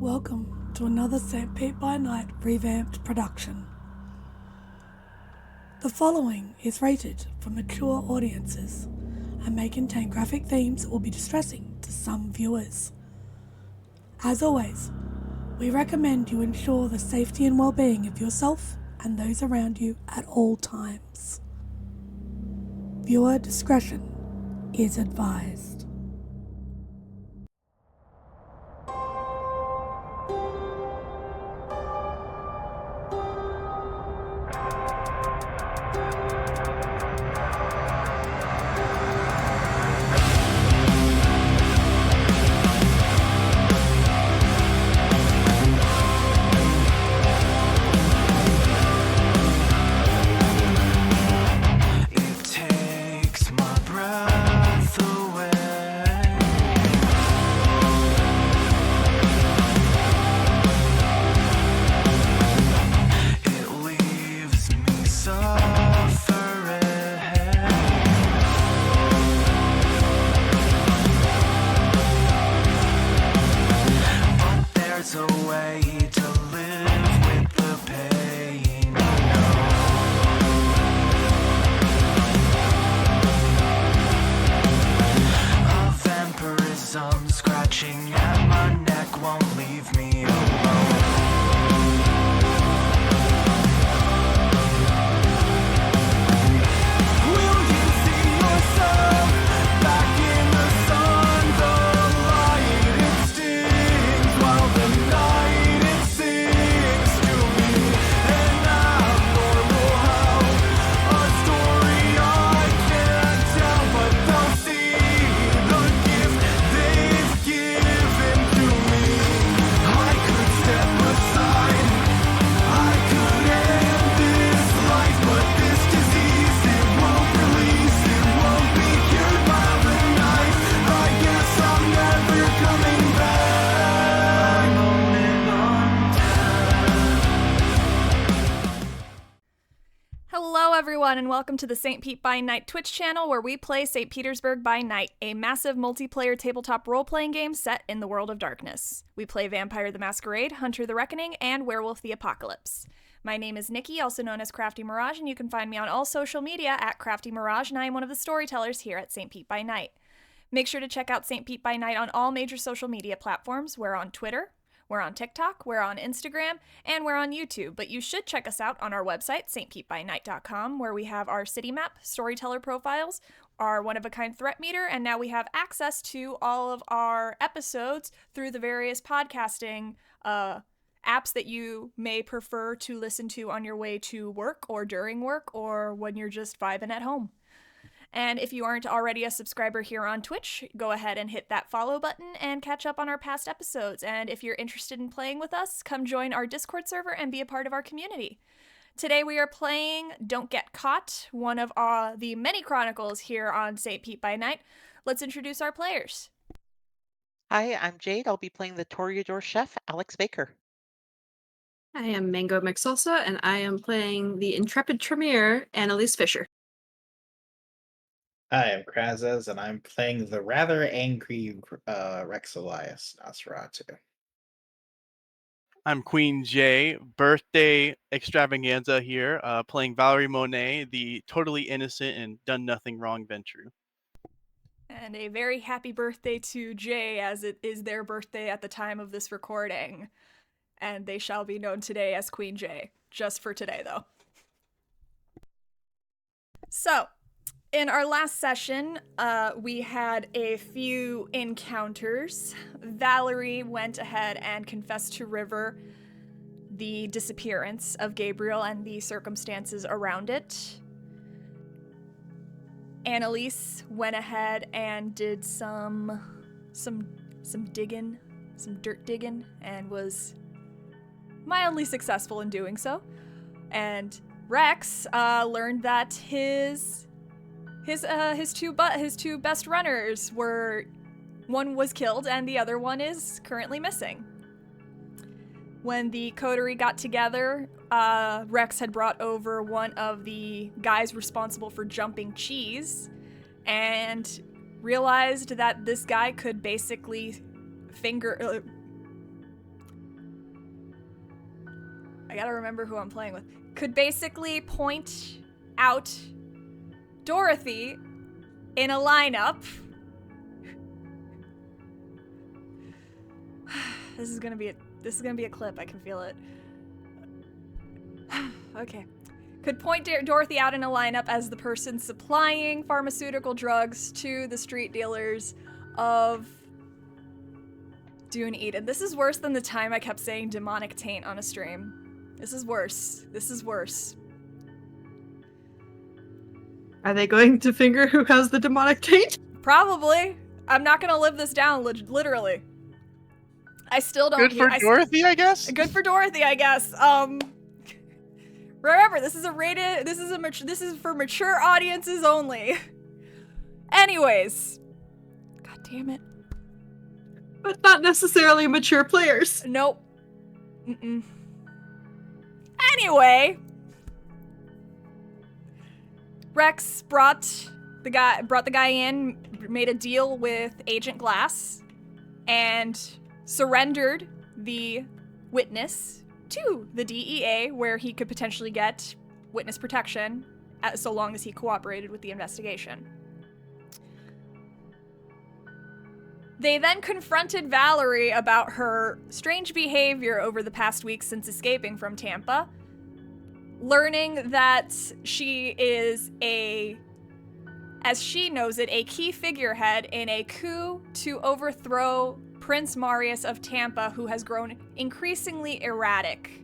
Welcome to another Petersburg By Night revamped production. The following is rated for mature audiences and may contain graphic themes that will be distressing to some viewers. As always, we recommend you ensure the safety and well-being of yourself and those around you at all times. Viewer discretion is advised. And welcome to the St. Pete by Night Twitch channel, where we play St. Petersburg by Night, a massive multiplayer tabletop role-playing game set in the world of darkness. We play Vampire the Masquerade, Hunter the Reckoning, and Werewolf the Apocalypse. My name is Nikki, also known as Crafty Mirage, and you can find me on all social media at Crafty Mirage, and I am one of the storytellers here at St. Pete by Night. Make sure to check out St. Pete by Night on all major social media platforms. We're on Twitter, we're on TikTok, we're on Instagram, and we're on YouTube, but you should check us out on our website, stpetebynight.com, where we have our city map, storyteller profiles, our one-of-a-kind threat meter, and now we have access to all of our episodes through the various podcasting apps that you may prefer to listen to on your way to work or during work or when you're just vibing at home. And if you aren't already a subscriber here on Twitch, go ahead and hit that follow button and catch up on our past episodes. And if you're interested in playing with us, come join our Discord server and be a part of our community. Today we are playing Don't Get Caught, one of the many chronicles here on St. Pete by Night. Let's introduce our players. Hi, I'm Jade. I'll be playing the Toreador chef, Alex Baker. I am Mango McSalsa, and I am playing the intrepid Tremere, Annalise Fisher. Hi, I'm Krazes, and I'm playing the rather angry Rex Elias Nosferatu. I'm Queen J, birthday extravaganza here, playing Valerie Monet, the totally innocent and done nothing wrong Ventru. And a very happy birthday to Jay, as it is their birthday at the time of this recording. And they shall be known today as Queen J, just for today, though. So, in our last session, we had a few encounters. Valerie went ahead and confessed to River the disappearance of Gabriel and the circumstances around it. Annalise went ahead and did some digging, some dirt digging, and was mildly successful in doing so. And Rex learned that his two best runners were, one was killed and the other one is currently missing. When the coterie got together, Rex had brought over one of the guys responsible for jumping cheese and realized that this guy could basically I gotta remember who I'm playing with, could basically point out Dorothy in a lineup. This is gonna be a clip. I can feel it. Okay. Could point Dorothy out in a lineup as the person supplying pharmaceutical drugs to the street dealers of Dune Eden. This is worse than the time I kept saying demonic taint on a stream. This is worse. This is worse. Are they going to finger who has the demonic taint? Probably. I'm not gonna live this down, literally. I still don't. Good for Dorothy, I guess. Good for Dorothy, I guess. Remember, this is for mature audiences only. Anyways. God damn it. But not necessarily mature players. Nope. Mm-mm. Anyway. Rex brought the guy in, made a deal with Agent Glass, and surrendered the witness to the DEA, where he could potentially get witness protection so long as he cooperated with the investigation. They then confronted Valerie about her strange behavior over the past week since escaping from Tampa, learning that she is as she knows it, a key figurehead in a coup to overthrow Prince Marius of Tampa, who has grown increasingly erratic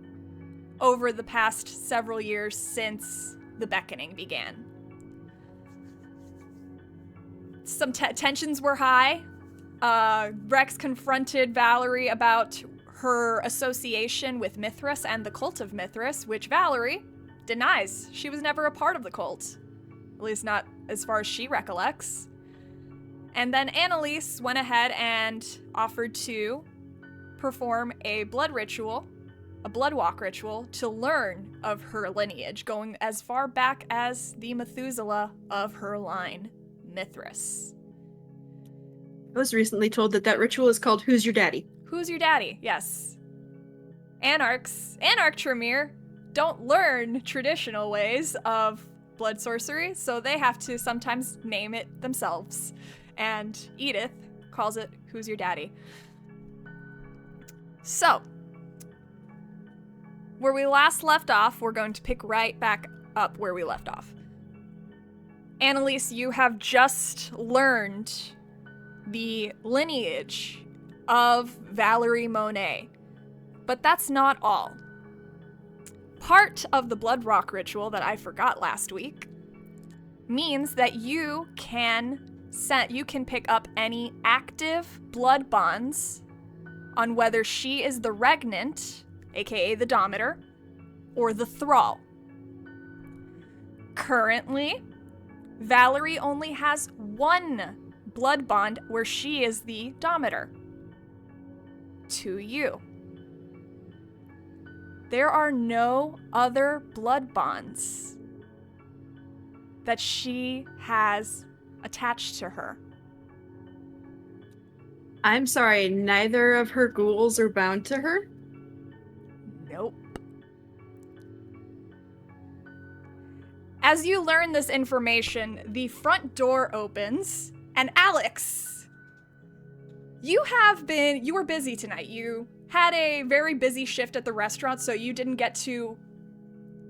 over the past several years since the Beckoning began. Some tensions were high. Rex confronted Valerie about her association with Mithras and the cult of Mithras, which Valerie denies. She was never a part of the cult. At least not as far as she recollects. And then Annalise went ahead and offered to perform a blood walk ritual, to learn of her lineage, going as far back as the Methuselah of her line, Mithras. I was recently told that ritual is called Who's Your Daddy? Who's Your Daddy? Yes. Anarch Tremere don't learn traditional ways of blood sorcery, so they have to sometimes name it themselves. And Edith calls it Who's Your Daddy? So, where we last left off, we're going to pick right back up where we left off. Annalise, you have just learned the lineage of Valerie Monet. But that's not all. Part of the blood rock ritual that I forgot last week means that you can pick up any active blood bonds on whether she is the regnant, aka the Domitor, or the thrall. Currently, Valerie only has one blood bond where she is the Domitor. To you. There are no other blood bonds that she has attached to her. I'm sorry, neither of her ghouls are bound to her? Nope. As you learn this information, the front door opens, and Alex, you were busy tonight. You had a very busy shift at the restaurant, so you didn't get to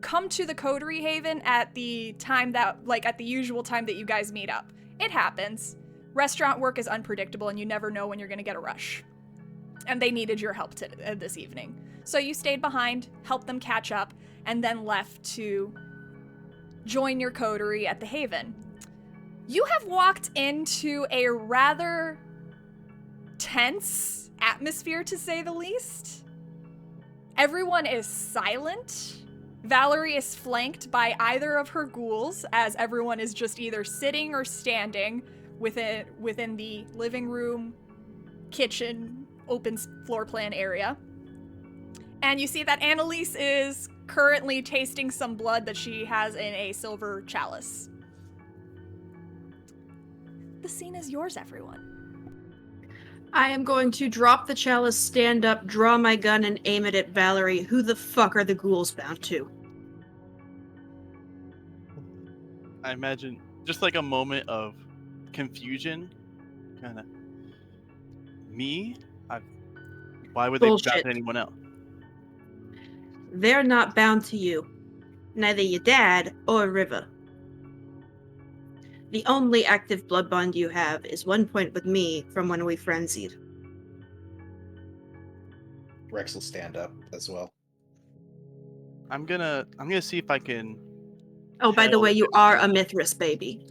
come to the Coterie Haven at the time at the usual time that you guys meet up. It happens. Restaurant work is unpredictable, and you never know when you're going to get a rush. And they needed your help this evening. So you stayed behind, helped them catch up, and then left to join your coterie at the Haven. You have walked into a rather tense atmosphere, to say the least. Everyone is silent. Valerie is flanked by either of her ghouls, as everyone is just either sitting or standing within the living room, kitchen, open floor plan area. And you see that Annalise is currently tasting some blood that she has in a silver chalice. The scene is yours, everyone. I am going to drop the chalice, stand up, draw my gun, and aim it at Valerie. Who the fuck are the ghouls bound to? I imagine just like a moment of confusion, kind of. Me? Why would they be bound Bullshit. to anyone else? They're not bound to you. Neither your dad or River. The only active blood bond you have is 1 point with me from when we frenzied. Rex will stand up as well. I'm gonna see if I can. Oh, by the tell way, if you are a Mithras baby.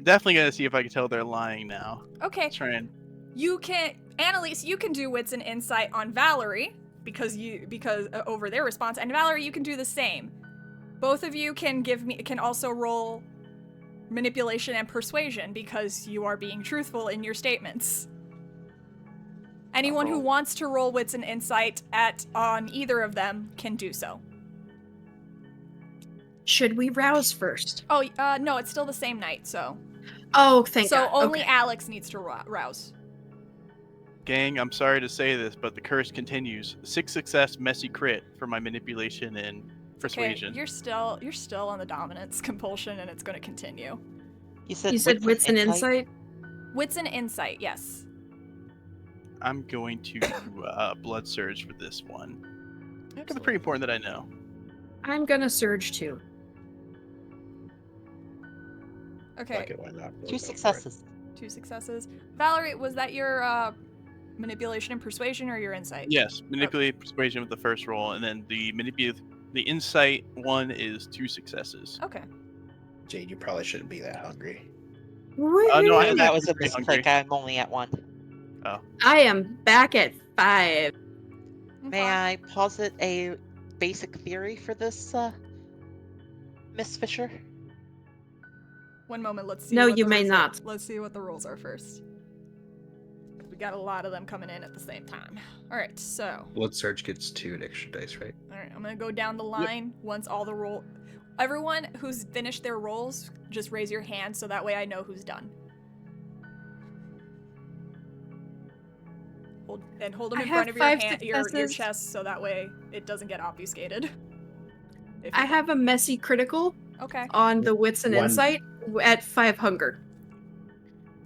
Definitely gonna see if I can tell they're lying now. Okay. Try and. You can, Annalise, you can do wits and insight on Valerie because over their response, and Valerie, you can do the same. Both of you can also roll manipulation and persuasion because you are being truthful in your statements. Anyone who wants to roll wits and insight on either of them can do so. Should we rouse first? Oh, no, it's still the same night, so. Oh, thank God. So only Okay. Alex needs to rouse. Gang, I'm sorry to say this, but the curse continues. 6 success, messy crit for my manipulation and persuasion. Okay, you're still on the dominance compulsion, and it's going to continue. You said, You said wits and insight? Wits and insight, yes. I'm going to do blood surge for this one. I think it's pretty important that I know. I'm gonna surge too. Okay, Fuck it, why not? 2 successes. 2 successes. Valerie, was that your manipulation and persuasion or your insight? Yes, manipulate persuasion with the first roll, and then the insight one is 2 successes. Okay. Jade, you probably shouldn't be that hungry. No, I am That was a actually pretty misclick. I'm only at 1. I am back at 5. May I posit a basic theory for this, Miss Fisher? One moment, let's see. No, what you the may rules not. Are. Let's see what the rules are first. We got a lot of them coming in at the same time. All right, so. Blood Surge gets 2 extra dice, right? All right, I'm gonna go down the line once all the roll. Everyone who's finished their rolls, just raise your hand so that way I know who's done. Hold them I in have front of 5 your successes. chest so that way it doesn't get obfuscated. I have a messy critical Okay. on the wits and One- insight at 5 hunger.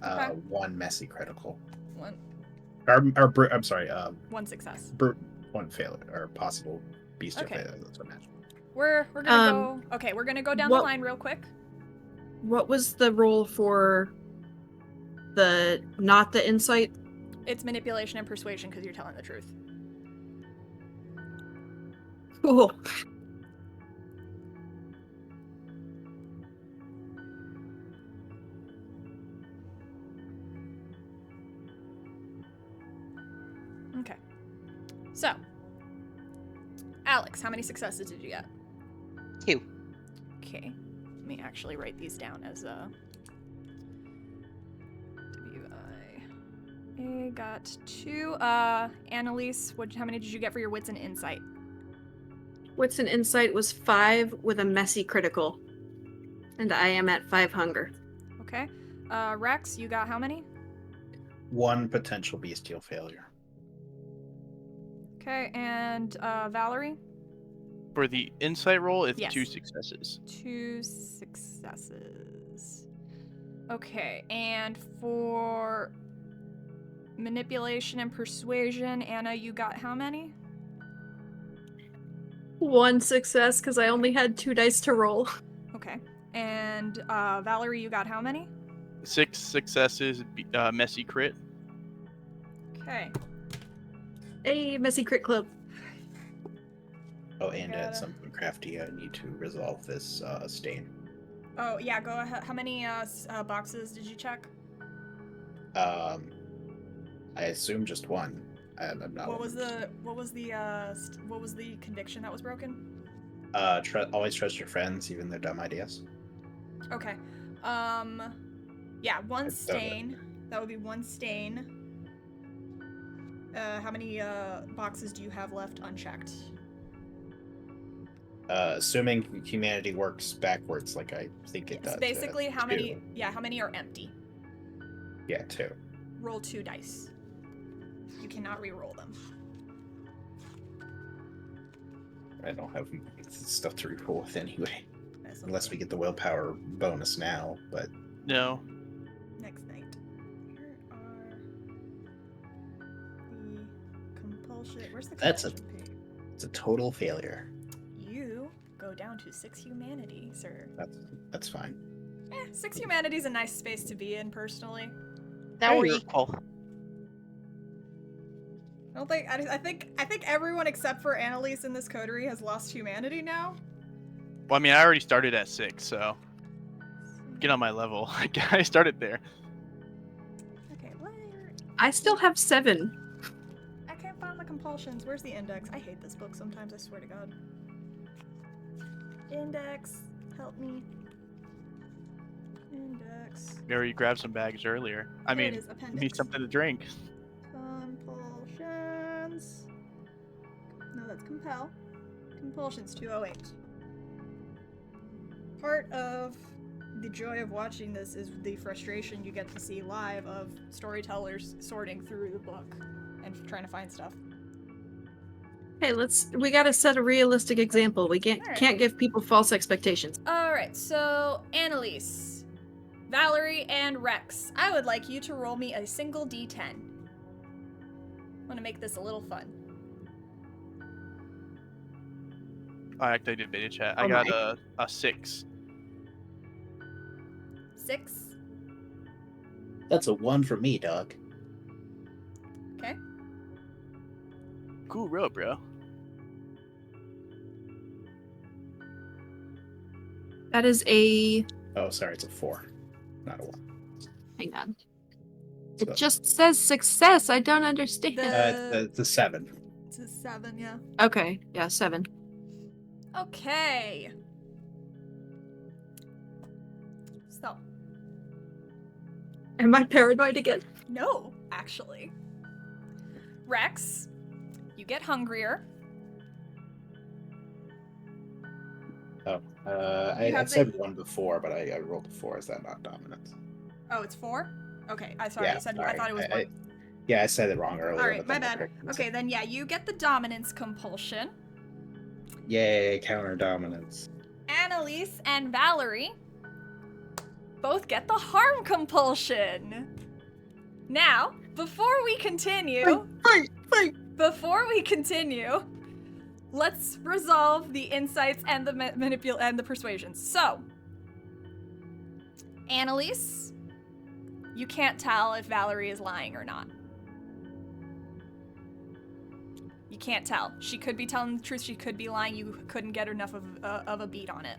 Okay. 1 messy critical. One I'm sorry. 1 success. 1 failure or possible beast Okay. failure. That's what I meant. We're gonna go. Okay, we're gonna go down the what- line real quick. What was the roll for not the insight? It's manipulation and persuasion because you're telling the truth. Cool. Okay. So, Alex, how many successes did you get? 2. Okay. Let me actually write these down as a. I got 2. Annalise, how many did you get for your wits and insight? Wits and insight was 5 with a messy critical. And I am at 5 hunger. Okay. Rex, you got how many? 1 potential bestial failure. Okay, and Valerie? For the insight roll, it's Yes. 2 successes. 2 successes. Okay, and for manipulation and persuasion, Anna, you got how many? 1 success because I only had 2 dice to roll. Okay. And Valerie, you got how many? 6 successes, messy crit. Okay. Hey, messy crit club. Oh, and Gotta- something crafty. I need to resolve this stain. Oh, yeah, go ahead. How many boxes did you check? I assume just 1. I'm not. What was the conviction that was broken? Always trust your friends, even their dumb ideas. Okay. Yeah, 1 I've done it. stain. That would be 1 stain. How many boxes do you have left unchecked? Assuming humanity works backwards, like I think it does. Basically, how many? 2. Yeah, how many are empty? Yeah, 2. roll 2 dice. You cannot re-roll them. I don't have stuff to reroll with anyway. That's Unless we okay. get the willpower bonus now, but No. Next night. Here are the compulsion. Where's the That's a- compulsion page? it's a total failure. You go down to 6 humanity, sir. That's fine. 6 humanity is a nice space to be in, personally. Now we're Hey. equal. I think everyone except for Annalise in this coterie has lost humanity now. Well, I mean, I already started at 6, so get on my level. I started there. Okay, where? I still have 7. I can't find the compulsions. Where's the index? I hate this book sometimes, I swear to God. Index, help me. Index. Mary, you grabbed some bags earlier. I There it mean, is, you appendix. need something to drink. Compulsions. No, that's compel. Compulsions 208. Part of the joy of watching this is the frustration you get to see live of storytellers sorting through the book and trying to find stuff. Hey, we gotta set a realistic example. We Alright. can't give people false expectations. Alright, so Annalise, Valerie, and Rex, I would like you to roll me a single d10. I want to make this a little fun. I activated beta chat. I Oh got my. a 6. 6. That's a 1 for me, dog. Okay. Cool row, bro. That is a... Oh, sorry, it's a 4, not a 1. Hang on. So- It just says success. I don't understand. It's a 7. It's a 7, yeah. Okay, yeah, 7. Okay. So, Am I paranoid again? no, actually. Rex, you get hungrier. Oh, You I have said the- 1 before, but I rolled a 4. Is that not dominance? Oh, it's 4? Okay, I sorry, Yeah, I said I sorry. thought it was I- 1. Yeah, I said it wrong earlier. Alright, but my then I bad. corrected Okay, myself. then yeah, you get the dominance compulsion. Yay, counter dominance. Annalise and Valerie both get the harm compulsion. Now, before we continue, before we continue, let's resolve the insights and the and the persuasions. So, Annalise, you can't tell if Valerie is lying or not. You can't tell. She could be telling the truth. She could be lying. You couldn't get enough of a beat on it.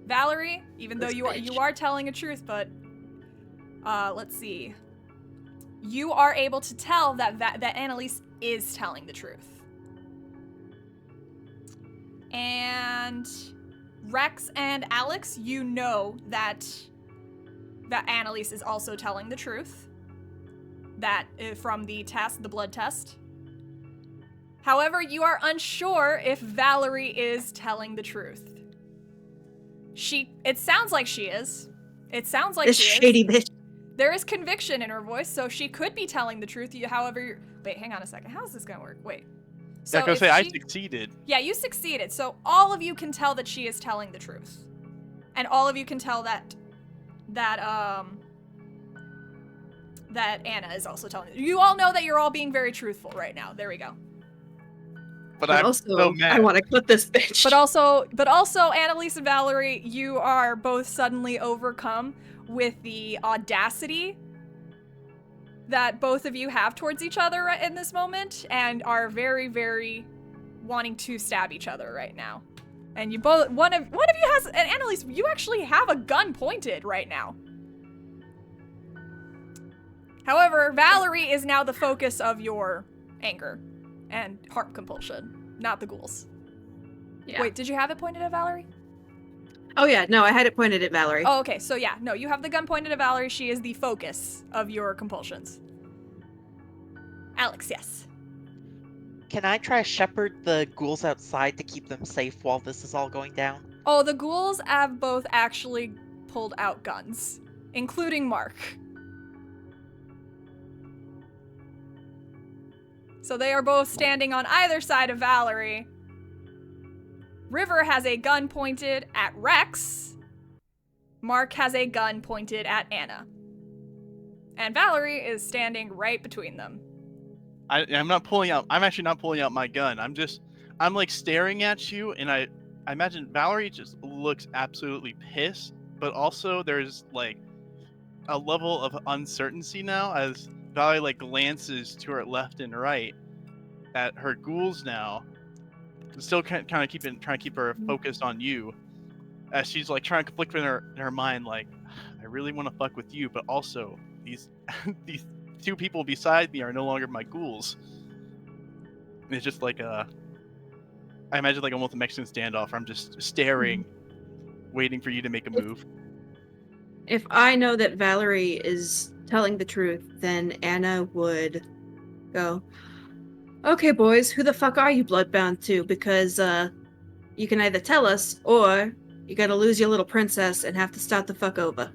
Valerie, even though This you bitch. are telling a truth, but let's see. You are able to tell that Annalise is telling the truth. And Rex and Alex, you know that Annalise is also telling the truth. That from the test, the blood test. However, you are unsure if Valerie is telling the truth. It sounds like she is. It sounds like This she shady is. bitch. There is conviction in her voice, so she could be telling the truth. However, wait, hang on a second. How is this gonna work? Wait. So I was gonna if say I she- succeeded. Yeah, you succeeded. So all of you can tell that she is telling the truth, and all of you can tell that Anna is also telling. You all know that you're all being very truthful right now. There we go. But But I'm also, so mad. I want to clip this bitch. But also, Annalise and Valerie, you are both suddenly overcome with the audacity that both of you have towards each other in this moment, and are very, very wanting to stab each other right now. And you both, one of you has, and Annalise, you actually have a gun pointed right now. However, Valerie is now the focus of your anger and heart compulsion, not the ghouls. Yeah. Wait, did you have it pointed at Valerie? Oh yeah, no, I had it pointed at Valerie. Oh, okay. So yeah, no, you have the gun pointed at Valerie. She is the focus of your compulsions. Alex, yes. Can I try to shepherd the ghouls outside to keep them safe while this is all going down? Oh, the ghouls have both actually pulled out guns, including Mark. So they are both standing on either side of Valerie. River has a gun pointed at Rex. Mark has a gun pointed at Anna. And Valerie is standing right between them. I'm actually not pulling out my gun. I'm like staring at you, and I imagine Valerie just looks absolutely pissed, but also there's like a level of uncertainty now as Valerie like glances to her left and right at her ghouls now, still kind of trying to keep her focused on you, as she's like trying to conflict in her mind, like, I really want to fuck with you, but also these these two people beside me are no longer my ghouls. And it's just like I imagine like almost a Mexican standoff where I'm just staring, waiting for you to make a move. If I know that Valerie is telling the truth, then Anna would go, okay, boys, who the fuck are you bloodbound to? Because you can either tell us, or you gotta lose your little princess and have to start the fuck over.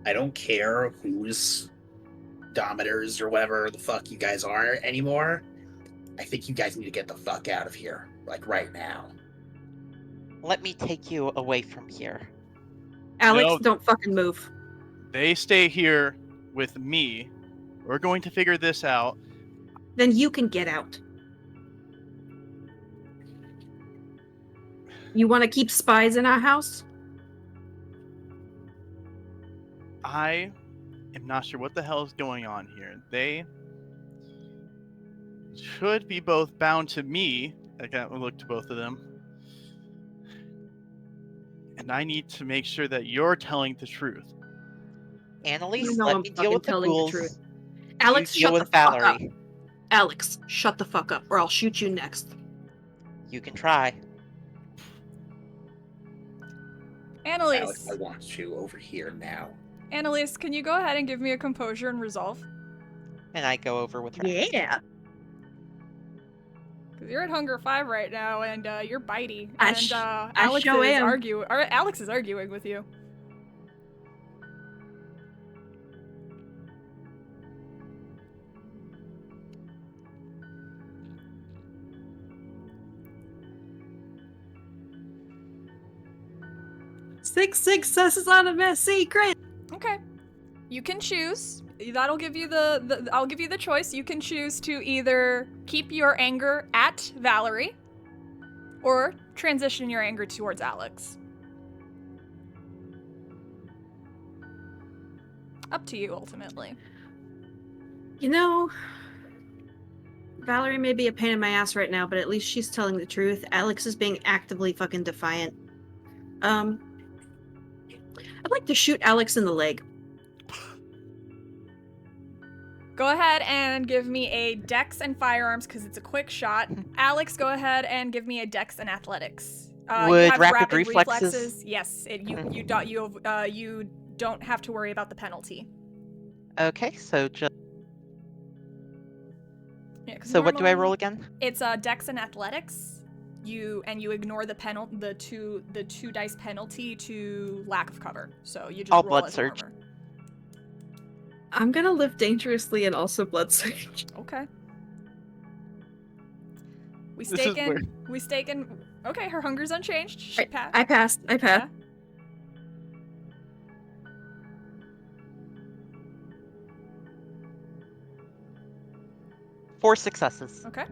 I don't care whose dometers or whatever the fuck you guys are anymore. I think you guys need to get the fuck out of here, like right now. Let me take you away from here. Alex, No. don't fucking move. They stay here with me. We're going to figure this out. Then you can get out. You want to keep spies in our house? I am not sure what the hell is going on here. They should be both bound to me. I got to look to both of them. And I need to make sure that you're telling the truth. Annalise, You know let I'm me deal fucking with the telling the ghouls. truth. Alex, You deal shut the with fuck up. Valerie. Alex, shut the fuck up, or I'll shoot you next. You can try. Annalise. Alex, I want you over here now. Annalise, can you go ahead and give me a composure and resolve? And I go over with her. Yeah. Because you're at Hunger 5 right now, and you're bitey. I And Alex sure am. Alex is arguing with you. Six successes on a mess secret. Okay. You can choose. That'll give you I'll give you the choice. You can choose to either keep your anger at Valerie or transition your anger towards Alex. Up to you, ultimately. You know, Valerie may be a pain in my ass right now, but at least she's telling the truth. Alex is being actively fucking defiant. I'd like to shoot Alex in the leg. Go ahead and give me a dex and firearms because it's a quick shot. Alex, go ahead and give me a dex and athletics. You Would have rapid reflexes? Yes, you don't have to worry about the penalty. Okay, so just Yeah, 'cause so what do I normally roll again? It's dex and athletics. You ignore the two dice penalty to lack of cover. So you just All roll blood as surge. armor. I'm gonna live dangerously and also blood surge. Okay. We This stake is where- in. We stake in. Okay, her hunger's unchanged. She passed. I passed. Yeah. Four successes. Okay.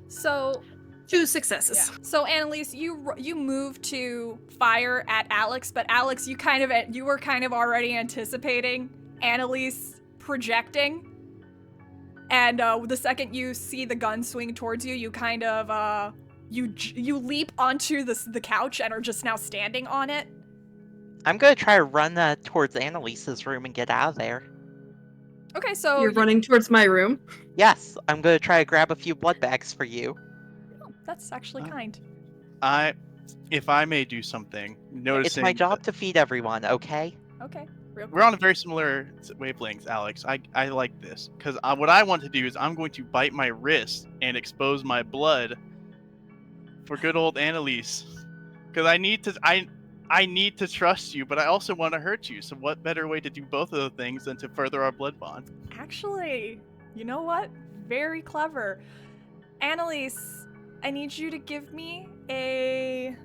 So, 2 successes. yeah. So Annalise, you move to fire at Alex, but Alex, you were kind of already anticipating Annalise projecting, and the second you see the gun swing towards you, you kind of you leap onto the couch and are just now standing on it. I'm gonna try to run towards Annalise's room and get out of there. Okay, so You're running towards my room. Yes, I'm gonna try to grab a few blood bags for you. Oh, that's actually Oh. kind. If I may do something, noticing It's my job to feed everyone, okay? Okay, real quick. we're on a very similar wavelengths, Alex. I like this because what I want to do is I'm going to bite my wrist and expose my blood for good old Annalise, because I need to trust you, but I also want to hurt you. So what better way to do both of those things than to further our blood bond? Actually, you know what? Very clever. Annalise, I need you to give me a...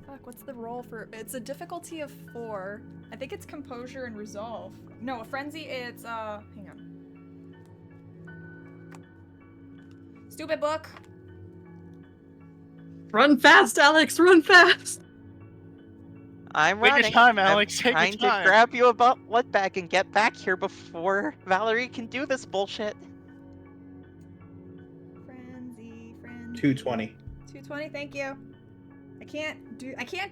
Fuck, what's the roll for... It's a difficulty of 4. I think it's composure and resolve. No, a frenzy, it's, hang on. Stupid book. Run fast, Alex, run fast! I'm Take your running. time, Alex, I'm take your trying to time. grab you a blood bag and get back here before Valerie can do this bullshit. Frenzy. 220. 220, thank you. I can't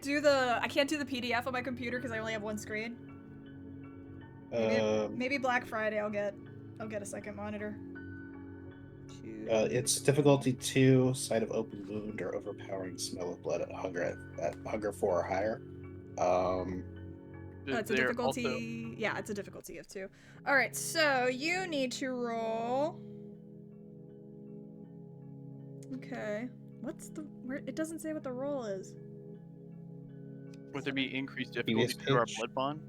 do the PDF on my computer because I only have one screen. Maybe Black Friday I'll get a second monitor. It's difficulty 2, sight of open wound or overpowering smell of blood at hunger 4 or higher. It's a difficulty. Yeah, it's a difficulty of 2. All right, so you need to roll. Okay. It doesn't say what the roll is. Would there be increased Previous difficulty to our page. blood bond?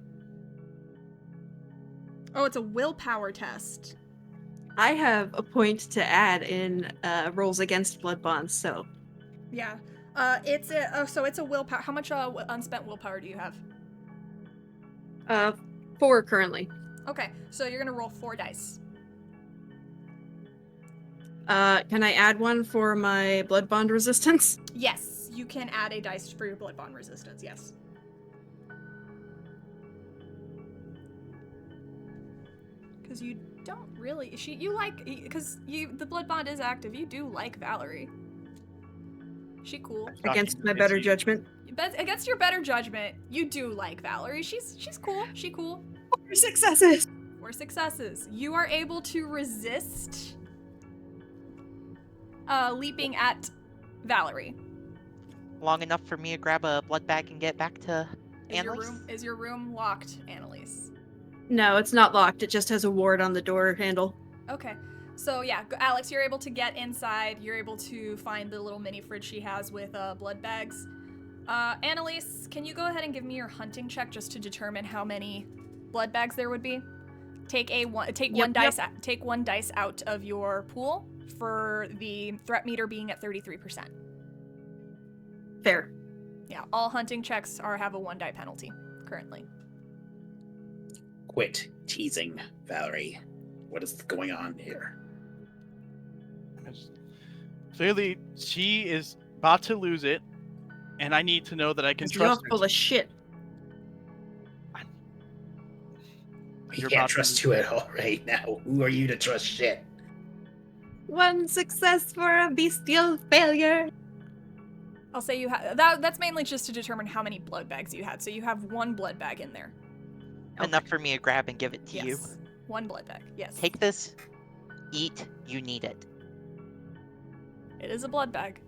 Oh, it's a willpower test. I have a point to add in rolls against blood bonds, so. Yeah. It's a willpower. How much unspent willpower do you have? 4 currently. Okay, so you're gonna roll 4 dice. Can I add one for my blood bond resistance? Yes, you can add a dice for your blood bond resistance. Yes. Because you don't really the blood bond is active. You do like Valerie. She cool. Against my better judgment. But against your better judgment, you do like Valerie. She's cool. She cool. 4 successes! 4 successes. You are able to resist leaping at Valerie. Long enough for me to grab a blood bag and get back to Annalise? Is your room locked, Annalise? No, it's not locked. It just has a ward on the door handle. Okay. So yeah, Alex, you're able to get inside. You're able to find the little mini fridge she has with blood bags. Annalise, can you go ahead and give me your hunting check just to determine how many blood bags there would be? Take one dice out of your pool for the threat meter being at 33%. Fair. Yeah, all hunting checks have a 1 die penalty currently. Quit teasing, Valerie. What is going on here? Clearly, she is about to lose it, and I need to know that I can You're trust her. full of shit. You can't trust you at all right now. Who are you to trust shit? 1 success for a bestial failure. I'll say you have that's mainly just to determine how many blood bags you had. So you have 1 blood bag in there. Enough for me to grab and give it to you. 1 blood bag. Yes. Take this. Eat. You need it. It is a blood bag.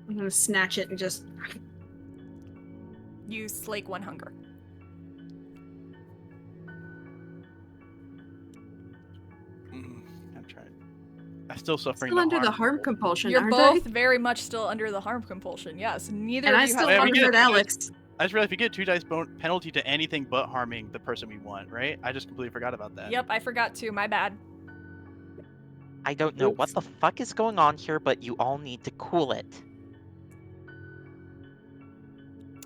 I'm gonna snatch it and just... You slake 1 hunger. I'm trying. I'm still suffering. Still under the harm compulsion, You're aren't both I? very much still under the harm compulsion. Yes. Neither And of I you still have harmed Alex. I just realized we get a 2 dice penalty to anything but harming the person we want, right? I just completely forgot about that. Yep, I forgot to. My bad. I don't know what the fuck is going on here, but you all need to cool it.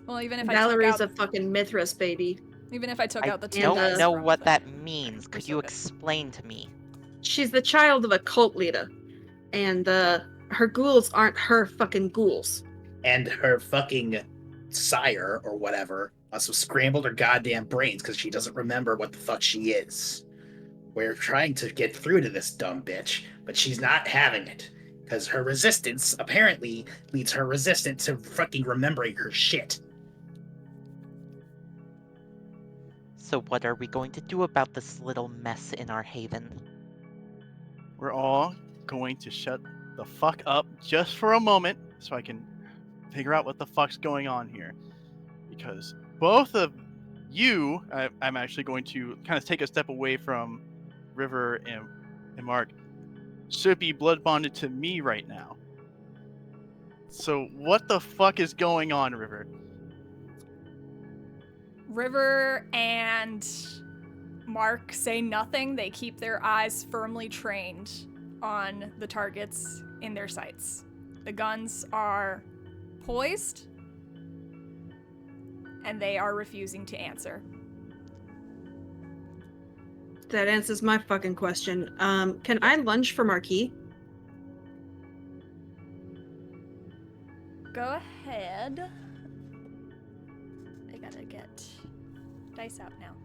Well, even if Valerie's I a fucking Mithras baby. even if I took out the 2 don't dice know from what the that thing, means. we're Could still you good. explain to me? She's the child of a cult leader. And her ghouls aren't her fucking ghouls. And her fucking sire or whatever must have scrambled her goddamn brains because she doesn't remember what the fuck she is. We're trying to get through to this dumb bitch, but she's not having it. Because her resistance apparently leads her resistant to fucking remembering her shit. So what are we going to do about this little mess in our haven? We're all going to shut the fuck up just for a moment so I can figure out what the fuck's going on here. Because both of you, I'm actually going to kind of take a step away from River and Mark, should be blood bonded to me right now. So what the fuck is going on, River? River and Mark say nothing. They keep their eyes firmly trained on the targets in their sights. The guns are poised, and they are refusing to answer. That answers my fucking question. Can I lunge for Marquis? Go ahead. I gotta get dice out now.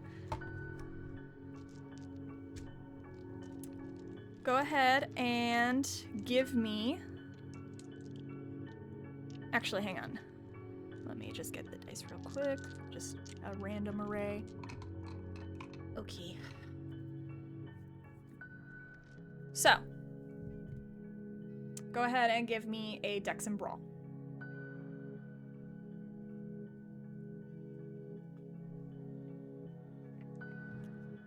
Go ahead and give me... Actually, hang on. Let me just get the dice real quick. Just a random array. Okay. So, go ahead and give me a Dex and Brawl.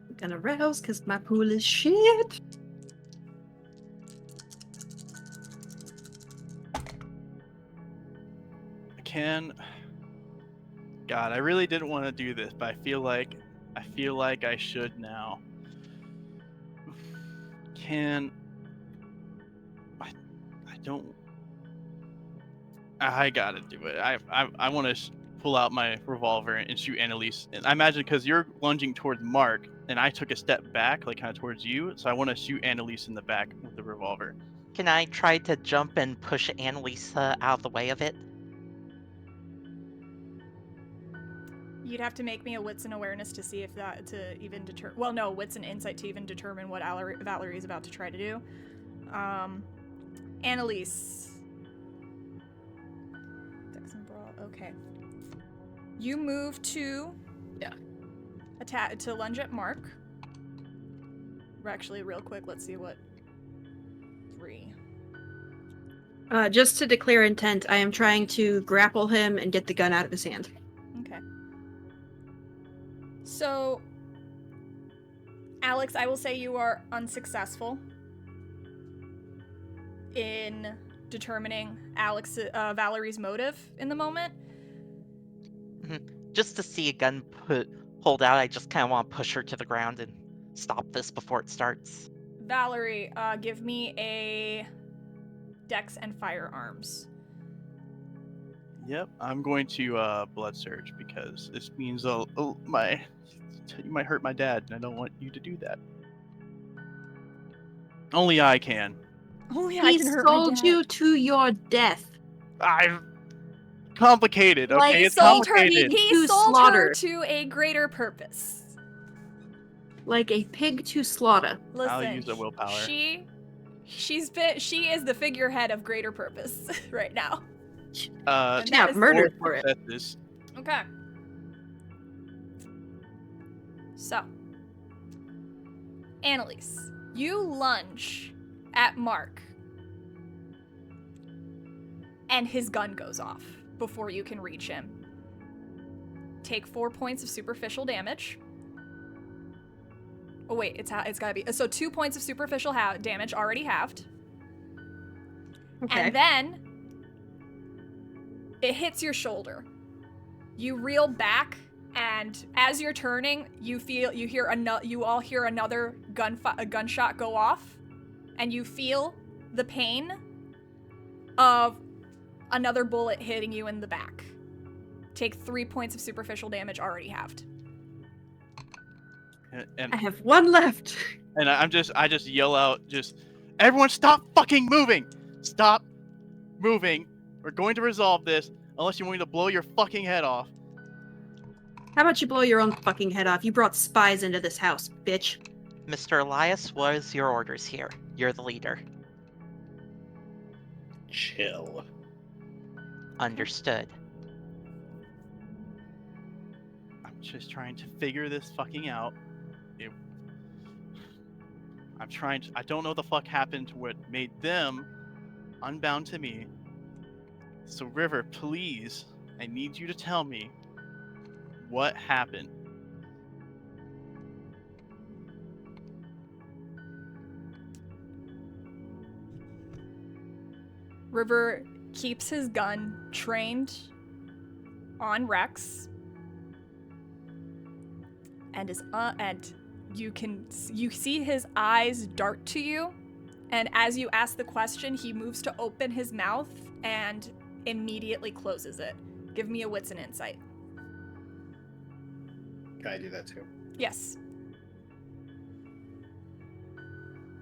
I'm gonna rouse because my pool is shit. God, I really didn't want to do this, but I feel like I should now. I gotta do it. I want to pull out my revolver and shoot Annalise. And I imagine because you're lunging towards Mark, and I took a step back, like kind of towards you, so I want to shoot Annalise in the back with the revolver. Can I try to jump and push Annalise out of the way of it? You'd have to make me a wits and awareness to see if that, to even deter... Well, no, wits and insight to even determine what Valerie is about to try to do. Annalise. Dex and Brawl, okay. You move to... Yeah. Attack to lunge at Mark. Actually, real quick, let's see what... 3. Just to declare intent, I am trying to grapple him and get the gun out of his hand. Okay. So, Alex, I will say you are unsuccessful in determining Valerie's motive in the moment. Just to see a gun pulled out, I just kind of want to push her to the ground and stop this before it starts. Valerie, give me a Dex and Firearms. Yep, I'm going to blood surge because this means you might hurt my dad, and I don't want you to do that. Only I can. Only I He can hurt my sold dad. you to your death. Complicated, okay? Like, It's sold her. complicated. He To sold slaughter. her to a greater purpose. Like a pig to slaughter. Listen, I'll use the willpower. She is the figurehead of greater purpose right now. And Yeah, that is- murdered for it. Successes. Okay. So, Annalise, you lunge at Mark, and his gun goes off before you can reach him. Take 4 points of superficial damage. Oh wait, it's gotta be so 2 points of superficial damage already halved, Okay. and then it hits your shoulder. You reel back, and as you're turning, you all hear another gunshot go off, and you feel the pain of another bullet hitting you in the back. Take 3 points of superficial damage already halved. And I have one left. I just yell out, everyone stop fucking moving! Stop moving. We're going to resolve this unless you want me to blow your fucking head off. How about you blow your own fucking head off? You brought spies into this house, bitch. Mr. Elias, what is your orders here? You're the leader. Chill. Understood. just trying to figure this fucking out. I don't know what the fuck happened to what made them unbound to me. So River, please, I need you to tell me what happened. River keeps his gun trained on Rex, and you see his eyes dart to you, and as you ask the question, he moves to open his mouth and immediately closes it. Give me a wits and insight. Can I do that too? Yes.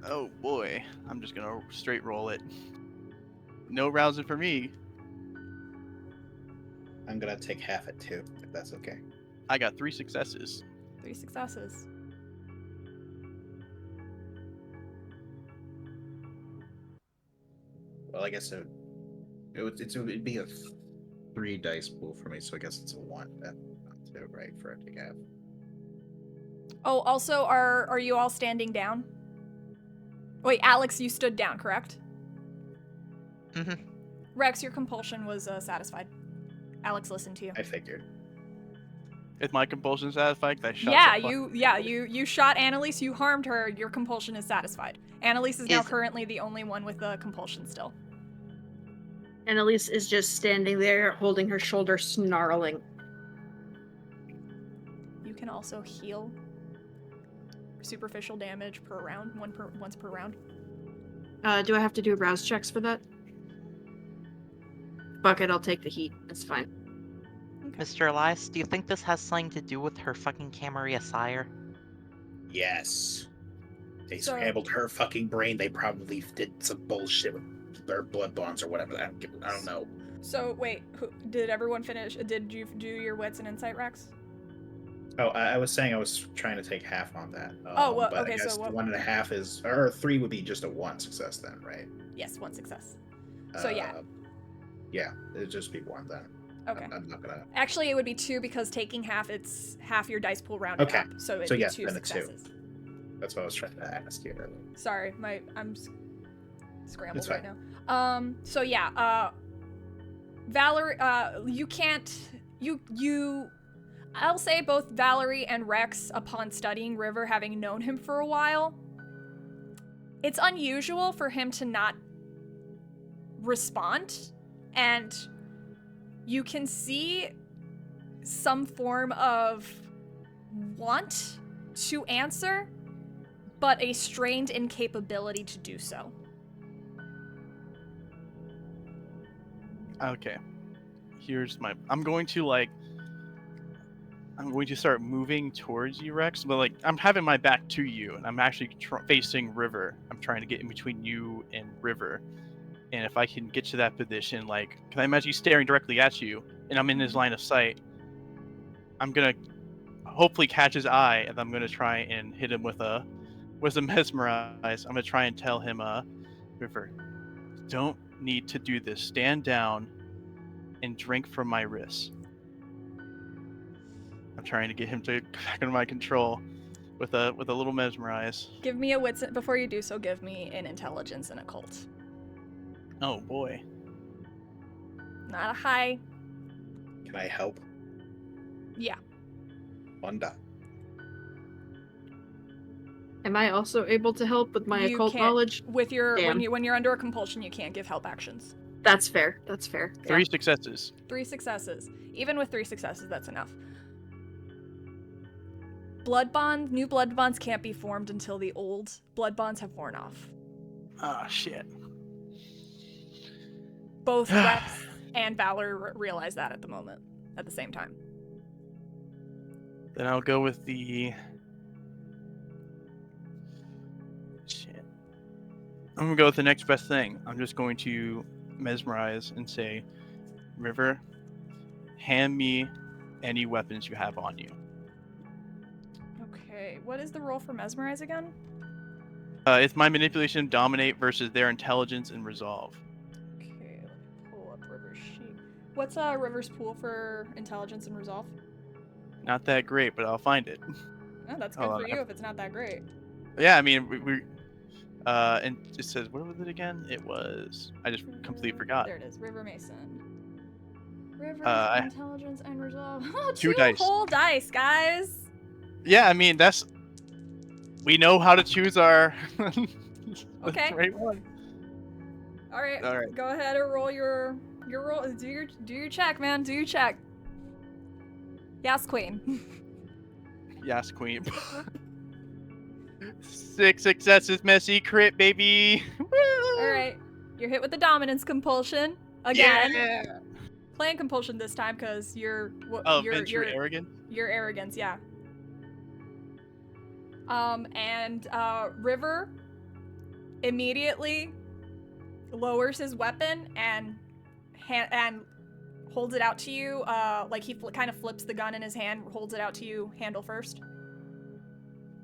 Oh boy, I'm just gonna straight roll it. No rousing for me. I'm gonna take half it too, if that's okay. I got 3 successes. 3 successes. Well, I guess it would be a 3 dice pool for me, so I guess it's a 1 then, not 2, right? For it to have. Oh, also, are you all standing down? Wait, Alex, you stood down, correct? Mm-hmm. Rex, your compulsion was satisfied. Alex listened to you. I figured. Is my compulsion satisfied? 'Cause I shot You shot Annalise, you harmed her, your compulsion is satisfied. Annalise is now currently the only one with the compulsion still. Annalise is just standing there, holding her shoulder, snarling. You can also heal superficial damage per round, once per round. Do I have to do rouse checks for that? Fuck it, I'll take the heat. That's fine. Okay. Mr. Elias, do you think this has something to do with her fucking Camarilla sire? Yes. They So- scrambled her fucking brain. They probably did some bullshit with their blood bonds or whatever. I don't know. So, wait, did everyone finish? Did you do your wits and insight, Rex? Oh, I was saying I was trying to take half on that. Oh, well, but okay, I guess so what- 1.5 is, or 3 would be just a 1 success then, right? Yes, 1 success. So, yeah. Yeah, it'd just be 1 then. Okay. I'm not gonna. Actually, it would be 2 because taking half, it's half your dice pool rounded Okay. up. So it'd So be yeah, 2 then it's 2. successes. That's what I was trying to ask you earlier. Sorry, I'm scrambled It's right fine. now. So yeah, Valerie, you can't, I'll say both Valerie and Rex, upon studying River, having known him for a while, it's unusual for him to not respond, and you can see some form of want to answer, but a strained incapability to do so. Okay. I'm going to start moving towards you, Rex, but like I'm having my back to you, and I'm actually facing River. I'm trying to get in between you and River, and if I can get to that position, like, can I imagine you staring directly at you, and I'm in his line of sight? I'm gonna hopefully catch his eye, and I'm gonna try and hit him with a mesmerize. I'm gonna try and tell him, River, don't need to do this. Stand down and drink from my wrist. I'm trying to get him to back under my control with a little mesmerize. Give me a wits, before you do so, give me an intelligence and occult. Oh boy. Not a high. Can I help? Yeah. 1 die. Am I also able to help with my You occult can't- knowledge? With your Damn. when you're under a compulsion, you can't give help actions. That's fair. That's fair. 3 successes. 3 successes. Even with 3 successes, that's enough. New blood bonds can't be formed until the old blood bonds have worn off. Ah, shit. Both Rex and Valerie realize that at the same time. Then I'll go with the... Shit. I'm gonna go with the next best thing. I'm just going to mesmerize and say, River, hand me any weapons you have on you. Okay, what is the roll for mesmerize again? It's my manipulation, dominate versus their intelligence and resolve. Okay, let me pull up River's sheet. What's River's pool for intelligence and resolve? Not that great, but I'll find it. Oh, that's good Hold for on, you if it's not that great. Yeah, I mean, and it says, what was it again? It was, I just completely forgot. There it is, River Mason. River's I- intelligence and resolve. Oh, 2 two dice. whole dice, guys. Yeah, I mean, we know how to choose our Okay. right one. All right. All right. Go ahead and roll your roll. Do your check, man. Do your check. Yes, queen. Yes, queen. 6 successes, messy crit, baby. All right. You're hit with the dominance compulsion again. Yeah. Plan compulsion this time because you're Venture arrogant. your arrogance, yeah. And River immediately lowers his weapon and holds it out to you. Like he kind of flips the gun in his hand, holds it out to you, handle first.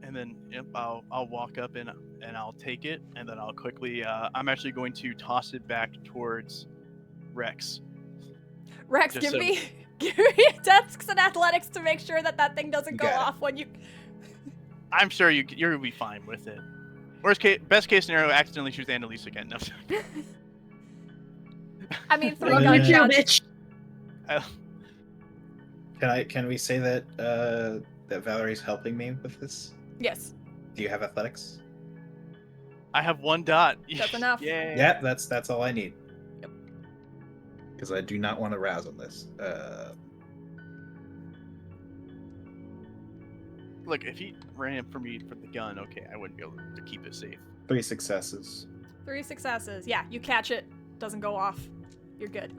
And then I'll walk up and I'll take it, and then I'll quickly. I'm actually going to toss it back towards Rex. Rex, Just give so- me desks and athletics to make sure that thing doesn't You go got it. off when you. I'm sure you're gonna be fine with it. Best case scenario, accidentally choose Annalise again. No. I mean, 3 Uh, gunshots. bitch. Can we say that that Valerie's helping me with this? Yes, Do you have athletics? I have 1 dot. That's enough. Yay. Yeah, that's all I need. Yep. Because I do not want to rouse on this. Look, if he ran for me for the gun, okay, I wouldn't be able to keep it safe. 3 successes. 3 successes. Yeah, you catch it. Doesn't go off. You're good.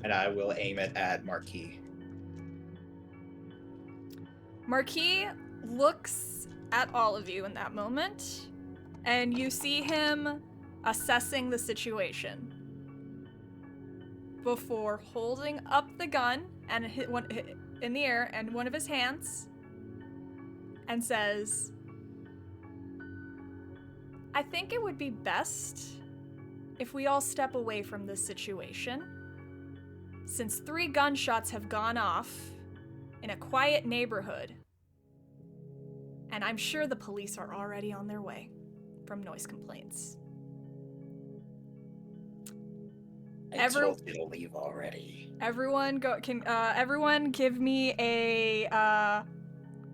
And I will aim it at Marquis. Marquis looks at all of you in that moment, and you see him assessing the situation before holding up the gun and hit one in the air and one of his hands and says, I think it would be best if we all step away from this situation, since 3 gunshots have gone off in a quiet neighborhood, and I'm sure the police are already on their way from noise complaints. told you to leave already. Everyone everyone give me a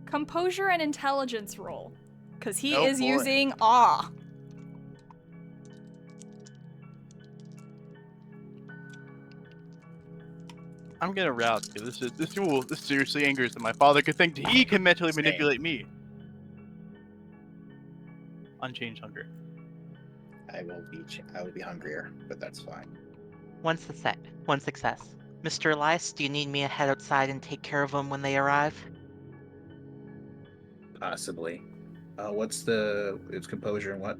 composure and intelligence roll, because he Oh, is boy. using awe. I'm gonna route you. This seriously angers that my father could think he can mentally Same. manipulate me. Unchanged hunger. I will be hungrier, but that's fine. One success. Mr. Elias, do you need me to head outside and take care of them when they arrive? Possibly. It's composure and what?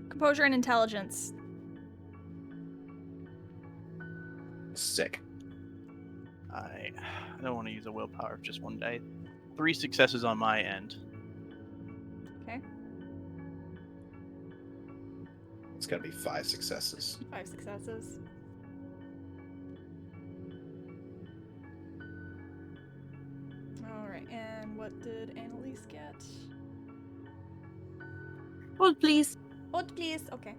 Composure and intelligence. Sick. I don't want to use a willpower of just 1 die. 3 successes on my end. Okay. It's gonna be 5 successes. 5 successes. Alright, and what did Annalise get? Hold, please. Hold, please. Okay.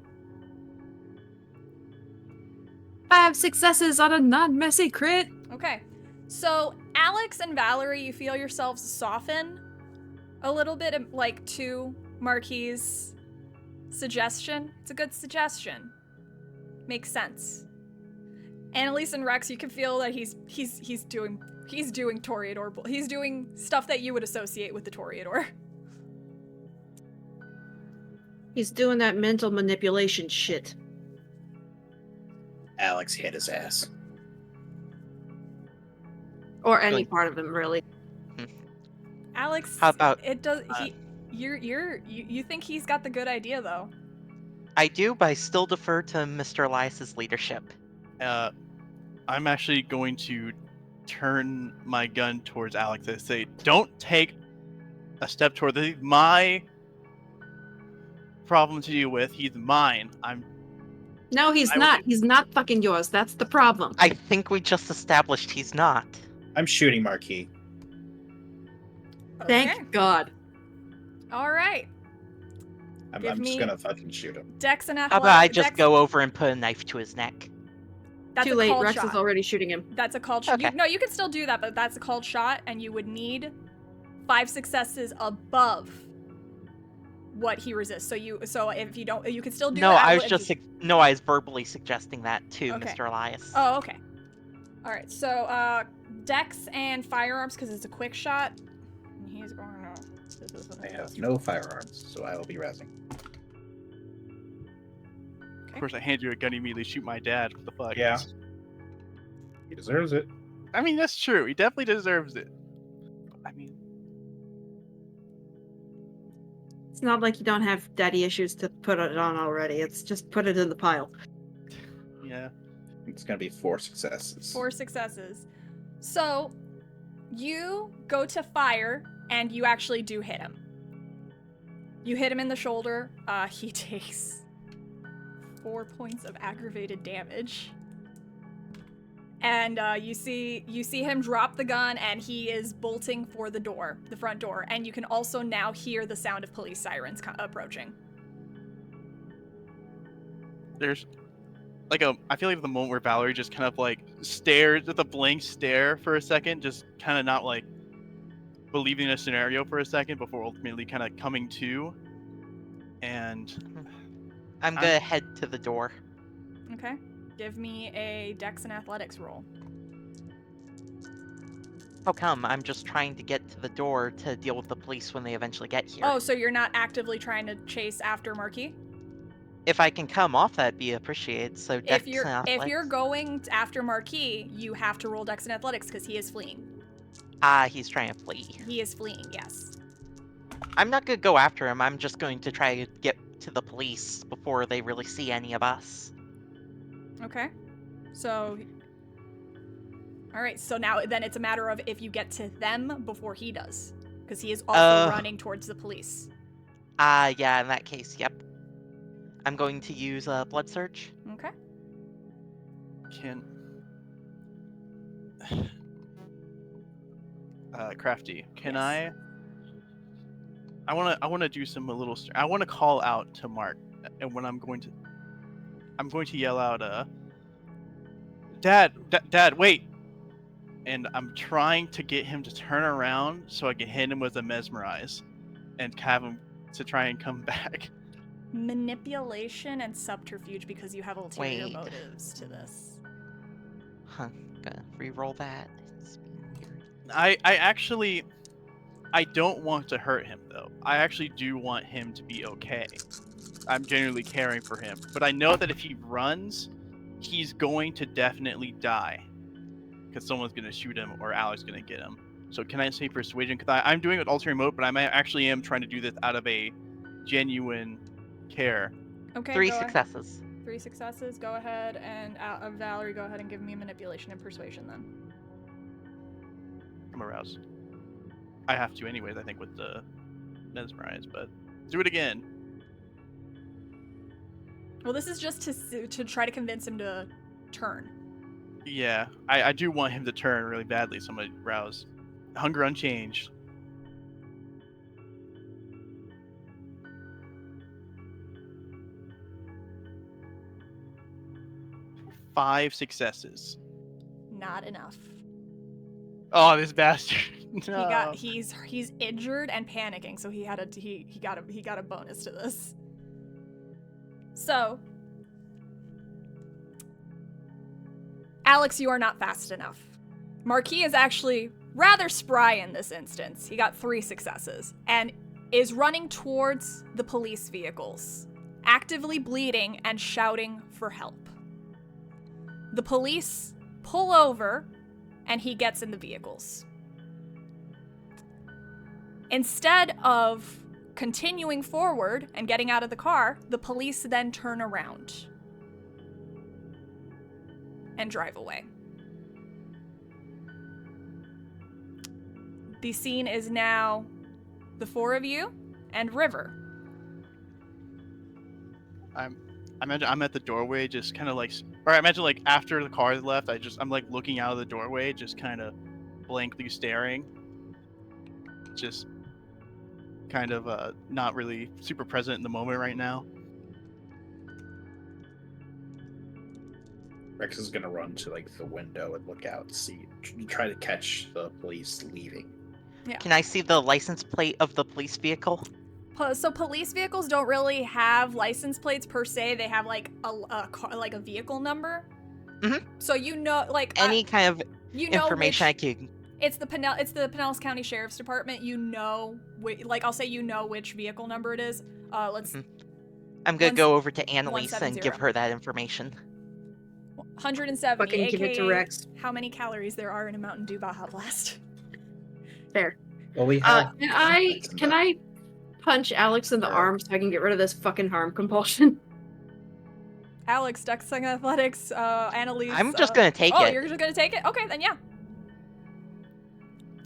5 successes on a non-messy crit. Okay. So, Alex and Valerie, you feel yourselves soften a little bit, like, to Marquis' suggestion. It's a good suggestion. Makes sense. Annalise and Rex, you can feel that he's doing Toreador. He's doing stuff that you would associate with the Toreador. He's doing that mental manipulation shit. Alex hit his ass. Or any Like- part of him, really. Alex, How about- it does? You think he's got the good idea though? I do, but I still defer to Mr. Elias's leadership. I'm actually going to turn my gun towards Alex and say, don't take a step toward my problem to deal with. He's mine. No, he's I not. He's not fucking yours. That's the problem. I think we just established he's not. I'm shooting Marquis. Okay. Thank God. All right. I'm Give just me- gonna fucking shoot him. Dex and How athletics. about I just Dex- go over and put a knife to his neck? That's Too a late. called Rex shot. is already shooting him. That's a called shot. Okay. No, you can still do that, but that's a called shot, and you would need 5 successes above what he resists. So if you don't, you can still do No, it. I was just I was verbally suggesting that to Okay. Mr. Elias. Oh, okay. All right. So Dex and firearms because it's a quick shot. And he's going to. I have no firearms, so I will be razzing. Of course, I hand you a gun, you immediately shoot my dad. What the fuck? Yeah. He deserves it. I mean, that's true. He definitely deserves it. I mean, It's not like you don't have daddy issues to put it on already. It's just put it in the pile. yeah. It's gonna be 4 successes. 4 successes. So you go to fire, and you actually do hit him. You hit him in the shoulder. He takes 4 points of aggravated damage. And you see him drop the gun, and he is bolting for the door, the front door. And you can also now hear the sound of police sirens approaching. There's like I feel like the moment where Valerie just kind of like stares with a blank stare for a second, just kind of not like believing a scenario for a second before ultimately kind of coming to. And I'm gonna head to the door. Okay. Give me a Dex and Athletics roll. How come? I'm just trying to get to the door to deal with the police when they eventually get here. Oh, so you're not actively trying to chase after Marquis? If I can come off, that'd be appreciated. So Dex If you're and if you're athletics. going after Marquis, you have to roll Dex and Athletics because he is fleeing. He's trying to flee. He is fleeing, yes. I'm not gonna go after him. I'm just going to try to get to the police before they really see any of us. Okay. So all right, so now then it's a matter of if you get to them before he does, because he is also running towards the police. Yeah, in that case, yep. I'm going to use a blood surge. Okay. can Crafty, can Yes. I want to do some I want to call out to Mark, and when I'm going to yell out Dad, wait. And I'm trying to get him to turn around so I can hit him with a mesmerize and have him to try and come back. Manipulation and subterfuge because you have ulterior Wait. motives to this. Huh, gonna re-roll that. It's weird. I don't want to hurt him though. I actually do want him to be okay. I'm genuinely caring for him, but I know that if he runs, he's going to definitely die because someone's going to shoot him or Alex is going to get him. So can I say persuasion? Because I'm doing it with ulterior motive, but I actually am trying to do this out of a genuine care. Okay. 3 go ahead. successes. 3 successes. Go ahead and Valerie, go ahead and give me manipulation and persuasion then. I'm aroused. I have to anyways, I think, with the mesmerize, but do it again. Well, this is just to try to convince him to turn. Yeah, I do want him to turn really badly, so I'm gonna rouse. Hunger unchanged. Five successes. Not enough. Oh, this bastard. No. He's injured and panicking, so he got a bonus to this. So, Alex, you are not fast enough. Marquis is actually rather spry in this instance. He got 3 successes and is running towards the police vehicles, actively bleeding and shouting for help. The police pull over and he gets in the vehicles. Instead of continuing forward and getting out of the car, the police then turn around and drive away. The scene is now the 4 of you and River. I'm at the doorway, just kind of like, or I imagine like after the car left, I'm like looking out of the doorway, just kind of blankly staring. just kind of not really super present in the moment right now. Rex is gonna run to like the window and look out, see, try to catch the police leaving. Can I see the license plate of the police vehicle? So police vehicles don't really have license plates per se. They have like a car, like a vehicle number. Mhm. So you know, like Any kind of you know information which, I could. it's the Pinellas County Sheriff's Department. You know, like I'll say you know which vehicle number it is. Let's. I'm gonna go over to Annalise 170. and give her that information. 170, Fucking give it to aka Rex. how many calories there are in a Mountain Dew Baja Blast. Fair. Well, we have. Can I punch Alex in the arm so I can get rid of this fucking harm compulsion? Alex, Dexing Athletics, Annalise. I'm just gonna take it. Oh, you're just gonna take it? Okay, then yeah.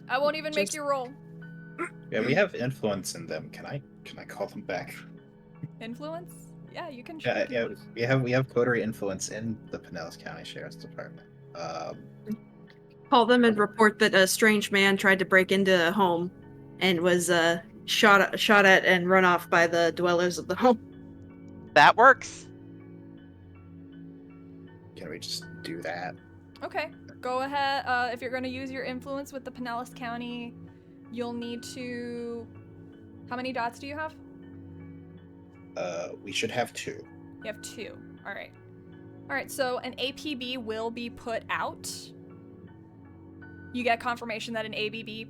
I won't even make you roll. Yeah, we have influence in them. Can I call them back? Influence? Yeah, you can. Yeah, we have coterie influence in the Pinellas County Sheriff's Department. Call them and report that a strange man tried to break into a home and was shot at and run off by the dwellers of the home. That works. Can we just do that? Okay, go ahead. If you're going to use your influence with the Pinellas County, you'll need to. How many dots do you have? We should have 2. You have 2. All right. All right. So an APB will be put out. You get confirmation that an ABP.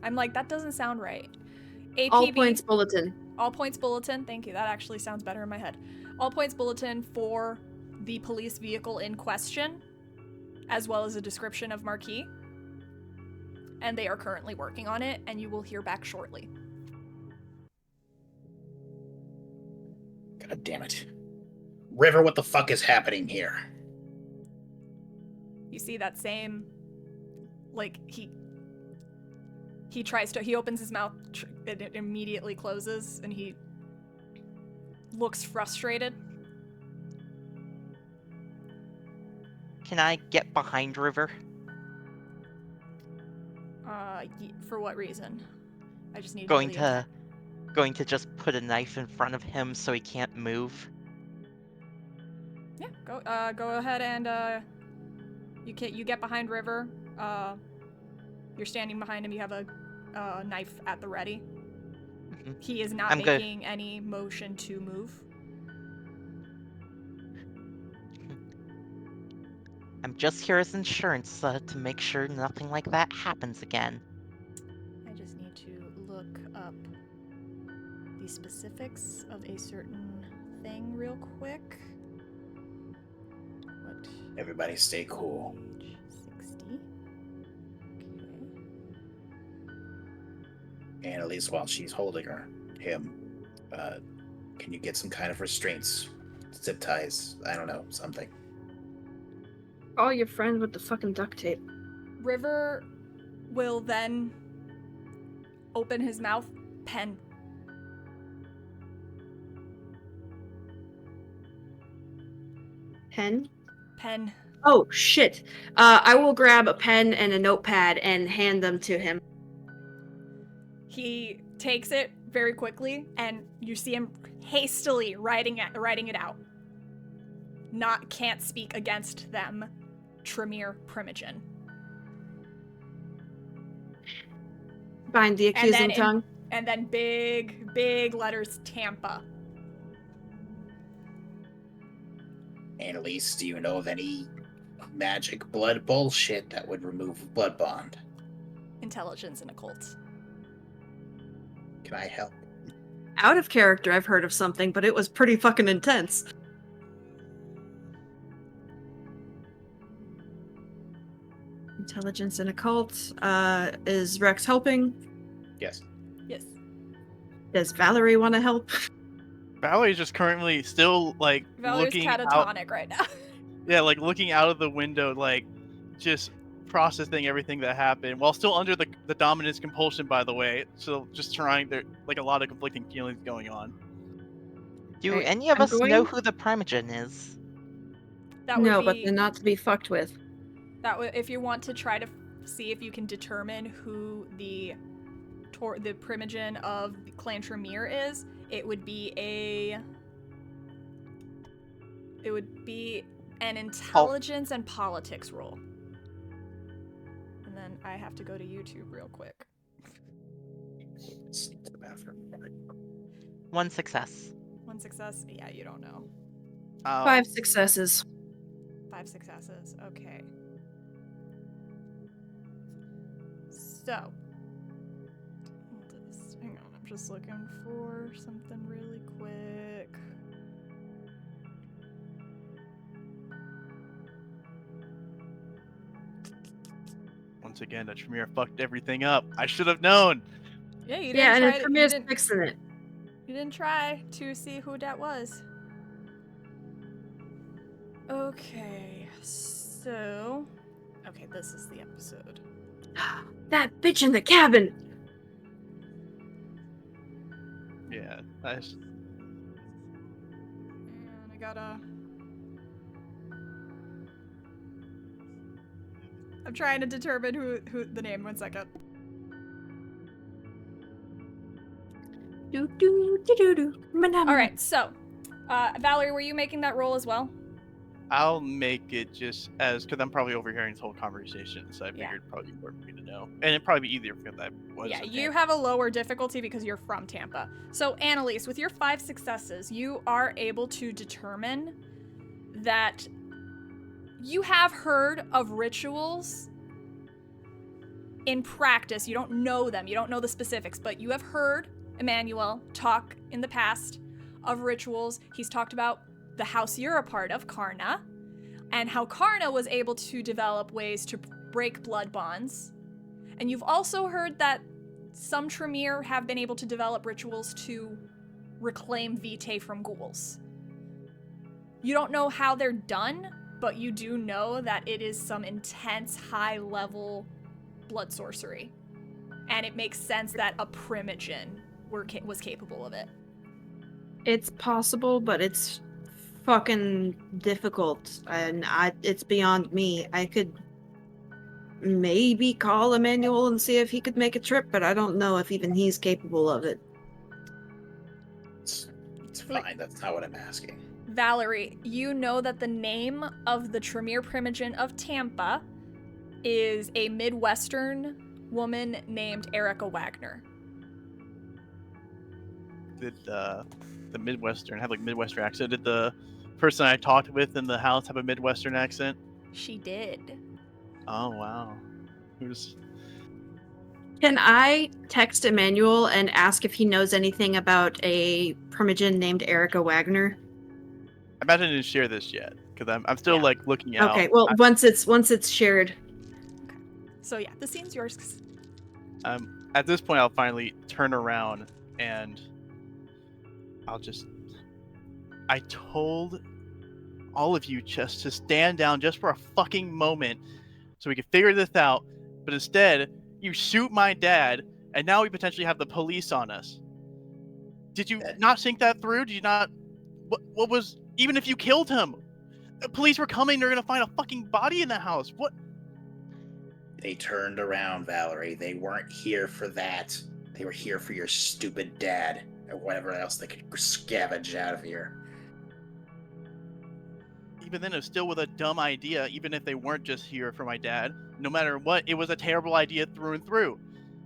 I'm like, that doesn't sound right. APB. All points bulletin. All points bulletin. Thank you. That actually sounds better in my head. All points bulletin for the police vehicle in question, as well as a description of Marquis. And they are currently working on it, and you will hear back shortly. God damn it. River, what the fuck is happening here? You see that same, like, he opens his mouth, it immediately closes, and he looks frustrated. Can I get behind River? For what reason? I just need Going to just put a knife in front of him so he can't move. Yeah, go ahead and you get behind River. You're standing behind him. You have a knife at the ready. Mm-hmm. He is not making any motion to move. I'm just here as insurance to make sure nothing like that happens again. I just need to look up the specifics of a certain thing real quick. What? Everybody stay cool. Page 60. Okay. Annalise, while she's holding him, can you get some kind of restraints? Zip ties? I don't know, something. Call your friend with the fucking duct tape. River will then open his mouth. Pen. Pen? Pen. Oh, shit. I will grab a pen and a notepad and hand them to him. He takes it very quickly, and you see him hastily writing it out. Can't speak against them. Tremere Primogen. Bind the accusing tongue. And then big letters, Tampa. Annalise, do you know of any magic blood bullshit that would remove blood bond? Intelligence and occult. Can I help? Out of character, I've heard of something, but it was pretty fucking intense. Intelligence and occult. Is Rex helping? Yes. Yes. Does Valerie want to help? Valerie's just currently still like Valerie's looking catatonic out. right now. Yeah, like looking out of the window, like just processing everything that happened while still under the dominance compulsion, by the way. So just trying there, like a lot of conflicting feelings going on. Do any of us know who the Primogen is? That would no, be, but they're not to be fucked with. That would, if you want to try to see if you can determine who the primogen of Clan Tremere is, it would be an intelligence and politics roll. And then I have to go to YouTube real quick. Sneak to the bathroom. 1 success. 1 success? Yeah, you don't know. 5 successes. 5 successes. Okay. So. Hang on, I'm just looking for something really quick. Once again, the Tremere fucked everything up. I should have known. Yeah, you didn't Yeah, and try the to, Premier's fixing it. you didn't try to see who that was. Okay, so... Okay, this is the episode. That bitch in the cabin! Yeah, that's... And I gotta... I'm trying to determine who the name. 1 second. All right, so Valerie, were you making that roll as well? I'll make it just as, because I'm probably overhearing this whole conversation, so I Yeah. figured probably important for me to know. And it'd probably be easier if I was. Yeah, in you Tampa. have a lower difficulty because you're from Tampa. So, Annalise, with your 5 successes, you are able to determine that you have heard of rituals in practice. You don't know them, you don't know the specifics, but you have heard Emmanuel talk in the past of rituals. He's talked about the house you're a part of, Karna, and how Karna was able to develop ways to break blood bonds. And you've also heard that some Tremere have been able to develop rituals to reclaim vitae from ghouls. You don't know how they're done, but you do know that it is some intense, high-level blood sorcery. And it makes sense that a primogen was capable of it. It's possible, but it's fucking difficult, and it's beyond me. I could maybe call Emmanuel and see if he could make a trip, but I don't know if even he's capable of it. It's fine. That's not what I'm asking. Valerie, you know that the name of the Tremere primogen of Tampa is a Midwestern woman named Erica Wagner. Did the Midwestern have like Midwestern accent? Did the person I talked with in the house have a Midwestern accent? She did. Oh wow. Who's? Can I text Emmanuel and ask if he knows anything about a primogen named Erica Wagner? I imagine I didn't share this yet because I'm still like looking out. Okay, well, once it's shared. So yeah, the scene's yours. At this point, I'll finally turn around and I told all of you just to stand down just for a fucking moment so we could figure this out, but instead, you shoot my dad, and now we potentially have the police on us. Did you not think that through? Did you not... What was... Even if you killed him, the police were coming, they're gonna find a fucking body in the house. What? They turned around, Valerie. They weren't here for that. They were here for your stupid dad, or whatever else they could scavenge out of here. Even then, it was still with a dumb idea, even if they weren't just here for my dad. No matter what, it was a terrible idea through and through.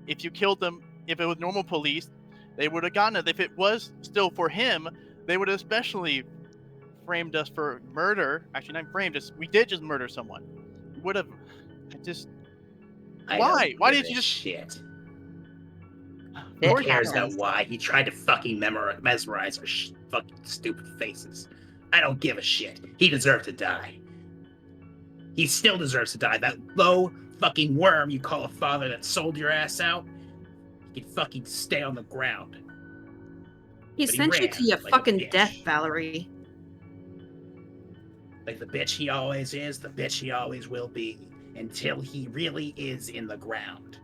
If you killed them, if it was normal police, they would have gotten it. If it was still for him, they would have especially framed us for murder. Actually, not framed us. We did just murder someone. We would have... Why? Why did you just... Shit. Who cares about why? He tried to fucking mesmerize our fucking stupid faces. I don't give a shit. He deserved to die. He still deserves to die. That low fucking worm you call a father that sold your ass out, he can fucking stay on the ground. He sent you to your fucking death, Valerie. Like the bitch he always is, the bitch he always will be, until he really is in the ground.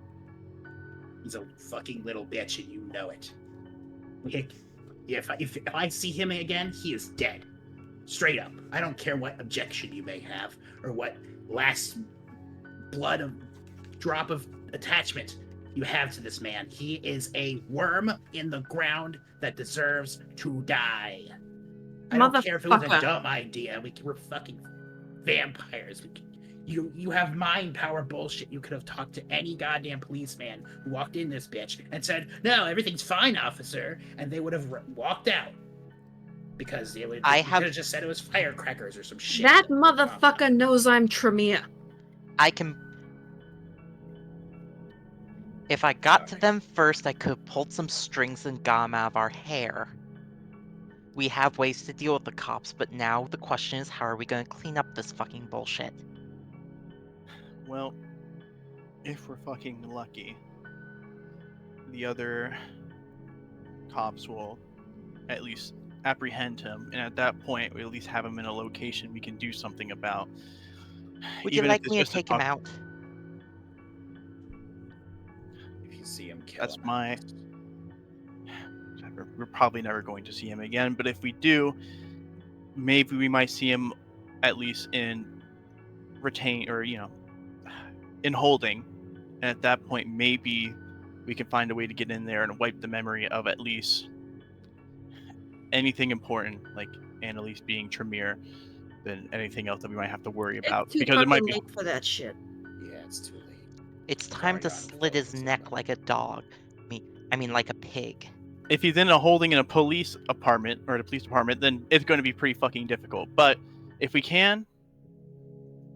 He's a fucking little bitch and you know it. If I see him again, he is dead. Straight up. I don't care what objection you may have, or what last blood of drop of attachment you have to this man. He is a worm in the ground that deserves to die. I don't care if it was a Motherfucker. dumb idea. We're fucking vampires. You have mind power bullshit. You could have talked to any goddamn policeman who walked in this bitch and said, "No, everything's fine, officer," and they would have walked out because they could have just said it was firecrackers or some shit. That motherfucker knows I'm Tremere. I can. If I got to them first, I could have pulled some strings and got them out of our hair. We have ways to deal with the cops, but now the question is, how are we going to clean up this fucking bullshit? Well, if we're fucking lucky, the other cops will at least apprehend him, and at that point, we at least have him in a location we can do something about. Would you like me to take him out? If you see him, kill That's him. my. We're probably never going to see him again, but if we do, maybe we might see him at least in retain or in holding, and at that point maybe we can find a way to get in there and wipe the memory of at least anything important, like Annalise being Tremere, than anything else that we might have to worry about, It's too because it might be late for that shit. Yeah, it's too late. It's time to Sorry, slit his neck like a dog. I mean like a pig. if he's in a holding in a police apartment or the police department, then it's going to be pretty fucking difficult. But if we can,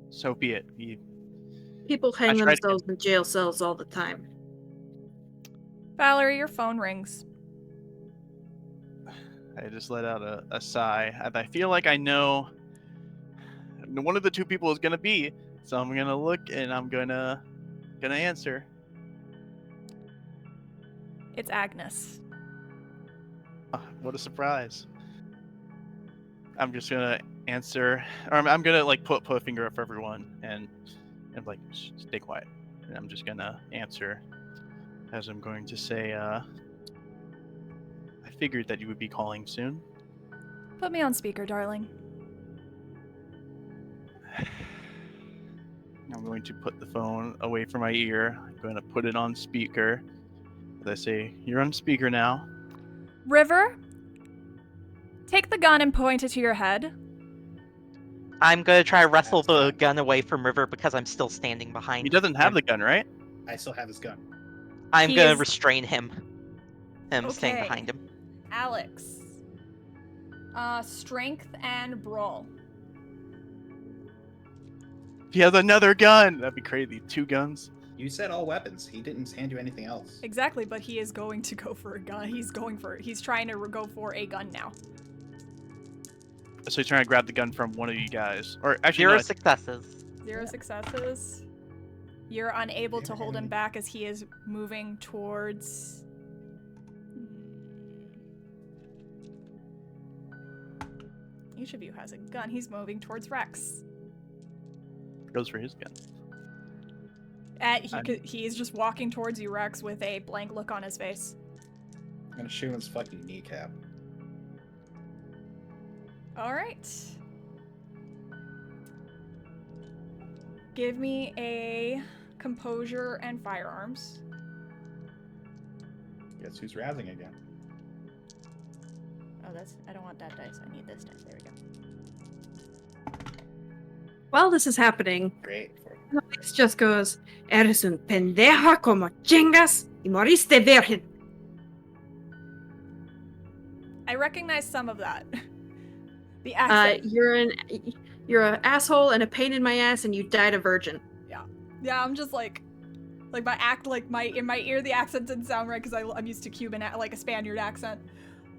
so be it. People hang I tried to- themselves in jail cells all the time. Valerie, your phone rings. I just let out a sigh. I feel like I know one of the two people is gonna be, so I'm gonna look and I'm gonna answer. It's Agnes. What a surprise! I'm just gonna answer, or I'm gonna like put a finger up for everyone and like stay quiet. And I'm just gonna answer as I'm going to say, I figured that you would be calling soon. Put me on speaker, darling. I'm going to put the phone away from my ear. I'm going to put it on speaker. As I say, you're on speaker now. River, take the gun and point it to your head. I'm gonna try to wrestle the gun away from River because I'm still standing behind He doesn't have the gun, right? I still have his gun. I'm He gonna is- restrain him. Staying Okay. behind him. Alex. Strength and brawl. He has another gun! That'd be crazy. 2 guns. You said all weapons. He didn't hand you anything else. Exactly, but he is going to go for a gun. He's trying to go for a gun now. So he's trying to grab the gun from one of you guys. Or actually, 0 no, successes. 0 successes. You're unable to hold him back as he is moving towards... Each of you has a gun. He's moving towards Rex. goes for his gun. He is just walking towards you, Rex, with a blank look on his face. I'm gonna shoot his fucking kneecap. Alright. Give me a composure and firearms. Guess who's razzing again? Oh, I don't want that dice. I need this dice. There we go. While this is happening, Great. Alex just goes, Eres un pendeja como chingas y moriste virgen. I recognize some of that. The accent. You're an asshole and a pain in my ass, and you died a virgin. Yeah, I'm just like in my ear the accent didn't sound right because I'm used to Cuban, like a Spaniard accent.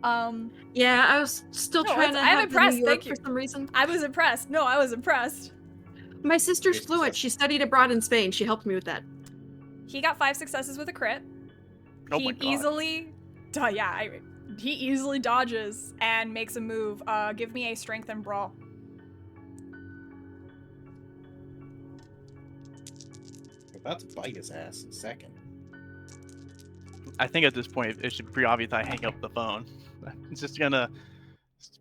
Yeah, I was still No, trying to I'm have impressed, the New York thank you. for some reason. I was impressed. No, I was impressed. My sister's fluent. She studied abroad in Spain. She helped me with that. He got 5 successes with a crit. Oh He my god. easily, he easily dodges and makes a move. Give me a strength and brawl. We're about to bite his ass in a second. I think at this point it should be pretty obvious I hang up the phone. It's just gonna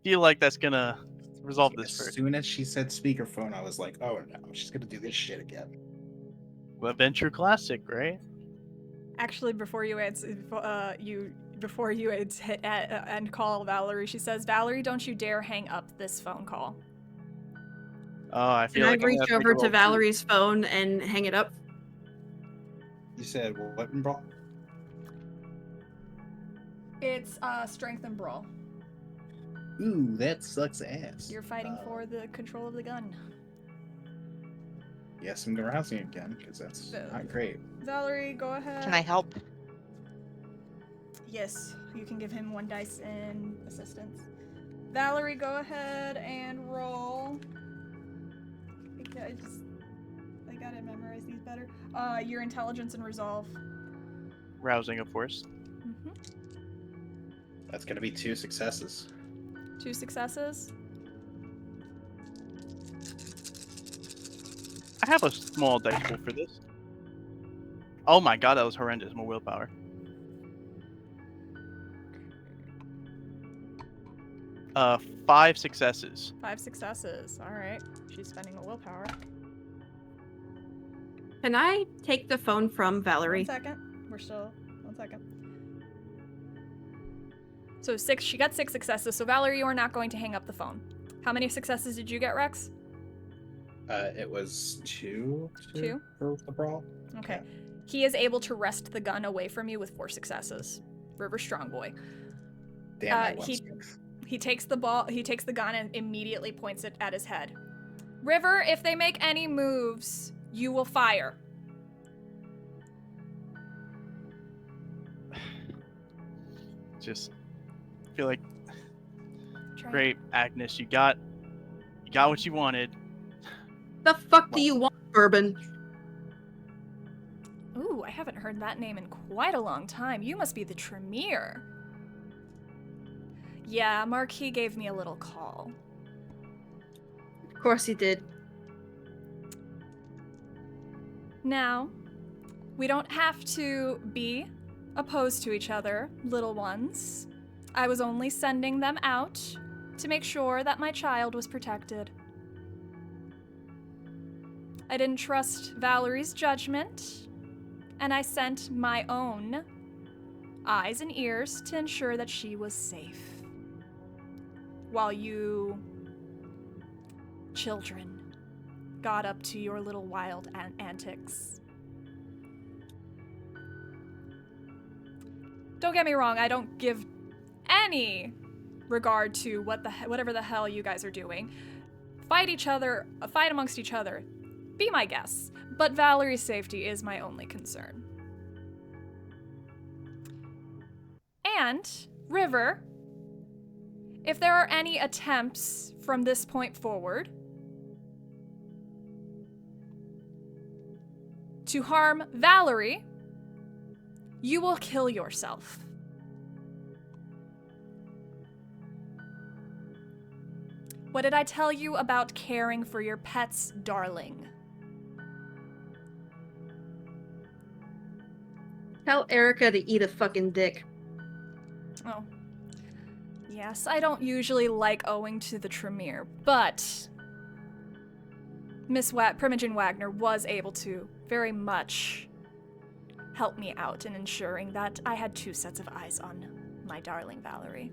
feel like that's gonna resolve this As first. soon as she said speakerphone, I was like, oh no, she's gonna do this shit again. Adventure classic, right? Actually, before you answer, before you hit end call Valerie, she says, "Valerie, don't you dare hang up this phone call." Oh, I Can feel I like I'm reach gonna take over a to roll, too. Valerie's phone and hang it up? You said what, bro? It's strength and brawl. Ooh, that sucks ass. You're fighting for the control of the gun. Yes, I'm rousing again because that's not great. Valerie, go ahead. Can I help? Yes, you can give him 1 dice in assistance. Valerie, go ahead and roll. I gotta memorize these better. Your intelligence and resolve. Rousing, of course. Mm-hmm. That's gonna be 2 successes. 2 successes. I have a small dice pool for this. Oh my god, that was horrendous. My willpower. Uh, 5 successes. 5 successes. All right. She's spending a willpower. Can I take the phone from Valerie? 1 second. We're still 1 second. So 6. She got 6 successes. So Valerie, you are not going to hang up the phone. How many successes did you get, Rex? It was 2. 2? For the brawl. Okay. He is able to wrest the gun away from you with 4 successes. River strong boy. Damn, I want strength. He takes the gun and immediately points it at his head. River, if they make any moves, you will fire. Just feel like great, Agnes. You got what you wanted. The fuck do you want, Bourbon? Ooh, I haven't heard that name in quite a long time. You must be the Tremere. Yeah, Marquis gave me a little call. Of course he did. Now, we don't have to be opposed to each other, little ones. I was only sending them out to make sure that my child was protected. I didn't trust Valerie's judgment, and I sent my own eyes and ears to ensure that she was safe. While you children got up to your little wild antics. Don't get me wrong, I don't give any regard to whatever the hell you guys are doing. Fight amongst each other. Be my guests. But Valerie's safety is my only concern. And, River, if there are any attempts from this point forward to harm Valerie, you will kill yourself. What did I tell you about caring for your pets, darling? Tell Erica to eat a fucking dick. Oh. Yes, I don't usually like owing to the Tremere, but Miss Primogen Wagner was able to very much help me out in ensuring that I had 2 sets of eyes on my darling Valerie.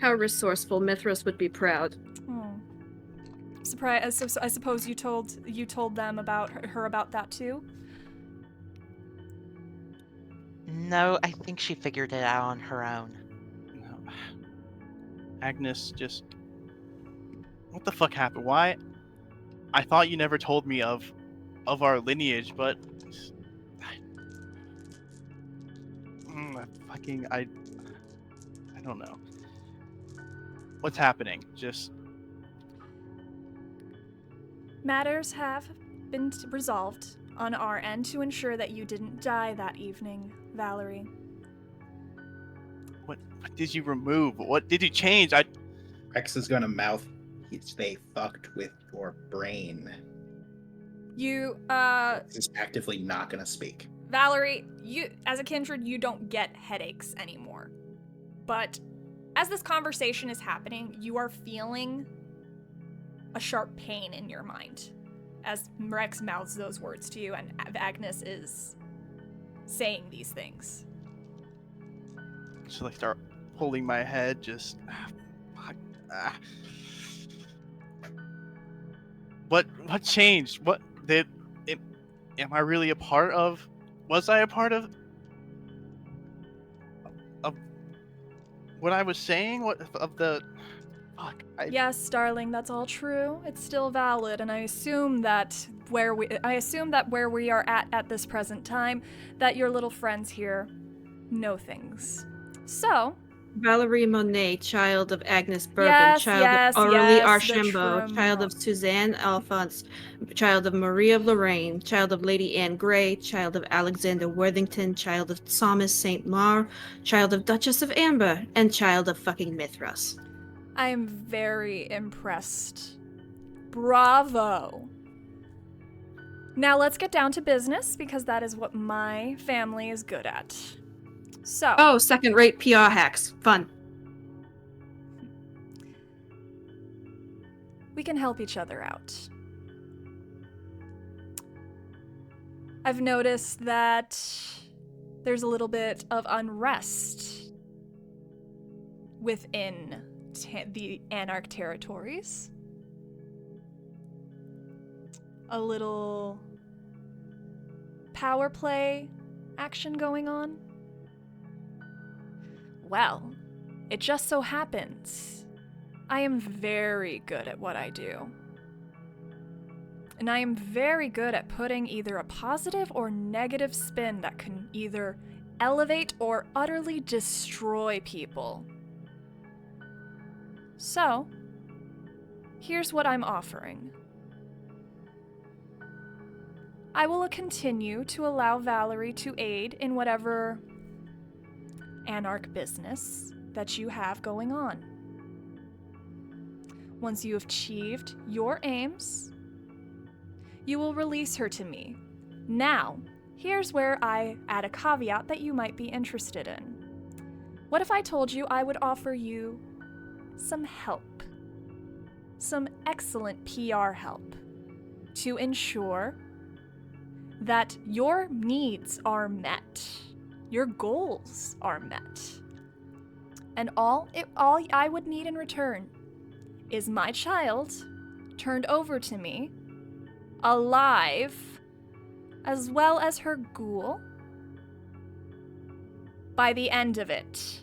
How resourceful. Mithras would be proud. Oh. Surprise! I suppose you told them about her about that too. No, I think she figured it out on her own. No. Agnes, just what the fuck happened? Why? I thought you never told me of our lineage, but I don't know. What's happening? Just Matters have been resolved on our end to ensure that you didn't die that evening, Valerie. what did you remove? What did you change? Rex is gonna mouth. They fucked with your brain. You, He's actively not gonna speak. Valerie, you, as a kindred, you don't get headaches anymore. But as this conversation is happening, you are feeling a sharp pain in your mind as Rex mouths those words to you and Agnes is saying these things. So I start holding my head, just. What changed? What did it? Am I really a part of? Was I a part of what I was saying? What of the? Fuck. Yes, darling, that's all true. It's still valid, and I assume that where we are at this present time, that your little friends here know things. So, Valerie Monet, child of Agnes Bourbon, Yes, child yes, of Aurelie yes, the Archambault, child of Suzanne Alphonse, child of Marie of Lorraine, child of Lady Anne Grey, child of Alexander Worthington, child of Thomas St. Maur, child of Duchess of Amber, and child of fucking Mithras. I am very impressed. Bravo. Now let's get down to business, because that is what my family is good at. So. Oh, second-rate PR hacks. Fun. We can help each other out. I've noticed that there's a little bit of unrest within the Anarch territories. A little power play action going on. Well, it just so happens I am very good at what I do. And I am very good at putting either a positive or negative spin that can either elevate or utterly destroy people. So, here's what I'm offering. I will continue to allow Valerie to aid in whatever Anarch business that you have going on. Once you have achieved your aims, you will release her to me. Now, here's where I add a caveat that you might be interested in. What if I told you I would offer you some help? Some excellent PR help to ensure that your needs are met. Your goals are met. And all I would need in return is my child turned over to me, alive, as well as her ghoul, by the end of it.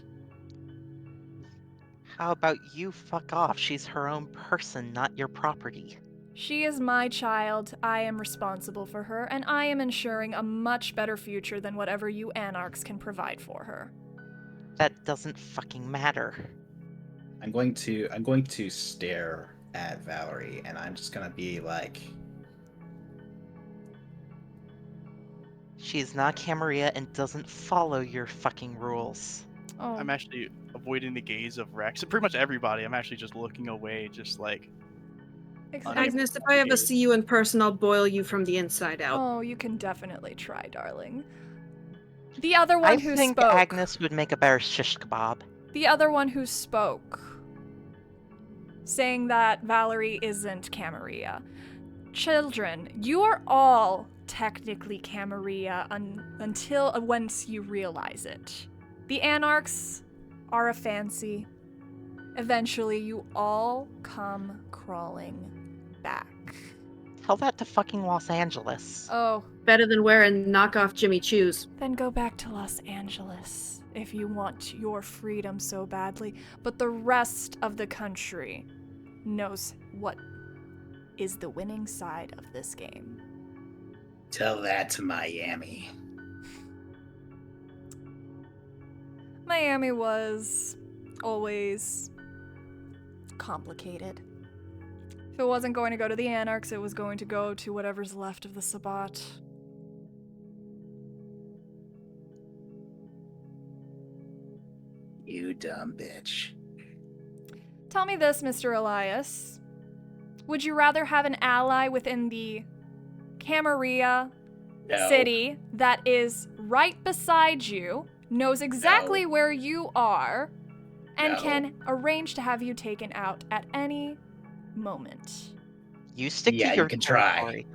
How about you fuck off? She's her own person, not your property. She is my child, I am responsible for her, and I am ensuring a much better future than whatever you Anarchs can provide for her. That doesn't fucking matter. I'm going to stare at Valerie, and I'm just gonna be like, She's not Camarilla and doesn't follow your fucking rules. Oh, I'm actually avoiding the gaze of Rex and pretty much everybody. I'm actually just looking away, just like. exactly. Agnes, if I ever see you in person, I'll boil you from the inside out. Oh, you can definitely try, darling. The other one who I think spoke. Agnes would make a better shish kebab. The other one who spoke, saying that Valerie isn't Camarilla. Children, you are all technically Camarilla until once you realize it. The Anarchs are a fancy. Eventually, you all come crawling back. Tell that to fucking Los Angeles. Oh, Better than wearing knockoff Jimmy Choos. then go back to Los Angeles if you want your freedom so badly. But the rest of the country knows what is the winning side of this game. Tell that to Miami. Miami was always complicated. If it wasn't going to go to the Anarchs, it was going to go to whatever's left of the Sabbat. You dumb bitch. Tell me this, Mr. Elias. Would you rather have an ally within the Camarilla No. city that is right beside you, knows exactly where you are, and No. can arrange to have you taken out at any moment? You stick Yeah, to you your can try. territory.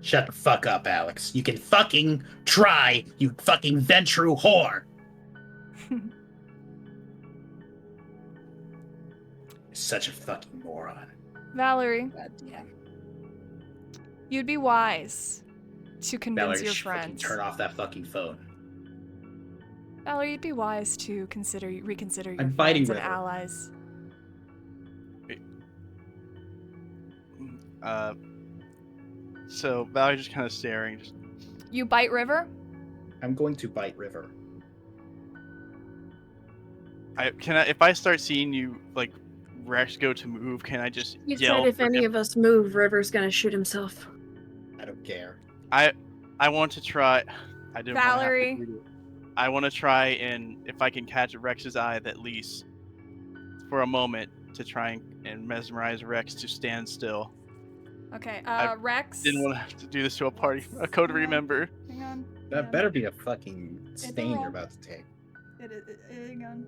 Shut the fuck up, Alex. You can fucking try, you fucking ventru whore. Such a fucking moron. Valerie, God damn. you'd be wise to convince Valerie, your fucking friends. turn off that fucking phone. Valerie, you'd be wise to reconsider your I'm fighting friends and River. allies. So Valerie's just kind of staring. Just, You bite River? I'm going to bite River. if I start seeing you like Rex go to move, can I just You yell? said if for any him? of us move, River's gonna shoot himself. I don't care. I want to try. I didn't Valerie. want to have to do it. I want to try and if I can catch Rex's eye at least for a moment to try and mesmerize Rex to stand still. Okay, I Rex. Didn't want to have to do this to a party, a coterie Hang on. member. Hang on. That better be a fucking stain roll. you're about to take. Hang on.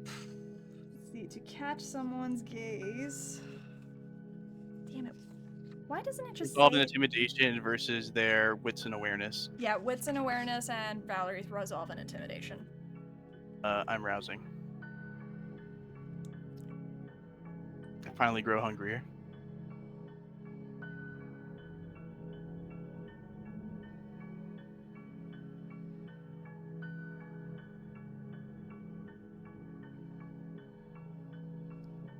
Let's see, to catch someone's gaze. Damn it. Why doesn't it just Resolve say... and intimidation versus their wits and awareness. Yeah, wits and awareness and Valerie's resolve and intimidation. I'm rousing. I finally grow hungrier.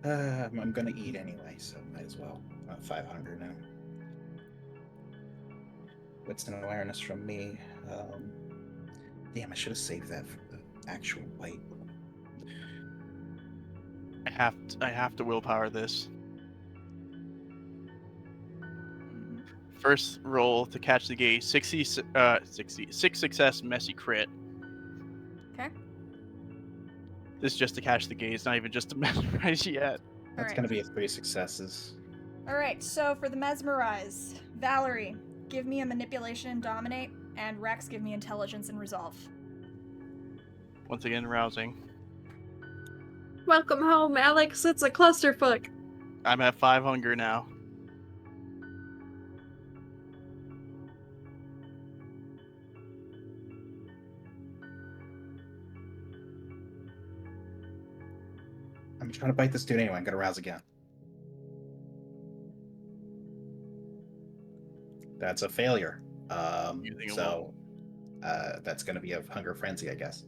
I'm gonna eat anyway, so might as well. I'm 500 now. What's an awareness from me? Damn, I should have saved that for the actual bite. I have to willpower this. First roll to catch the gaze. 6 success, messy crit. Okay. This is just to catch the gaze, not even just to mesmerize yet. That's Alright. gonna be 3 successes. Alright, so for the mesmerize, Valerie, give me a manipulation and dominate, and Rex, give me intelligence and resolve. Once again, rousing. Welcome home, Alex. It's a clusterfuck. I'm at 5 hunger now. I'm trying to bite this dude anyway. I'm gonna rouse again. That's a failure. Using a So that's gonna be a hunger frenzy, I guess.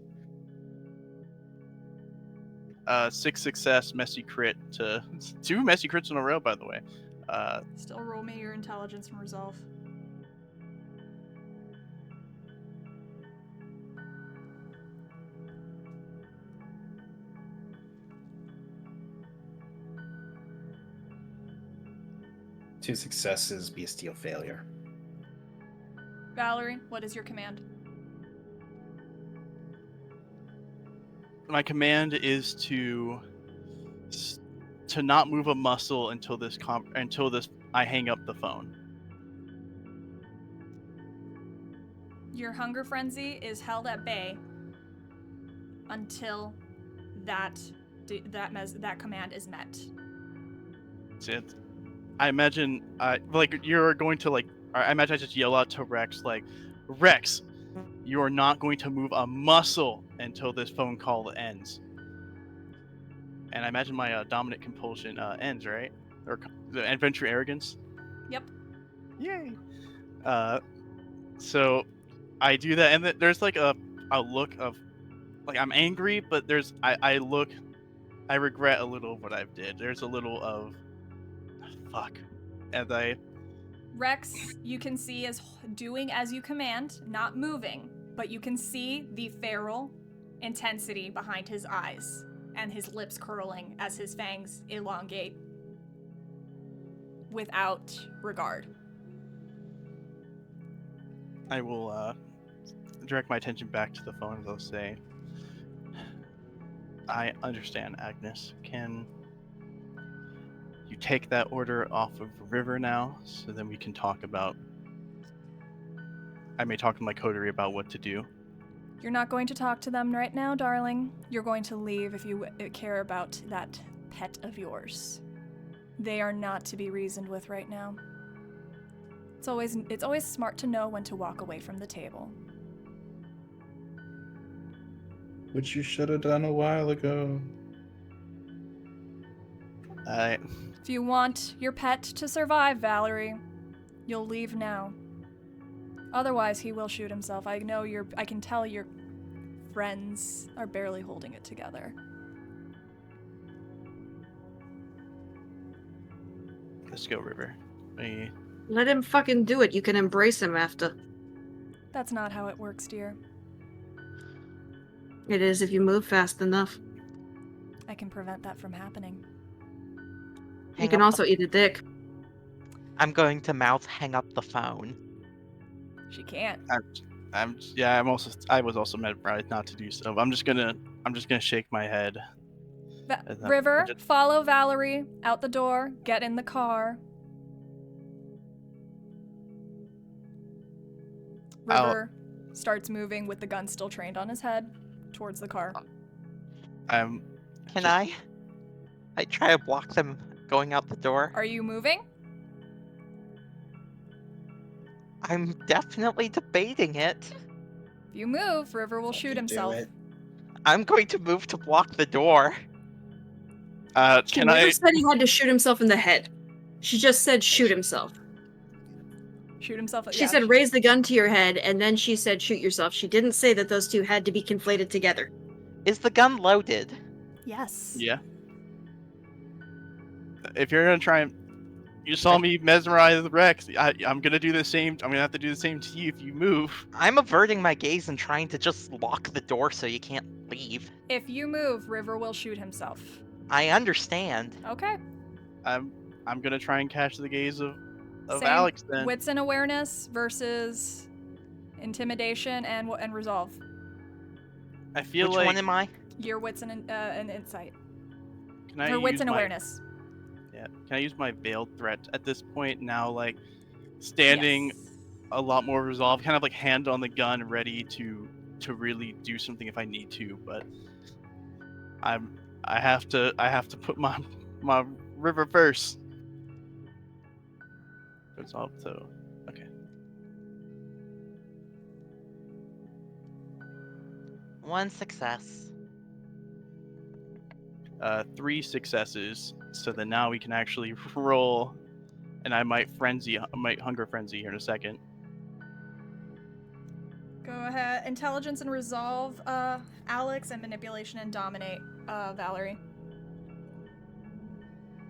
6 success, messy crit to 2 messy crits in a row, by the way. Still roll me your intelligence and resolve. Two successes, be a steel failure. Valerie, what is your command? My command is to not move a muscle until I hang up the phone. Your hunger frenzy is held at bay until that command is met. That's it. I imagine, you're going to I imagine I just yell out to Rex, Rex, you are not going to move a muscle until this phone call ends. And I imagine my dominant compulsion ends, right? Or the adventure arrogance. Yep. Yay. So I do that, and there's a look of I'm angry, but I regret a little of what I've did. There's a little of fuck, and Rex, you can see is doing as you command, not moving, but you can see the feral intensity behind his eyes and his lips curling as his fangs elongate without regard. I will direct my attention back to the phone and I'll say, I understand, Agnes. Can you take that order off of the river now, so then we can talk about... I may talk to my coterie about what to do. You're not going to talk to them right now, darling. You're going to leave if you care about that pet of yours. They are not to be reasoned with right now. It's always smart to know when to walk away from the table. Which you should have done a while ago. If you want your pet to survive, Valerie, you'll leave now. Otherwise, he will shoot himself. I can tell your friends are barely holding it together. Let's go, River. Let him fucking do it. You can embrace him after. That's not how it works, dear. It is if you move fast enough. I can prevent that from happening. You can also eat a dick. I'm going to mouth hang up the phone. She can't. I was also advised not to do so. I'm just gonna shake my head. River, follow Valerie out the door. Get in the car. River starts moving with the gun still trained on his head towards the car. Can I try to block them going out the door? Are you moving? I'm definitely debating it. If you move, River will shoot himself. I'm going to move to block the door. She never said he had to shoot himself in the head. She just said shoot himself. Shoot himself? She said raise the gun to your head, and then she said shoot yourself. She didn't say that those two had to be conflated together. Is the gun loaded? Yes. Yeah. If you're gonna try and... You saw me mesmerize Rex. I'm gonna do the same. I'm gonna have to do the same to you if you move. I'm averting my gaze and trying to just lock the door so you can't leave. If you move, River will shoot himself. I understand. Okay. I'm gonna try and catch the gaze of Same Alex then. Wits and awareness versus intimidation and resolve. I feel Which one am I? Your wits and insight. Can I Or wits use and my- awareness. Yeah. Can I use my veiled threat at this point now? Like standing a lot more resolved, kind of like hand on the gun, ready to really do something if I need to. But I have to put my River first. Resolve. So okay. One success. 3 successes. So then now we can actually roll, and I might hunger frenzy here in a second. Go ahead. Intelligence and resolve, Alex, and manipulation and dominate, Valerie.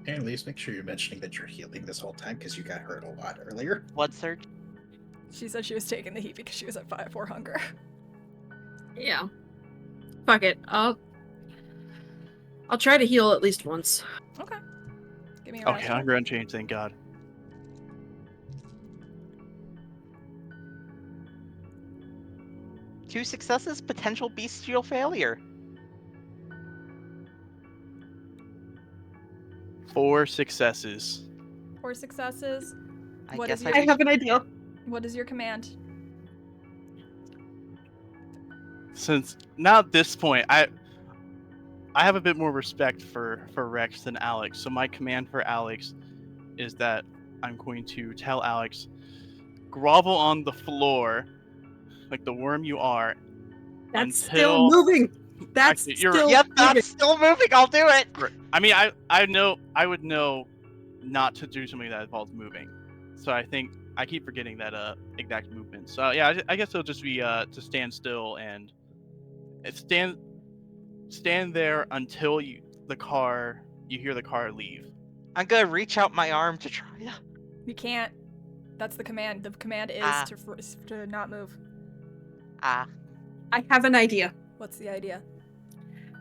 And at least make sure you're mentioning that you're healing this whole time because you got hurt a lot earlier. Blood surge. She said she was taking the heat because she was at 5-4 hunger. Yeah. Fuck it. I'll try to heal at least once. Okay. Give me a Okay, hunger unchanged, thank God. Two successes, potential bestial failure. 4 successes. 4 successes. I What guess is I your- I have an idea. What is your command? Since now at this point, I have a bit more respect for Rex than Alex. So my command for Alex is that I'm going to tell Alex, grovel on the floor, like the worm you are. That's until... still moving. That's Actually, still you're right. Yep, moving. that's still moving. I'll do it. I mean, I would know not to do something that involves moving. So I think I keep forgetting that exact movement. So yeah, I guess it'll just be to stand still and stand there until you hear the car leave. I'm gonna reach out my arm to try to. You can't. That's the command. The command is to not move. Ah. I have an idea. What's the idea?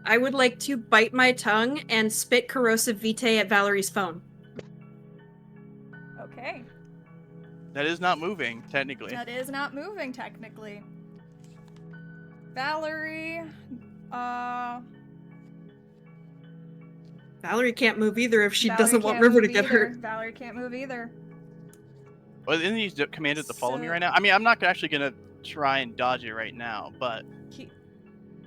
I would like to bite my tongue and spit corrosive vitae at Valerie's phone. Okay. That is not moving, technically. That is not moving, technically. Valerie, Valerie can't move either if she Valerie doesn't want can't River to move get either. hurt. Valerie can't move either. Well, isn't he commanded to follow me So- right now? I mean, I'm not actually gonna try and dodge it right now, but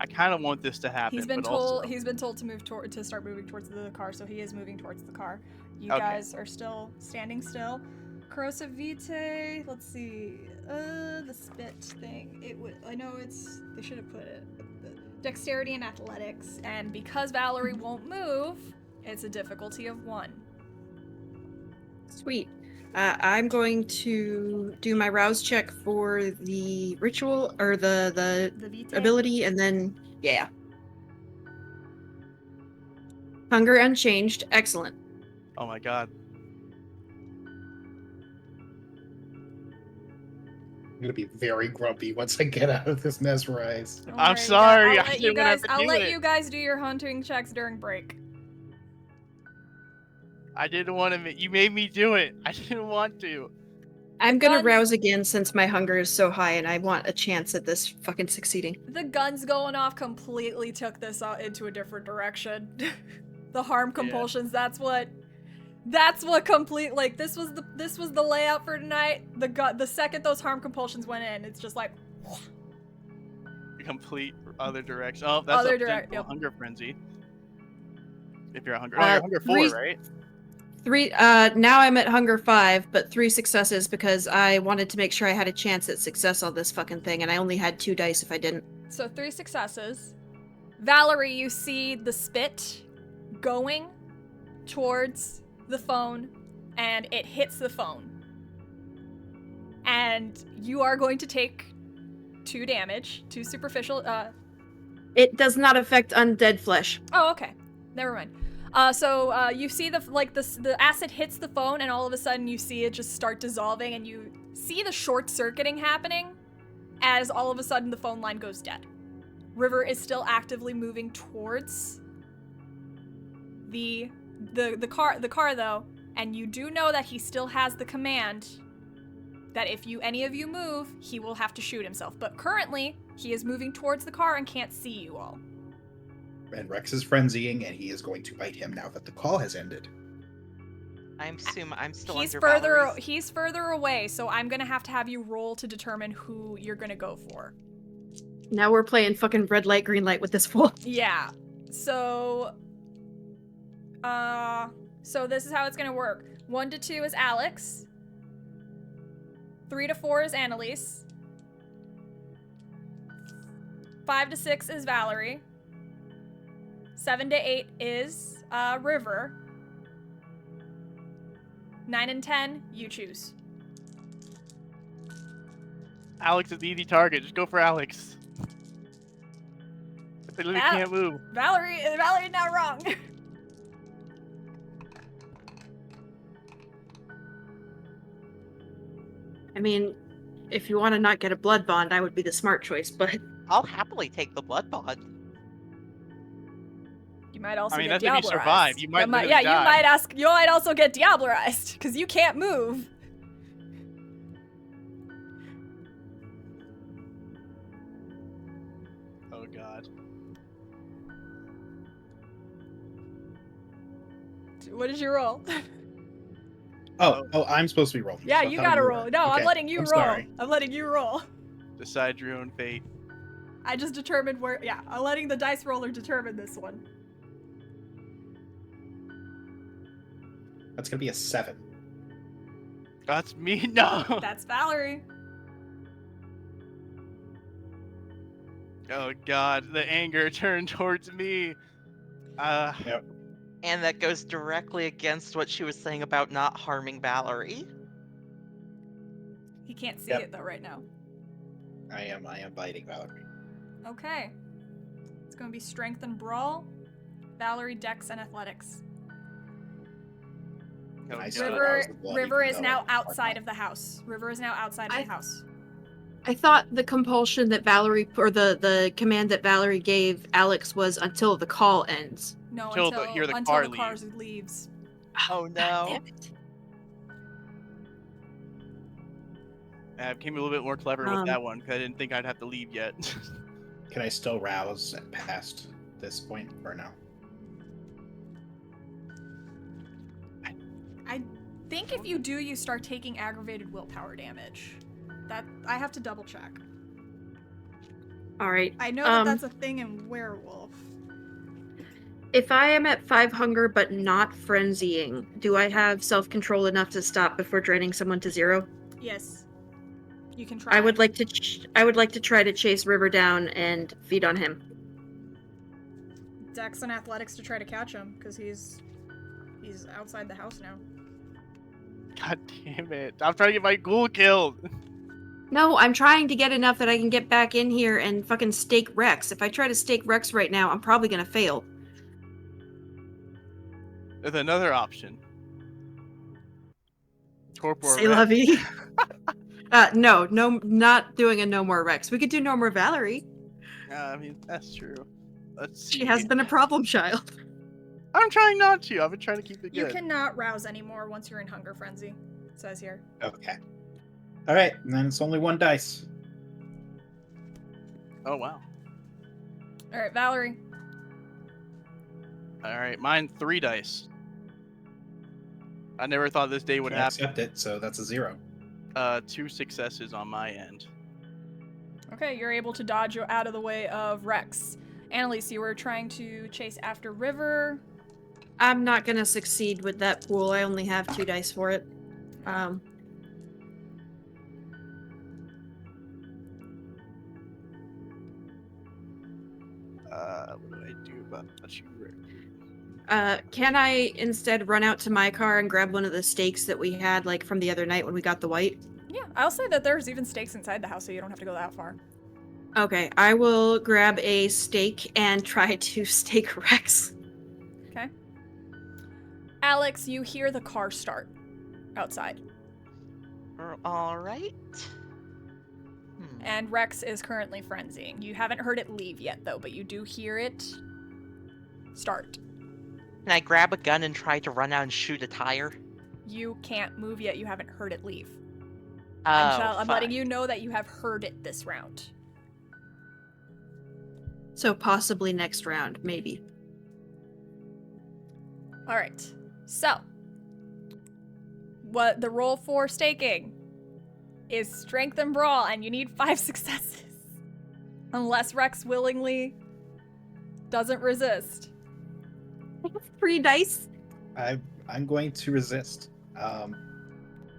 I kind of want this to happen. He's been but told. Also... He's been told to move to start moving towards the car, so he is moving towards the car. You Okay. guys are still standing still. Corrosive Vitae. Let's see. The spit thing. It would. I know it's. They should have put it. The dexterity and athletics, and because Valerie won't move, it's a difficulty of 1. Sweet. I'm going to do my rouse check for the ritual or the Vitae. ability, and then yeah. Hunger unchanged. Excellent. Oh my god. I'm gonna be very grumpy once I get out of this mesmerize. Don't I'm worry, sorry, I'll I let didn't you wanna have guys. to I'll do let it. you guys do your hunting checks during break. I didn't want to. You made me do it. I didn't want to. I'm gonna guns- rouse again since my hunger is so high and I want a chance at this fucking succeeding. The guns going off completely took this into a different direction. The harm compulsions. That's what complete. Like this was the layout for tonight. The second those harm compulsions went in, it's just like. Complete other direction. Oh, that's Other a potential direct- yep. hunger frenzy. If you're hungry. Uh, Oh, you're hunger 4, right? 3. Now I'm at hunger 5, but 3 successes because I wanted to make sure I had a chance at success on this fucking thing, and I only had 2 dice if I didn't. So 3 successes. Valerie, you see the spit going towards the phone, and it hits the phone. And you are going to take 2 damage, 2 superficial. It does not affect undead flesh. Oh, okay. Never mind. So you see the acid hits the phone, and all of a sudden you see it just start dissolving, and you see the short circuiting happening as all of a sudden the phone line goes dead. River is still actively moving towards the car though, and you do know that he still has the command that if any of you move, he will have to shoot himself. But currently, he is moving towards the car and can't see you all. And Rex is frenzying, and he is going to bite him now that the call has ended. I assume I'm still He's under Valerie's. he's further away, so I'm gonna have you roll to determine who you're gonna go for. Now we're playing fucking red light, green light with this fool. Yeah. So this is how it's gonna work. 1 to 2 is Alex. 3 to 4 is Annalise. 5 to 6 is Valerie. 7 to 8 is River. 9 and 10, you choose. Alex is the easy target. Just go for Alex. They literally can't move. Valerie's not wrong. I mean, if you want to not get a blood bond, I would be the smart choice, but I'll happily take the blood bond. You might also get that's Diablerized. if you survive. You might literally yeah, die. you might also get Diablerized, because you can't move. Oh god. What did you roll? Oh, I'm supposed to be rolling. Yeah, So I you thought gotta were. roll. No, Okay, I'm letting you I'm roll. sorry. I'm letting you roll. Decide your own fate. I just determined where. Yeah, I'm letting the dice roller determine this one. That's gonna be a 7. That's me. No. That's Valerie. Oh god, the anger turned towards me. Yep. And that goes directly against what she was saying about not harming Valerie. He can't see Yep. it though right now. I am biting Valerie. Okay. It's gonna be strength and brawl. Valerie, dex, and athletics. Oh, I god. still River, rouse the blood, River even is though now I'm outside not. of the house. River is now outside of the house. I thought the compulsion that Valerie, or the command that Valerie gave Alex was until the call ends. No, Until until the the car car leaves. Oh God no. damn it. I became a little bit more clever with that one because I didn't think I'd have to leave yet. Can I still rouse past this point or no? I think if you do, you start taking aggravated willpower damage. That I have to double check. All right. I know that that's a thing in werewolf. If I am at 5 hunger but not frenzying, do I have self-control enough to stop before draining someone to 0? Yes. You can try. I would like to try to chase River down and feed on him. Dex and athletics to try to catch him, because he's outside the house now. God damn it. I'm trying to get my ghoul killed. No, I'm trying to get enough that I can get back in here and fucking stake Rex. If I try to stake Rex right now, I'm probably gonna fail. There's another option. Torpor Say la vie. No, not doing a no more Rex. We could do no more Valerie. I mean, that's true. Let's see. She has been a problem child. I'm trying not to. I've been trying to keep it good. You cannot rouse anymore once you're in hunger frenzy. It says here. Okay. All right, and then it's only 1 dice. Oh, wow. All right, Valerie. All right, mine 3 dice. I never thought this day would Can't happen. accept it, so that's a 0. 2 successes on my end. Okay, you're able to dodge out of the way of Rex. Annalise, you were trying to chase after River. I'm not gonna succeed with that pool. I only have 2 dice for it. What do I do about you, Rick? Can I instead run out to my car and grab one of the stakes that we had, like, from the other night when we got the white? Yeah, I'll say that there's even stakes inside the house, so you don't have to go that far. Okay, I will grab a stake and try to stake Rex. Okay. Alex, you hear the car start outside. All right. And Rex is currently frenzying. You haven't heard it leave yet, though, but you do hear it start. Can I grab a gun and try to run out and shoot a tire? You can't move yet. You haven't heard it leave. Oh, I'm letting fine. you know that you have heard it this round. So possibly next round, maybe. All right. So, what the roll for staking is strength and brawl, and you need 5 successes. Unless Rex willingly doesn't resist. 3 dice. I'm going to resist.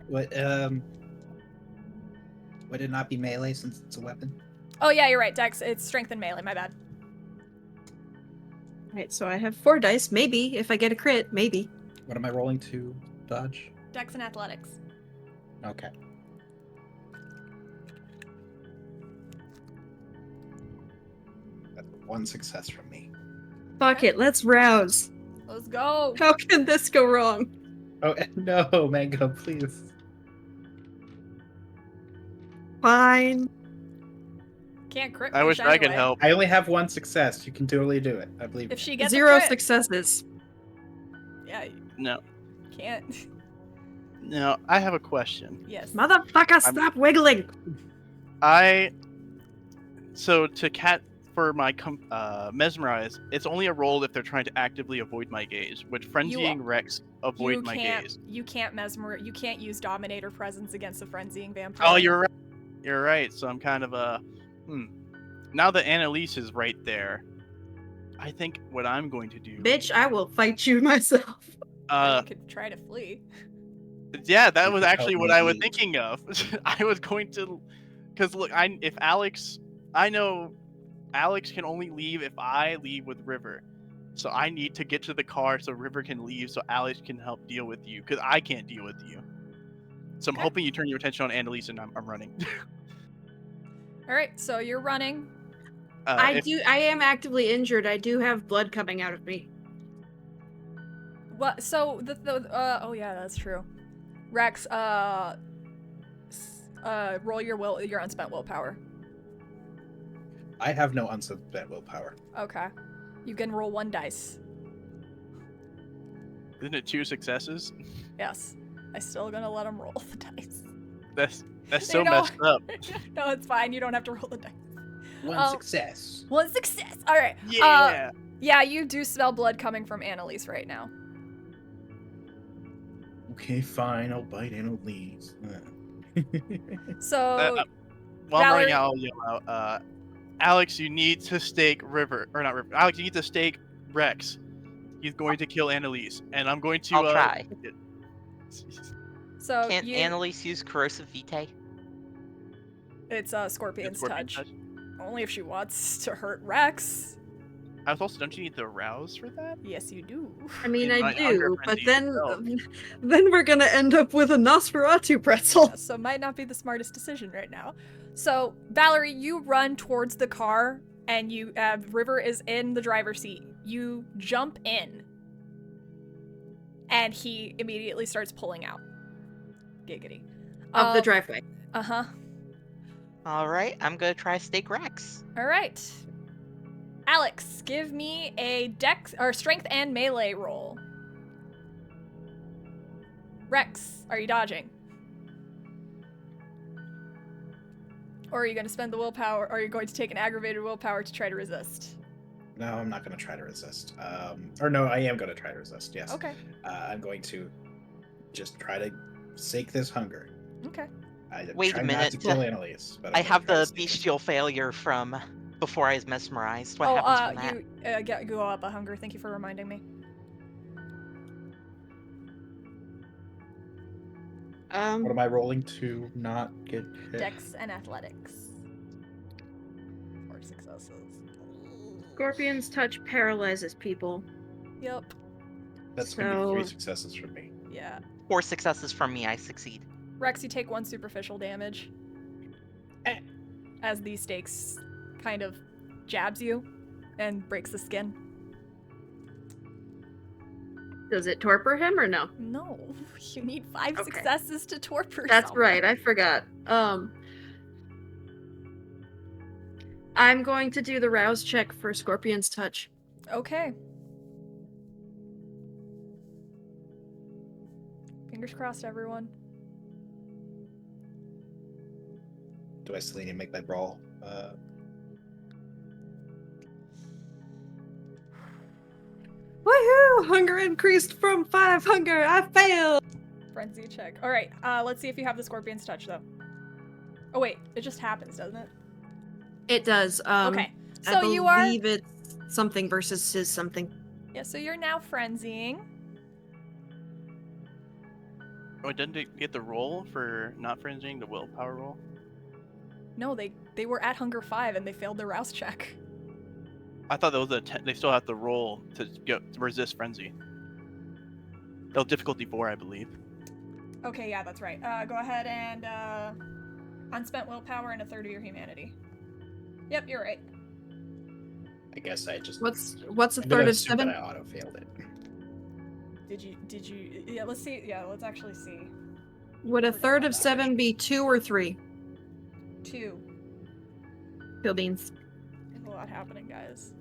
Would it not be melee since it's a weapon? Oh yeah, you're right, Dex. It's strength and melee, my bad. Right, so I have 4 dice. Maybe, if I get a crit, maybe. What am I rolling to dodge? Dex and athletics. Okay. That's 1 success from me. Fuck it, let's rouse. Let's go. How can this go wrong? Oh no, Mango, please. Can't Fine. crit. I wish I could help. I only have 1 success. You can totally do it. I believe. If she gets 0 a crit, successes. yeah, you No. can't. No, I have a question. Yes. Motherfucker, stop wiggling! So to for my mesmerize, it's only a roll if they're trying to actively avoid my gaze. Would frenzying Rex avoid my gaze? You can't You can't use dominator presence against a frenzying vampire. Oh, you're right. You're right. So I'm kind of Now that Annalise is right there, I think what I'm going to do. Bitch, I will fight you myself. You could try to flee. Yeah, that was actually Help what me, I was please. thinking of. I was going to, because look, if Alex, I know Alex can only leave if I leave with River. So I need to get to the car so River can leave so Alex can help deal with you, because I can't deal with you. So I'm Okay. hoping you turn your attention on Annalise and I'm running. All right, so you're running. I am actively injured. I do have blood coming out of me. What? So oh yeah, that's true. Rex, roll your unspent willpower. I have no unspent willpower. Okay. You can roll 1 dice. Isn't it 2 successes? Yes. I still gonna let him roll the dice. That's so know- messed up. No, it's fine. You don't have to roll the dice. 1 success. 1 success. All right. Yeah. Yeah, you do smell blood coming from Annalise right now. Okay, fine. I'll bite Annalise. So While I'm Valerie- running out, I'll yell out, Alex, you need to stake River, or not River. Alex, you need to stake Rex. He's going to kill Annalise, and I'm going to. I'll try. So Can't you, Annalise use corrosive vitae? it's Scorpion's Scorpion's touch. Only if she wants to hurt Rex. I was also, don't you need the rouse for that? Yes, you do. I mean, In I my Hunger do, but Frenzy then we're gonna end up with a Nosferatu pretzel. So might not be the smartest decision right now. So Valerie, you run towards the car, and you River is in the driver's seat. You jump in, and he immediately starts pulling out. Giggity. Of the driveway. Uh-huh. Alright, I'm gonna try stake Rex. All right. Alex, give me a dex or strength and melee roll. Rex, are you dodging? Or are you going to spend the willpower, or are you going to take an aggravated willpower to try to resist? No, I'm not going to try to resist. Or no, I am going to try to resist, yes. Okay. I'm going to just try to sake this hunger. Okay. Wait a try minute. Not to kill Annalise, but I I'm gonna have try to the stake it. bestial failure from before I was mesmerized. What happens from that? You go up a hunger. Thank you for reminding me. What am I rolling to not get hit? Dex and athletics. 4 successes. Scorpion's touch paralyzes people. Yep. That's going to be 3 So- successes from me. Yeah. 4 successes from me, I succeed. Rex, you take 1 superficial damage. As these stakes kind of jabs you and breaks the skin. Does it torpor him or no? No, you need 5 Okay. successes to torpor That's someone. right, I forgot. I'm going to do the rouse check for Scorpion's touch. Okay. Fingers crossed, everyone. Do I still need to make my brawl? Woohoo! Hunger increased from 5 hunger. I failed. Frenzy check. All right. Let's see if you have the Scorpion's touch, though. Oh wait, it just happens, doesn't it? It does. Okay. I So you are. believe it's something versus his something. Yeah. So you're now frenzying. Oh, didn't it get the roll for not fringing, the willpower roll? No, they were at hunger 5 and they failed their rouse check. I thought that was they still have to roll to resist frenzy. Oh, difficulty 4, I believe. Okay, yeah, that's right. Go ahead and unspent willpower and a third of your humanity. Yep, you're right. I guess I just... What's a I'm gonna third of assume that 7? I auto-failed it. Did you? Yeah, let's see. Yeah, let's actually see. Would a third of 7 be 2 or 3? 2. Field beans. There's a lot happening, guys.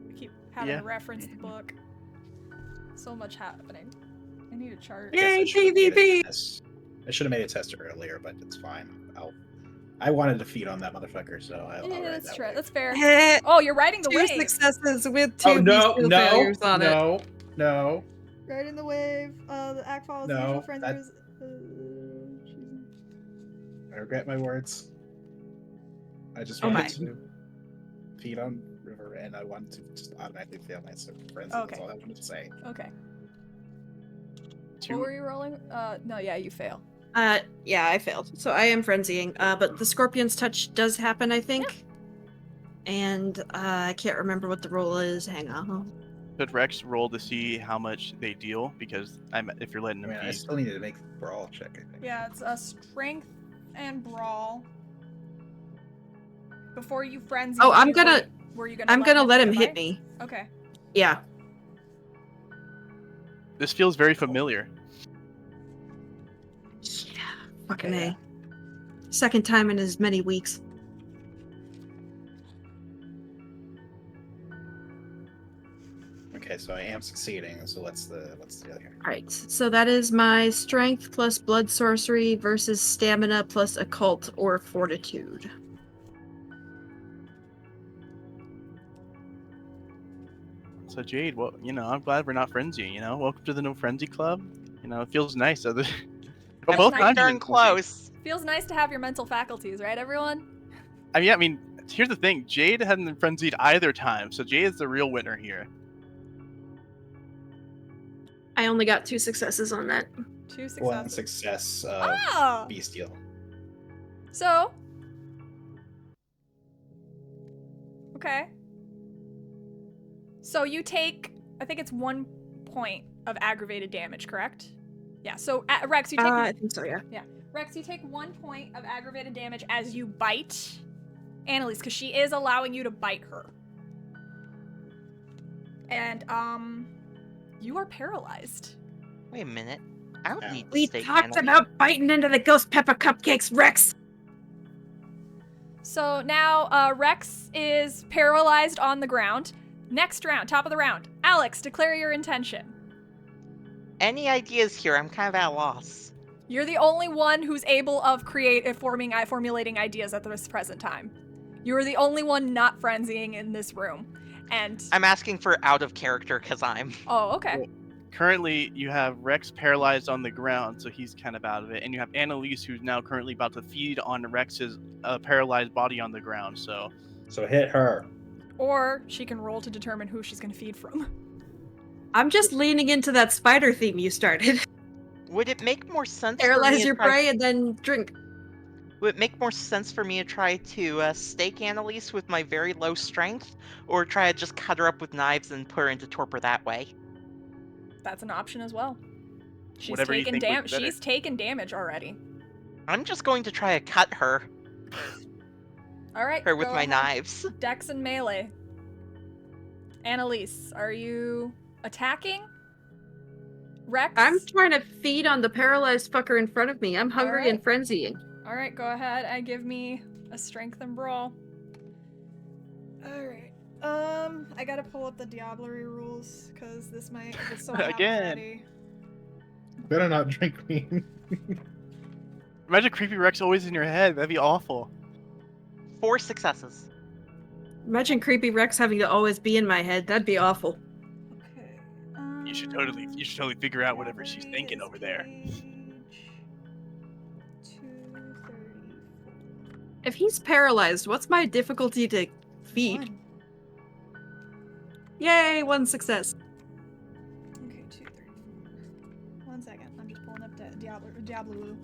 We keep having to reference the book. So much happening. I need a chart. Yay, I should've made a PvP! test. I should have made a test earlier, but it's fine. I wanted to feed on that motherfucker, so I'll Yeah, ride that's that true. wave. That's fair. Heh, Oh, you're riding the 2 wave. successes with 2 Oh no, bestial no, failures on it. no. Riding the wave. The act follows No, the usual frenzy. I regret my words. I just Oh wanted my. to feed on River, and I wanted to just automatically fail my friends. Okay. That's all I wanted to say. Okay. Two. What were you rolling? No, yeah, you fail. Yeah, I failed. So I am frenzying. But the Scorpion's touch does happen, I think. And I can't remember what the roll is. Hang on. Could Rex roll to see how much they deal? Because if you're letting I them mean, I feed. still needed to make the brawl check. I think. Yeah, it's a strength and brawl. Before you frenzy. Oh, I'm gonna let him get hit by? me. Okay. Yeah. This feels very familiar. Yeah. Fucking A. Second time in as many weeks. Okay, so I am succeeding. So what's the deal here? Alright, so that is my strength plus blood sorcery versus stamina plus occult or fortitude. So Jade, well, I'm glad we're not frenzy. Welcome to the No Frenzy Club. It feels nice. But both nice. times Darn it's- close. Feels nice to have your mental faculties, right, everyone? I mean, Here's the thing: Jade hasn't been frenzied either time, so Jade is the real winner here. I only got 2 successes on that. 2 successes. One success Oh! bestial. So. Okay. So you take, I think it's 1 point of aggravated damage, correct? Yeah. So Rex, you take. I think so. Yeah. Yeah. Rex, you take 1 point of aggravated damage as you bite Annalise, because she is allowing you to bite her. And you are paralyzed. Wait a minute. I don't need to We stay talked Annalise. about biting into the ghost pepper cupcakes, Rex. So now Rex is paralyzed on the ground. Next round, top of the round. Alex, declare your intention. Any ideas here? I'm kind of at a loss. You're the only one who's able of formulating ideas at this present time. You are the only one not frenzying in this room. And I'm asking for out of character because I'm. oh, okay. Well, currently, you have Rex paralyzed on the ground, so he's kind of out of it, and you have Annalise, who's now currently about to feed on Rex's paralyzed body on the ground. So hit her. Or she can roll to determine who she's going to feed from. I'm just leaning into that spider theme you started. Would it make more sense? Paralyze your prey and then drink. Would it make more sense for me to try to stake Annalise with my very low strength, or try to just cut her up with knives and put her into torpor that way? That's an option as well. She's Whatever you taken think would be better. She's taken damage already. I'm just going to try to cut her. All right. Her with go my ahead. knives. Dex and melee. Annalise, are you attacking? Rex? I'm trying to feed on the paralyzed fucker in front of me. I'm hungry Alright. and frenzying. All right, go ahead and give me a strength and brawl. All right. I gotta pull up the Diablerie rules because this might get so Again. already. Better not drink me. imagine creepy Rex always in your head. That'd be awful. 4 successes. Imagine creepy Rex having to always be in my head. That'd be awful. Okay. You should totally figure out whatever she's thinking over there. 234. If he's paralyzed, what's my difficulty to feed? 1. Yay, 1 success. Okay, 234. 1 second. I'm just pulling up Diablo.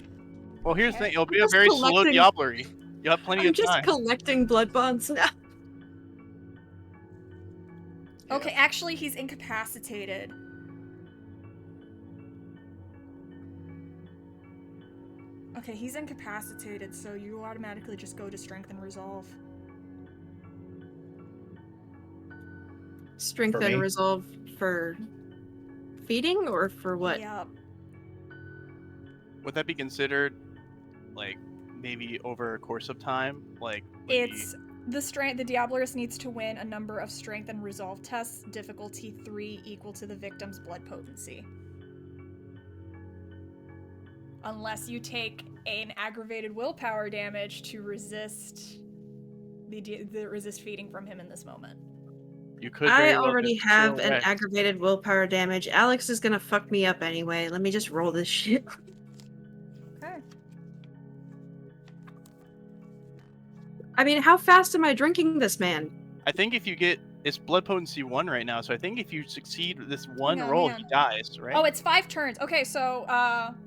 Well, here's the thing. It'll be a Just very slow collecting- Diablerie. You'll have plenty I'm of just time. collecting blood bonds now. Okay, actually, he's incapacitated. Okay, he's incapacitated, so you automatically just go to Strength and Resolve. Strength For and me? resolve for feeding or for what? Yep. Would that be considered, like, maybe over a course of time? Like, would It's the Diablerist needs to win a number of Strength and Resolve tests, difficulty 3 equal to the victim's blood potency. Unless you take an aggravated willpower damage to resist the resist feeding from him in this moment. you could. I very well already just have kill an Rex. aggravated willpower damage. Alex is gonna fuck me up anyway. Let me just roll this shit. Okay. I mean, how fast am I drinking this man? I think if you get it's blood potency 1 right now, so I think if you succeed this one Hang on, roll, hang he on. dies, right? Oh, it's 5 turns. Okay, so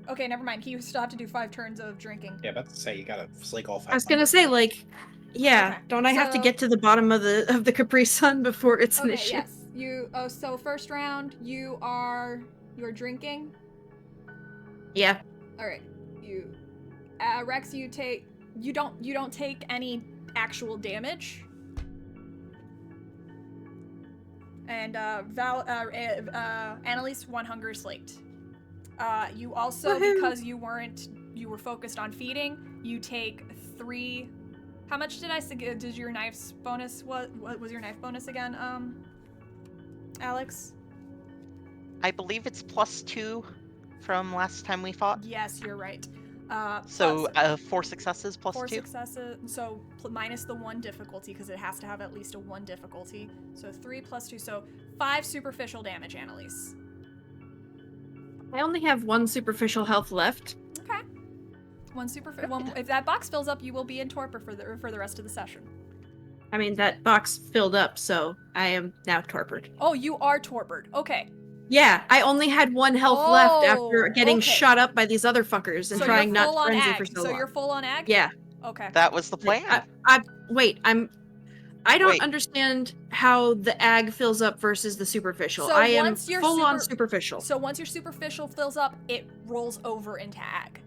okay, never mind. He still have to do 5 turns of drinking. Yeah, about to say you gotta slake all 5. I was gonna say, like, yeah, Okay, don't I have to so- get to the bottom of the Capri Sun before it's an Okay, issue? yes. So first round, you're drinking. Yeah. All right. Rex, you don't take any actual damage. And Annalise, 1 hunger slaked. You also, Woohoo. because you were focused on feeding, you take 3. How much did I say? Did your knife's bonus? What was your knife bonus again? Alex? I believe it's +2 from last time we fought. Yes, you're right. So plus 4 successes plus 4 2. successes. So minus the 1 difficulty because it has to have at least a 1 difficulty. So 3 plus 2. So 5 superficial damage, Annalise. I only have 1 superficial health left. Okay. If that box fills up, you will be in torpor for the rest of the session. I mean, that box filled up, so I am now torpid. Oh, you are torpid. Okay. Yeah, I only had 1 health left after getting okay. shot up by these other fuckers and So trying you're not full to on frenzy ag. for so So long. you're full on ag? Yeah. Okay. That was the plan. I don't Wait. understand how the ag fills up versus the superficial. So I am once you're full on superficial. So once your superficial fills up, it rolls over into ag.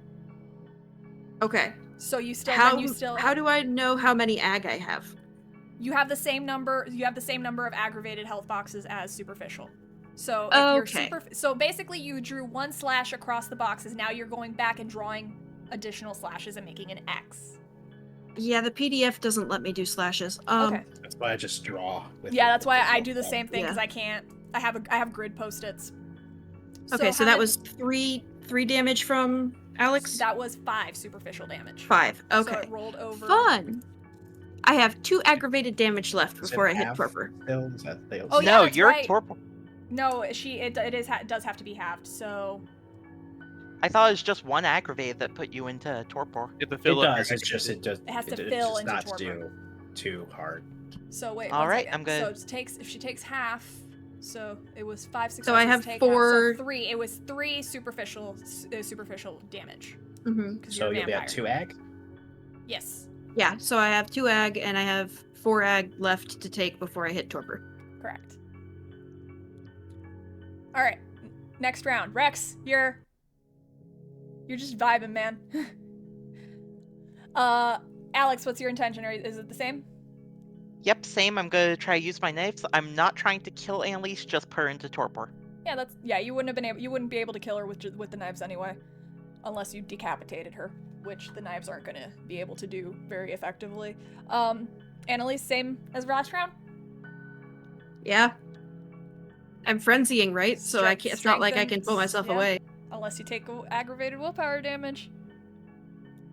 Okay. So you still how do I know how many ag I have? You have the same number of aggravated health boxes as superficial. So if Okay. so basically you drew 1 slash across the boxes. Now you're going back and drawing additional slashes and making an X. Yeah, the PDF doesn't let me do slashes. Okay. That's why I just draw. Yeah, that's why I do the same thing, Yeah. because I can't. I have grid post-its. Okay, so how that many- was three damage from Alex? That was 5 superficial damage. 5. Okay. So it rolled over. Fun! I have 2 aggravated damage left Is it before I hit half torpor. still? Is that fails? Oh, yeah, no, that's you're right. torpor. No, it does have to be halved. So I thought it was just 1 aggravated that put you into torpor. Get the It fill up. does. It's just It has to it's fill just into not torpor. to do too hard. So wait. All one right, second. I'm good. So if she takes half, so it was 5 successes. So I have take 4 half, so 3. It was 3 superficial damage. Mm-hmm. 'Cause So you're a you'll be at vampire. 2 ag. Yes, Yeah, so I have 2 ag and I have 4 ag left to take before I hit torpor. correct. All right, next round. Rex, you're just vibing, man. Alex, what's your intention? Is it the same? Yep, same. I'm gonna try to use my knives. I'm not trying to kill Annalise, just put her into torpor. Yeah. You wouldn't be able to kill her with the knives anyway, unless you decapitated her, which the knives aren't gonna be able to do very effectively. Annalise, same as last round. Yeah. I'm frenzying, right? So I can't, it's not like I can pull myself yeah. away. Unless you take aggravated willpower damage.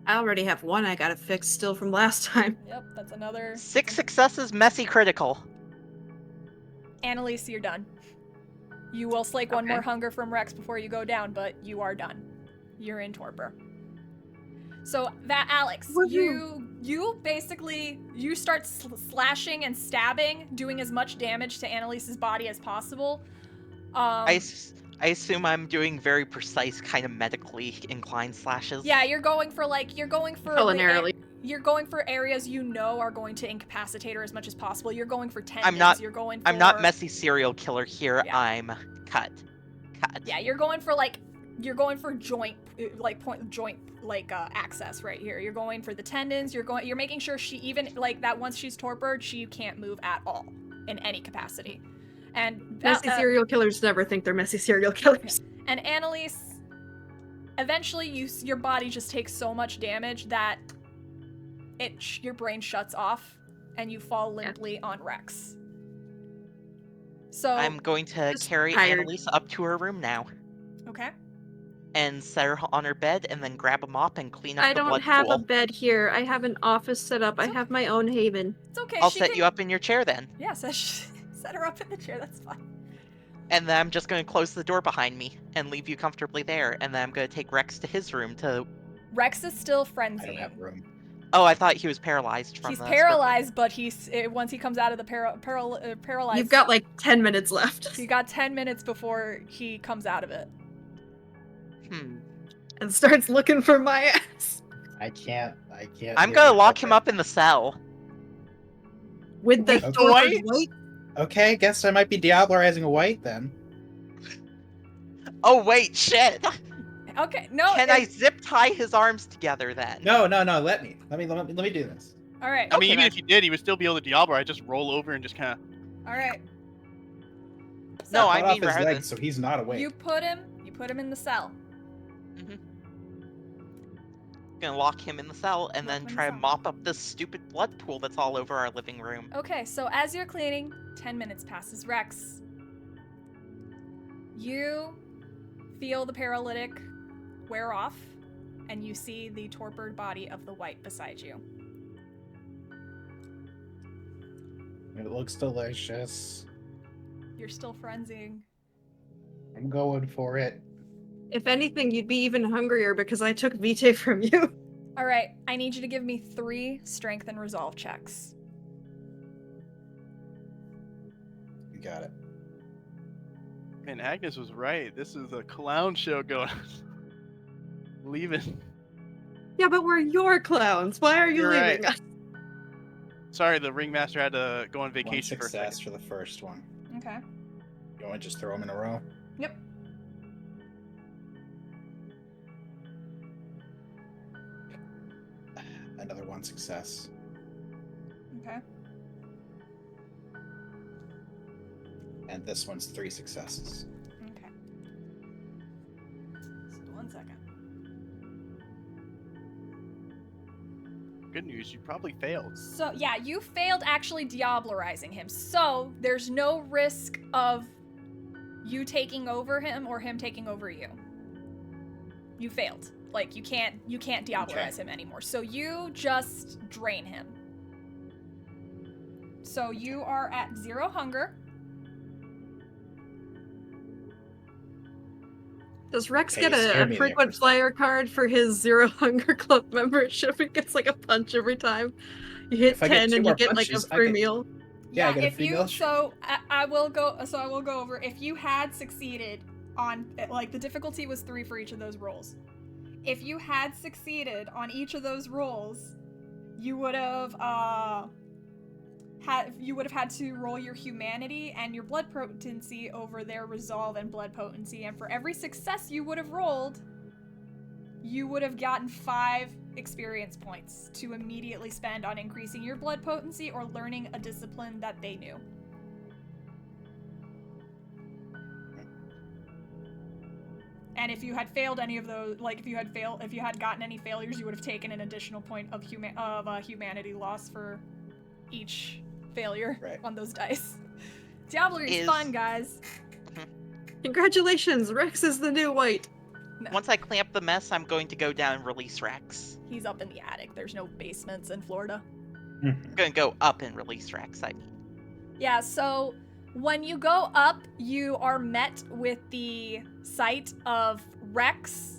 I already have 1 I gotta fix still from last time. Yep, that's another. 6 successes, messy critical. Annalise, you're done. You will slake one Okay. more hunger from Rex before you go down, but you are done. You're in torpor. So that Alex, Woohoo. you basically you start slashing and stabbing, doing as much damage to Annalise's body as possible. I assume I'm doing very precise, kind of medically inclined slashes. Yeah, you're going for Culinarily. You're going for areas you know are going to incapacitate her as much as possible. You're going for tendons. I'm not. You're going for, I'm not messy serial killer here. Yeah. I'm cut. Yeah, you're going for joint access right here. You're going for the tendons. You're making sure she even like that once she's torpored, she can't move at all in any capacity. And Messy serial killers never think they're messy serial killers. And Annalise, eventually your body just takes so much damage that your brain shuts off and you fall limply on Rex. So I'm going to just carry tired. Annalise up to her room now okay. and set her on her bed and then grab a mop and clean up I the don't blood have pool. a bed here. I have an office set up. I have my own haven. It's okay. I'll set you up in your chair then. Yeah, set her up in the chair. That's fine. And then I'm just going to close the door behind me and leave you comfortably there. And then I'm going to take Rex to his room to... Rex is still I don't frenzied. have room. Oh, I thought he was paralyzed from He's the... paralyzed, but once he comes out of the paralyzed... You've got like 10 minutes left. You got 10 minutes before he comes out of it. And starts looking for my ass. I can't. I'm going to lock him up in the cell. With the Okay. tortured white? Okay, guess I might be Diablerizing a white then. Oh, wait, shit! Okay, no. Can I zip tie his arms together then? No. Let me do this. All right. I mean, Okay, even then. if you did, he would still be able to Diablo. I just roll over and just kind of. All right. No, Cut I off mean his rather legs than... so he's not awake. You put him in the cell. Gonna lock him in the cell and Lock then him in the try to cell. mop up this stupid blood pool that's all over our living room. Okay, so as you're cleaning, 10 minutes passes. Rex, you feel the paralytic wear off, and you see the torpored body of the white beside you. It looks delicious. You're still frenzying. I'm going for it. If anything, you'd be even hungrier because I took Vitae from you. All right, I need you to give me 3 strength and resolve checks. You got it. Man, Agnes was right. This is a clown show going on. Leaving. Yeah, but we're your clowns. Why are you You're leaving right. us? Sorry, the ringmaster had to go on One vacation for a success second. for the first one. Okay. You want to just throw them in a row? Yep. Another one success. Okay. And this one's 3 successes. Okay. So 1 second. Good news, you probably failed. So yeah, you failed actually diablerizing him. So there's no risk of you taking over him or him taking over you. You failed. Like you can't diablerize him anymore. So you just drain him. So you are at 0 hunger. Does Rex Hey, get you scared a me there frequent for a flyer card for his Zero Hunger Club membership? He gets like a punch every time. You hit If I get 10 two and you more get like a punches, I free get- meal. Yeah, I get a if free you meal. so I will go over if you had succeeded on like the difficulty was 3 for each of those rolls. If you had succeeded on each of those rolls, you would have had to roll your humanity and your blood potency over their resolve and blood potency, and for every success you would have rolled, you would have gotten 5 experience points to immediately spend on increasing your blood potency or learning a discipline that they knew. And if you had failed any of those, like if you had gotten any failures, you would have taken an additional point of humanity loss for each failure on those dice. Diablery is fun, guys. Congratulations, Rex is the new white. No. Once I clean up the mess, I'm going to go down and release Rex. He's up in the attic. There's no basements in Florida. I'm going to go up and release Rex, I mean. Yeah, so when you go up, you are met with the sight of Rex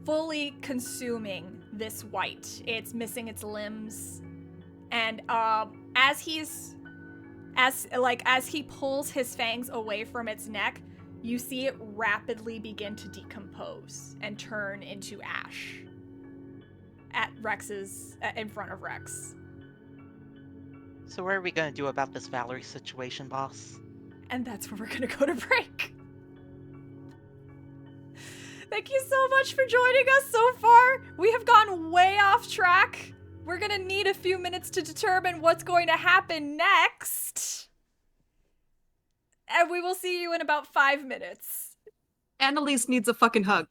fully consuming this white. It's missing its limbs. And as he pulls his fangs away from its neck, you see it rapidly begin to decompose and turn into ash in front of Rex. So what are we going to do about this Valerie situation, boss? And that's where we're going to go to break. Thank you so much for joining us so far. We have gone way off track. We're going to need a few minutes to determine what's going to happen next. And we will see you in about 5 minutes. Annalise needs a fucking hug.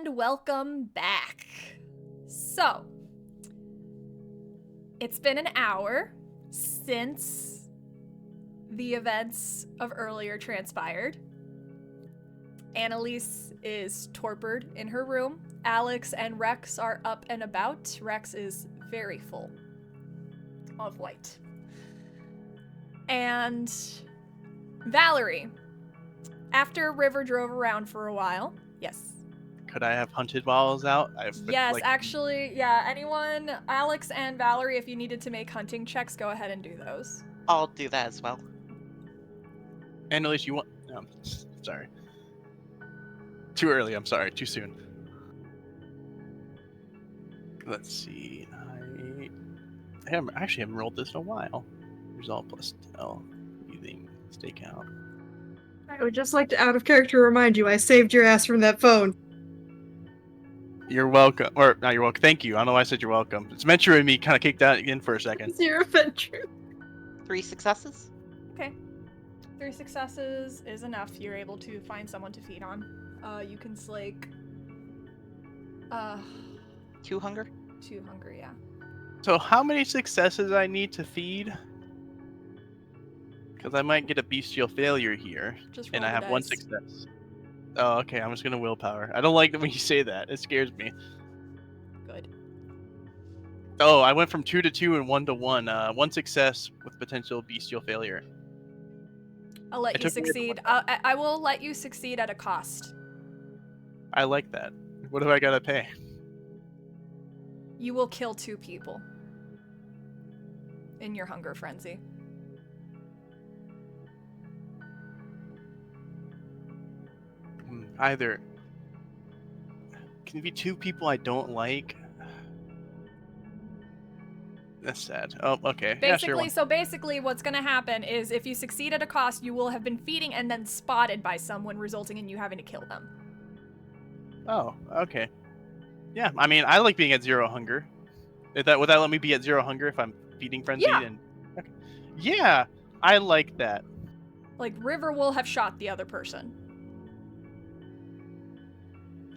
And welcome back. So, it's been an hour since the events of earlier transpired. Annalise is torpored in her room. Alex and Rex are up and about. Rex is very full of white. And Valerie, after River drove around for a while, yes. Could I have hunted while I was out? Yes, actually, yeah. Anyone, Alex and Valerie, if you needed to make hunting checks, go ahead and do those. I'll do that as well. And at least you want. No, sorry. Too early. I'm sorry. Too soon. Let's see. I haven't rolled this in a while. Resolve plus tell. Breathing. Stakeout. I would just like to, out of character, remind you I saved your ass from that phone. You're welcome. Or, not you're welcome. Thank you. I don't know why I said you're welcome. It's Venture and me kind of kicked that in for a second. Zero Venture. 3 successes. Okay. 3 successes is enough. You're able to find someone to feed on. You can slake... 2 hunger. 2 hunger, yeah. So how many successes I need to feed? Because I might get a bestial failure here. Just and roll I the have 1 dice. success. Oh, okay. I'm just going to willpower. I don't like when you say that. It scares me. Good. Oh, I went from 2 to 2 and 1 to 1. 1 success with potential bestial failure. I'll let It you took me a succeed. I will let you succeed at a cost. I like that. What do I got to pay? You will kill 2 people in your hunger frenzy. Either. Can it be 2 people I don't like? That's sad. Oh, okay. Basically, Yeah, so basically what's going to happen is if you succeed at a cost, you will have been feeding and then spotted by someone, resulting in you having to kill them. Oh, okay. Yeah, I mean, I like being at 0 hunger. Would that let me be at 0 hunger if I'm feeding frenzied? Yeah. And okay. Yeah, I like that. Like, River will have shot the other person.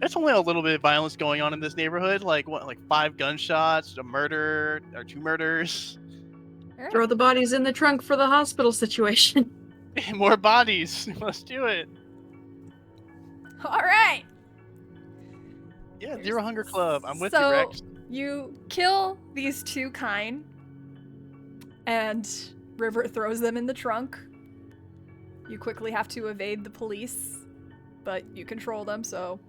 There's only a little bit of violence going on in this neighborhood. Like what? Like 5 gunshots, a murder, or 2 murders. All right. Throw the bodies in the trunk for the hospital situation. More bodies. Let's do it. All right. Yeah, 0 hunger club. I'm with you, So, Rex. you kill these 2 kine, and River throws them in the trunk. You quickly have to evade the police, but you control them, so...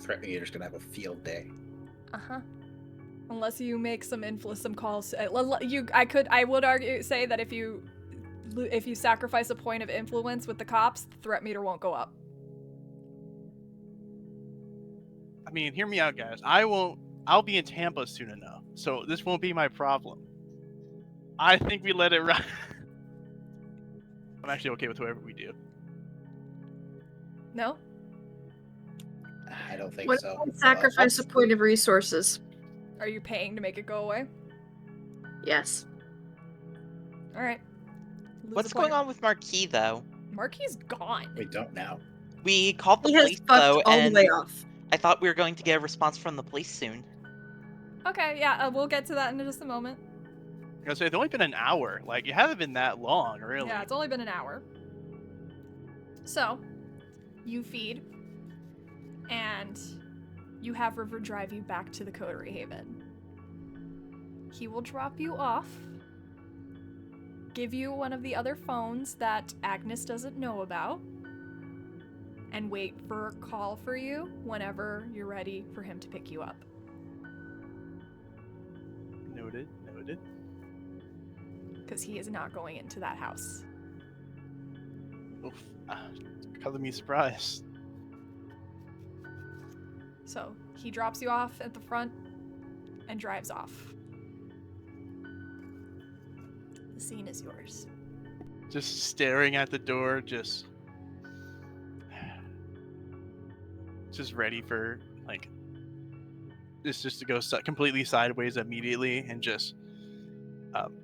Threatening you're just gonna have a field day. Uh-huh. Unless you make some calls. I would say that if you sacrifice a point of influence with the cops, the threat meter won't go up. I mean, hear me out, guys. I'll be in Tampa soon enough, so this won't be my problem. I think we let it ride. I'm actually okay with whoever we do. No? I don't think What so. if I sacrifice a point of resources? Are you paying to make it go away? Yes. Alright. What's going on with Marquis, though? Marquis gone. We don't now. We called the He has police, fucked though, all the and way off. I thought we were going to get a response from the police soon. Okay, yeah, we'll get to that in just a moment. I was gonna say it's only been an hour. Like it hasn't been that long, really. Yeah, it's only been an hour. So, you feed, and you have River drive you back to the Coterie Haven. He will drop you off, give you one of the other phones that Agnes doesn't know about, and wait for a call for you whenever you're ready for him to pick you up. Noted. Because he is not going into that house. Oof. Color me surprised. So, he drops you off at the front and drives off. The scene is yours. Just staring at the door, just ready for like this just to go completely sideways immediately and just.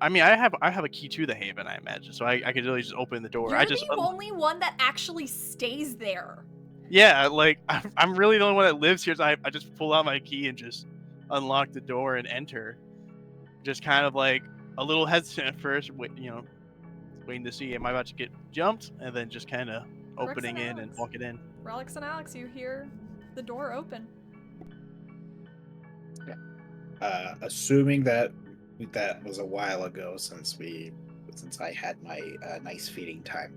I mean, I have a key to the Haven, I imagine, so I could really just open the door. You're I just the only one that actually stays there. Yeah, like I'm really the only one that lives here. So I just pull out my key and just unlock the door and enter. Just kind of like a little hesitant at first, waiting to see am I about to get jumped, and then just kind of opening in and walking in. Relics and Alex, you hear the door open. Assuming that was a while ago, since I had my nice feeding time,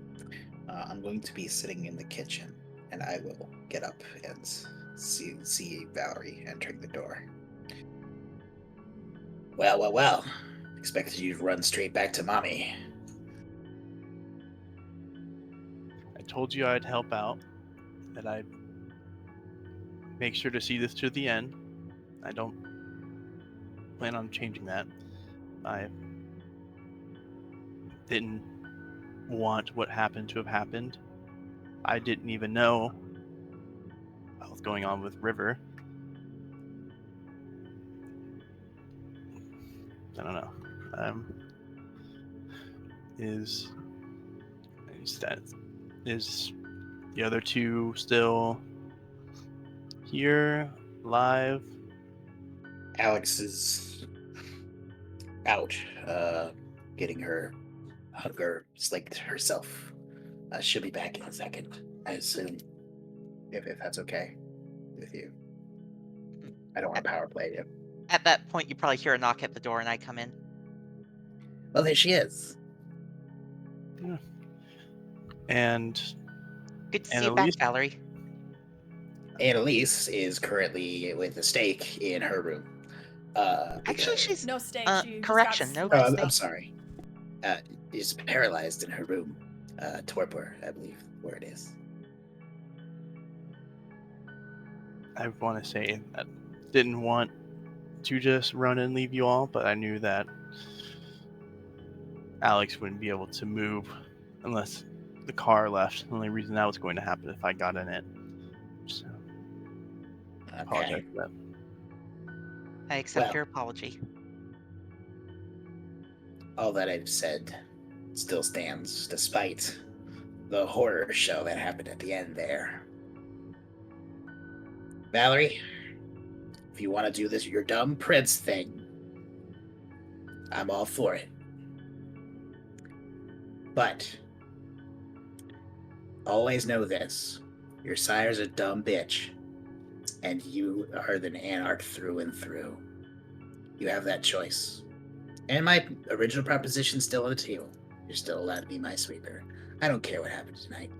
I'm going to be sitting in the kitchen, and I will get up and see Valerie entering the door. Well. Expected you to run straight back to mommy. I told you I'd help out, that I'd make sure to see this to the end. I don't plan on changing that. I didn't want what happened to have happened. I didn't even know what was going on with River. I don't know. Is the other two still here, live? Alex is out, getting her hunger slaked herself. She'll be back in a second, I assume, if that's okay with you. I don't want to power play you. At that point, you probably hear a knock at the door, and I come in. Well, there she is. Yeah. And Good to see you back, Annalise? Valerie. Annalise is currently with the steak in her room. Actually, she's No steak. She correction. Just No got steak. I'm sorry. Is paralyzed in her room. Torpor, I believe, where it is. I want to say that didn't want to just run and leave you all, but I knew that Alex wouldn't be able to move unless the car left. The only reason that was going to happen if I got in it. So, I apologize for that. I accept Well. your apology. All that I've said still stands, despite the horror show that happened at the end there. Valerie, if you want to do this your dumb prince thing, I'm all for it. But always know this. Your sire's a dumb bitch, and you are an anarch through and through. You have that choice. And my original proposition's still on the table. You're still allowed to be my sweeper. I don't care what happened tonight.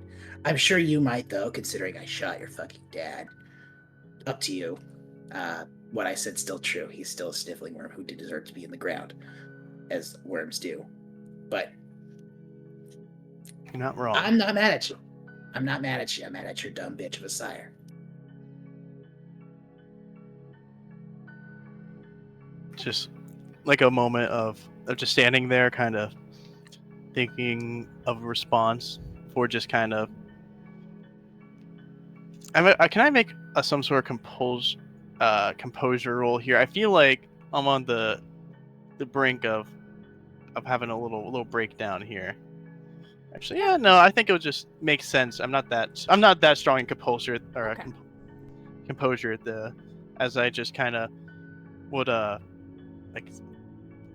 I'm sure you might, though, considering I shot your fucking dad. Up to you. What I said's still true. He's still a sniffling worm who did deserve to be in the ground, as worms do. But You're not wrong. I'm not mad at you. I'm not mad at you. I'm mad at your dumb bitch of a sire. Just like a moment of just standing there, kind of thinking of a response, for just kind of. Can I make some sort of composure roll here? I feel like I'm on the brink of having a little breakdown here. Actually, yeah, no, I think it would just make sense. I'm not that strong in composure or Okay. Composure as I just kind of would like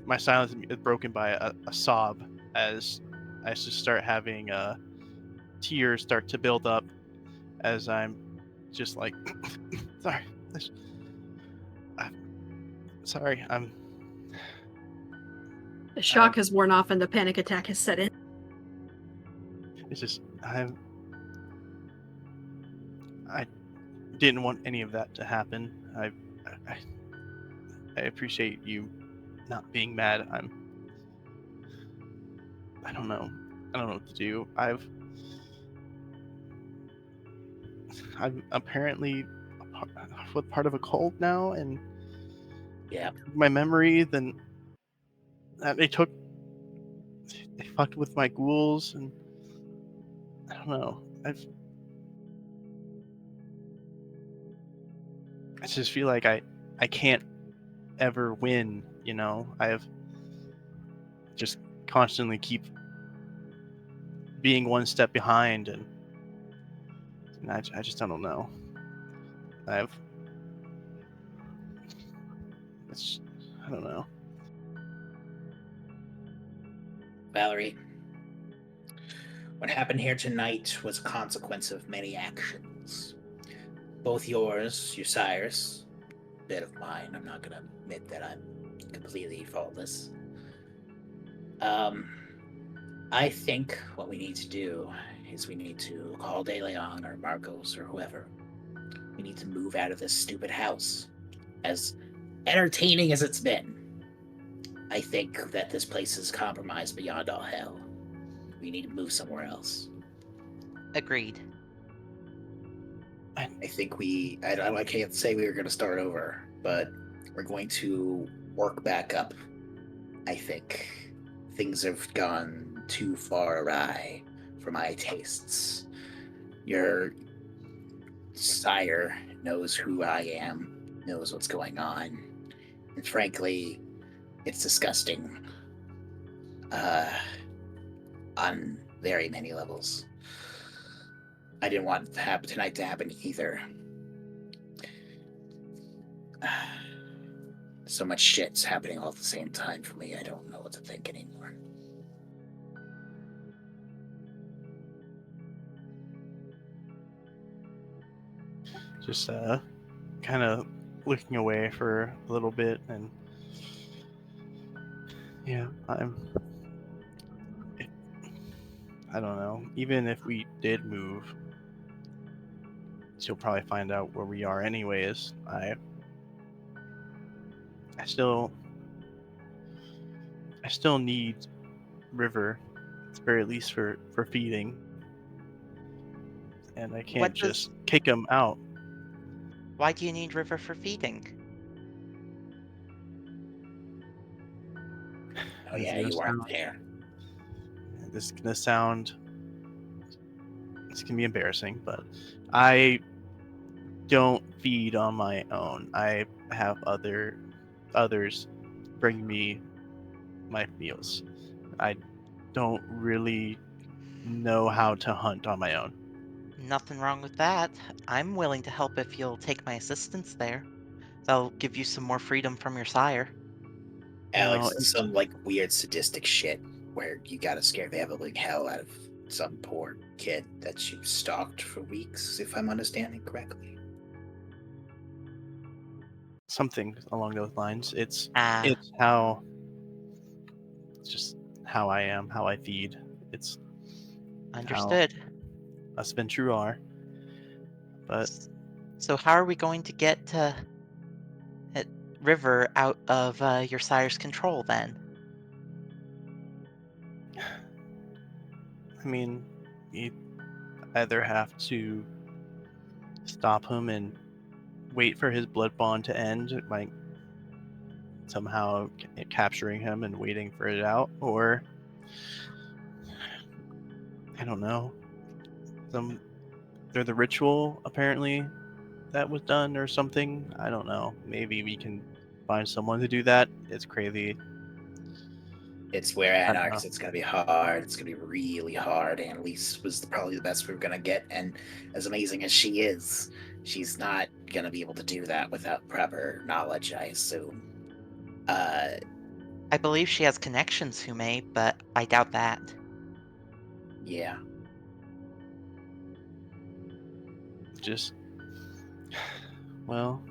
my silence is broken by a sob as I just start having tears start to build up as I'm just like sorry. The shock has worn off and the panic attack has set in. It's just I didn't want any of that to happen. I appreciate you not being mad. I don't know what to do. I'm apparently part of a cult now, and Yeah. my memory. Then they fucked with my ghouls, and I don't know. I just feel like I can't ever win. I've just constantly keep being one step behind, and And I just don't know. I don't know. Valerie, what happened here tonight was a consequence of many actions. Both yours, your sire's, a bit of mine. I'm not gonna admit that I'm completely faultless. I think what we need to do is we need to call De Leon or Marcos or whoever. We need to move out of this stupid house. As entertaining as it's been, I think that this place is compromised beyond all hell. We need to move somewhere else. Agreed. I think I can't say we were going to start over, but we're going to work back up. I think things have gone too far awry for my tastes. Your sire knows who I am, knows what's going on, and frankly, it's disgusting. On very many levels. I didn't want tonight to happen either. So much shit's happening all at the same time for me. I don't know what to think anymore. Just kind of looking away for a little bit, and yeah, I don't know. Even if we did move, she'll probably find out where we are anyways. I still need River, at the very least for feeding, and I can't just kick him out. Why do you need River for feeding? Oh yeah, you weren't there. This is gonna sound. This can be embarrassing, but I don't feed on my own. I have others bring me my meals. I don't really know how to hunt on my own. Nothing wrong with that. I'm willing to help if you'll take my assistance there. That'll give you some more freedom from your sire. Alex, No, it's some like weird sadistic shit where you gotta scare the living hell out of some poor kid that you stalked for weeks, if I'm understanding correctly. something along those lines. It's Ah, just how I am, how I feed. It's how understood. us Ventrue are. But So how are we going to get River out of your sire's control then? I mean, you either have to stop him and wait for his blood bond to end, like somehow capturing him and waiting for it out, or I don't know. They're the ritual apparently that was done or something. I don't know. Maybe we can find someone to do that. It's crazy. It's where I don't know. Anarchs, it's gonna be hard. It's gonna be really hard. Annalise was probably the best we were gonna get, and as amazing as she is, she's not gonna be able to do that without proper knowledge, I assume. I believe she has connections who may, but I doubt that. Yeah. Just well,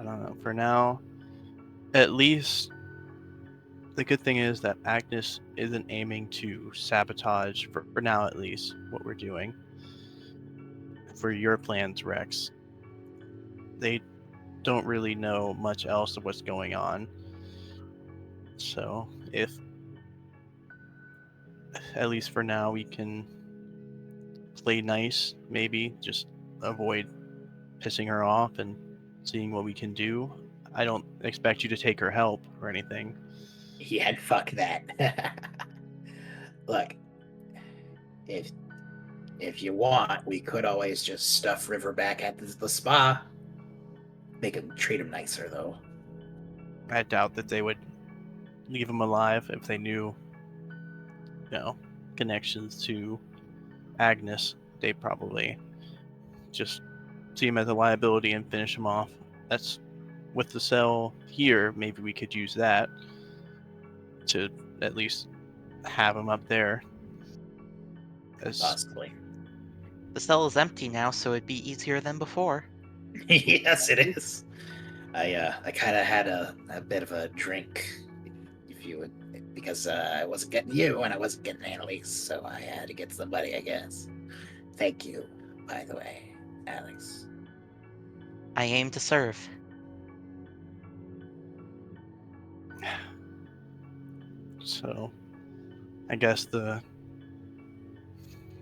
I don't know. For now, at least the good thing is that Agnes isn't aiming to sabotage, for now at least, what we're doing. For your plans, Rex, they don't really know much else of what's going on. So, if at least for now we can play nice, maybe just avoid pissing her off and seeing what we can do. I don't expect you to take her help or anything. Yeah, fuck that. Look, if you want, we could always just stuff River back at the spa. Treat him nicer, though. I doubt that they would leave him alive if they knew, connections to Agnes. they probably just see him as a liability and finish him off. That's with the cell here. Maybe we could use that to at least have him up there. Possibly. The cell is empty now, so it'd be easier than before. Yes, it is. I kind of had a bit of a drink, if you would, because I wasn't getting you and I wasn't getting Annalise, so I had to get somebody, I guess. Thank you, by the way, Alex. I aim to serve. So, I guess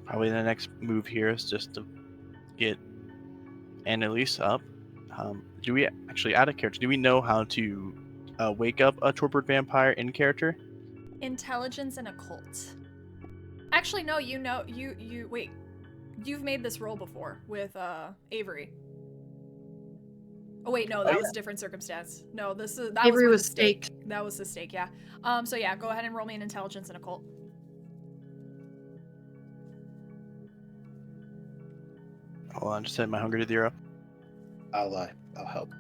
probably the next move here is just to get Annalise up. Do we actually, out of character, do we know how to wake up a torpid vampire in character? Intelligence and occult. Actually, no. You wait. You've made this roll before with Avery. Oh wait, no, that was a different circumstance. No, that Avery was was the stake. staked. That was the stake, yeah. So yeah, go ahead and roll me an intelligence and occult. Hold on, just set my hunger to 0. I'll help.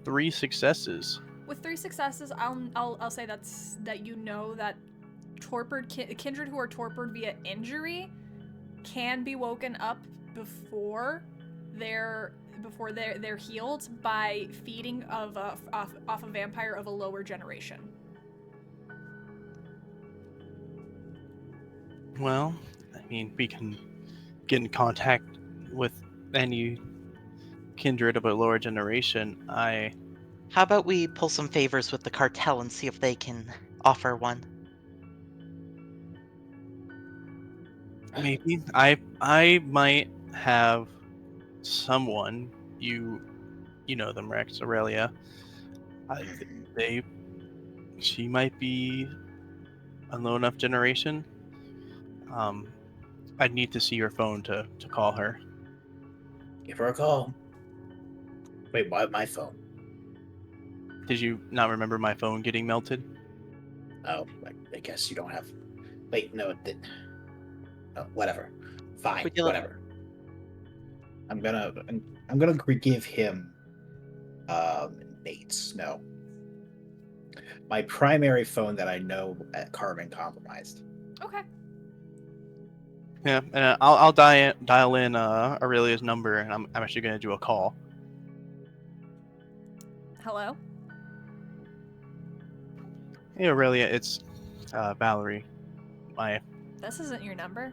3 successes. With 3 successes, I'll say that you know that kindred who are torpid via injury can be woken up before they're healed by feeding off a vampire of a lower generation. Well, I mean, we can get in contact with any kindred of a lower generation. How about we pull some favors with the cartel and see if they can offer one? Maybe I might have someone, you know them, Rex, Aurelia. She might be a low enough generation. I'd need to see your phone to call her. Give her a call. Wait, why my phone? Did you not remember my phone getting melted? Oh, I guess you don't have. Wait, no, it didn't. Oh, whatever. Fine, Would you like- whatever. I'm gonna give him Nate's. No. My primary phone that I know at Carmen compromised. Okay. Yeah, and I'll dial in Aurelia's number, and I'm actually going to do a call. Hello? Hey Aurelia, it's Valerie. This isn't your number.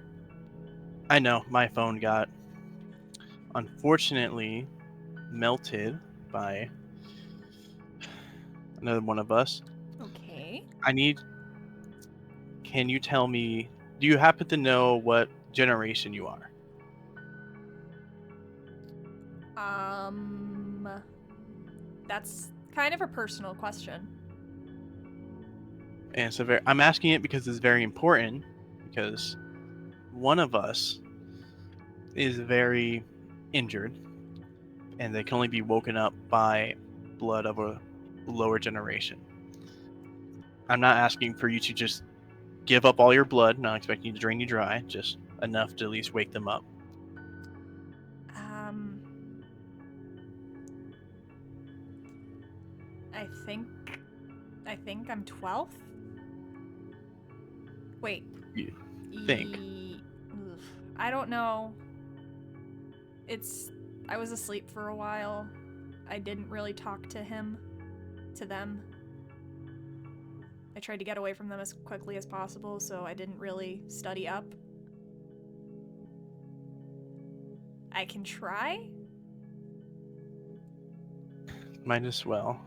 I know my phone got unfortunately melted by another one of us. Okay. Can you tell me, do you happen to know what generation you are? That's kind of a personal question. And so I'm asking it because it's very important, because one of us is very injured and they can only be woken up by blood of a lower generation. I'm not asking for you to just give up all your blood, not expecting you to drain you dry, just enough to at least wake them up. I think I'm 12th? Wait. You think? I don't know. I was asleep for a while. I didn't really talk to them. I tried to get away from them as quickly as possible, so I didn't really study up. I can try? Might as well.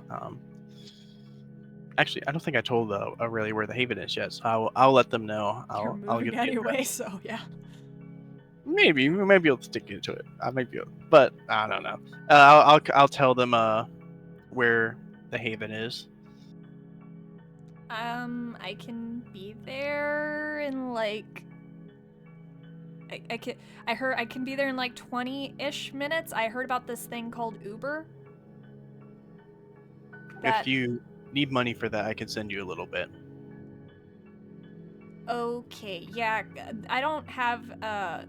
Actually, I don't think I told Aurelia where the Haven is yet, so I'll let them know. You're moving anyway, so yeah. Maybe we might be able to stick into it. I might be able, but I don't know. I'll tell them where the Haven is. I can be there in like. I can be there in like 20-ish minutes. I heard about this thing called Uber. If you need money for that, I can send you a little bit. Okay, yeah, I don't have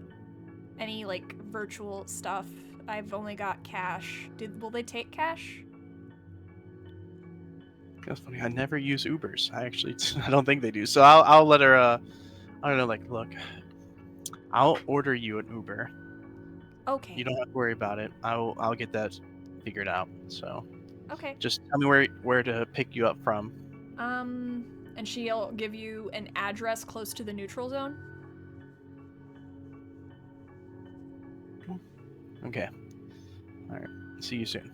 any like virtual stuff. I've only got cash. Will they take cash? That's funny. I never use Ubers. I don't think they do. So I'll let her. I don't know. Like, look, I'll order you an Uber. Okay. You don't have to worry about it. I'll get that figured out. So Okay. just tell me where to pick you up from. And she'll give you an address close to the neutral zone. Okay. All right. See you soon.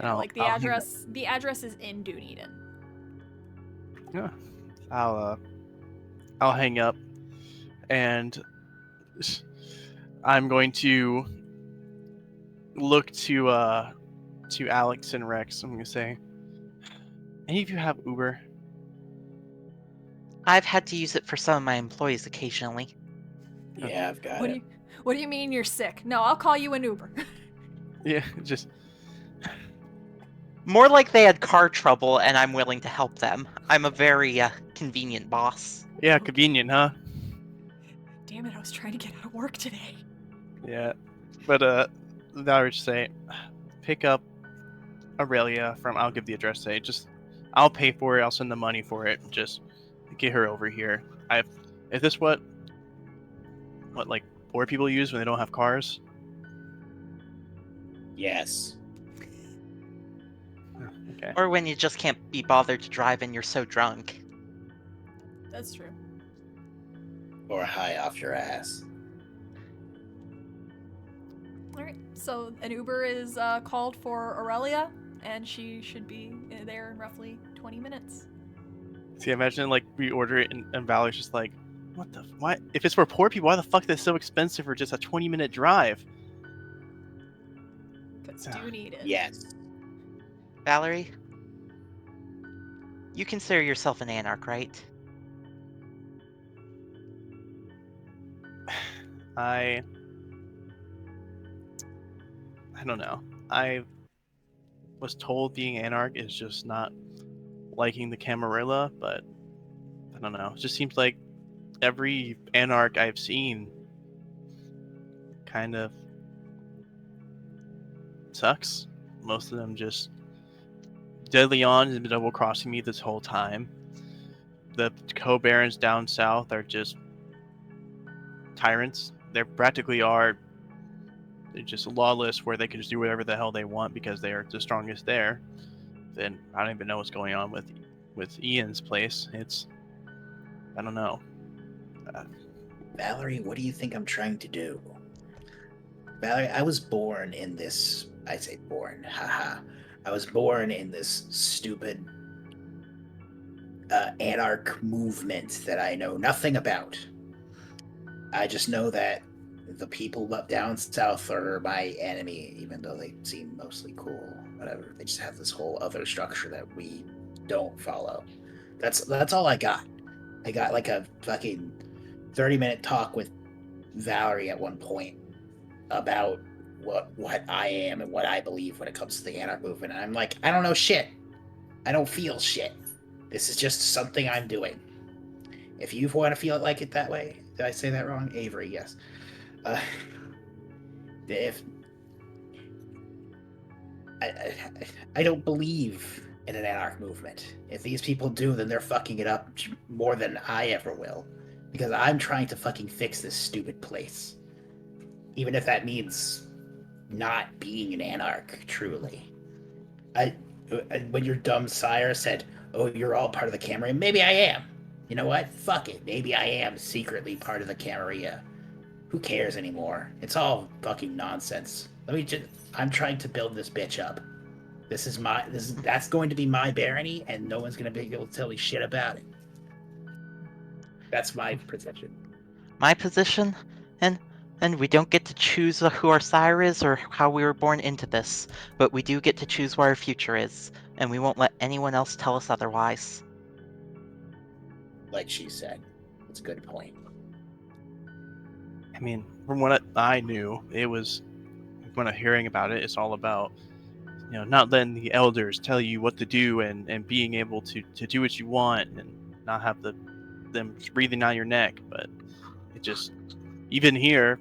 Like the address. The address is in Dunedin. Yeah. I'll hang up, and I'm going to look to Alex and Rex. I'm gonna say, any of you have Uber? I've had to use it for some of my employees occasionally. Yeah, I've got it. What do you mean you're sick? No, I'll call you an Uber. Yeah, just More like they had car trouble and I'm willing to help them. I'm a very convenient boss. yeah, convenient, huh? Damn it, I was trying to get out of work today. Yeah, but Valerie just say, pick up Aurelia from. I'll give the address. Say, just I'll pay for it. I'll send the money for it. Just get her over here. Is this what like poor people use when they don't have cars? Yes. Okay. Or when you just can't be bothered to drive and you're so drunk. That's true. Or high off your ass. All right. So an Uber is called for Aurelia, and she should be there in roughly 20 minutes. See, imagine like we order it and Valerie's just like, why? If it's for poor people, why the fuck is it so expensive for just a 20-minute drive? Because do need it. Yes. Valerie, you consider yourself an anarch, right? I don't know. I was told being anarch is just not liking the Camarilla, but I don't know. It just seems like every anarch I've seen kind of sucks. Most of them just Deadly On has been double crossing me this whole time. The co-barons down south are just tyrants. They practically are. They're just lawless, where they can just do whatever the hell they want because they are the strongest there. Then I don't even know what's going on with Ian's place. I don't know. Valerie, what do you think I'm trying to do? Valerie, I was born in this. I say born, haha. I was born in this stupid anarch movement that I know nothing about. I just know that the people up down south are my enemy, even though they seem mostly cool. Whatever. They just have this whole other structure that we don't follow. That's all I got. I got like a fucking 30-minute talk with Valerie at one point about what I am and what I believe when it comes to the anarch movement. And I'm like, I don't know shit. I don't feel shit. This is just something I'm doing. If you want to feel it like it that way, did I say that wrong? Avery, yes. If I don't believe in an anarch movement. If these people do, then they're fucking it up more than I ever will. Because I'm trying to fucking fix this stupid place. Even if that means not being an anarch, truly. When your dumb sire said, oh, you're all part of the Camarilla, maybe I am. You know what? Fuck it. Maybe I am secretly part of the Camarilla. Who cares anymore? It's all fucking nonsense. I'm trying to build this bitch up. That's going to be my barony, and no one's gonna be able to tell me shit about it. That's my position. My position? And we don't get to choose who our sire is or how we were born into this, but we do get to choose where our future is, and we won't let anyone else tell us otherwise. Like she said. That's a good point. I mean, from what I knew, it was when I'm hearing about it, it's all about not letting the elders tell you what to do and being able to do what you want. And not have them breathing down your neck, but it just, even here,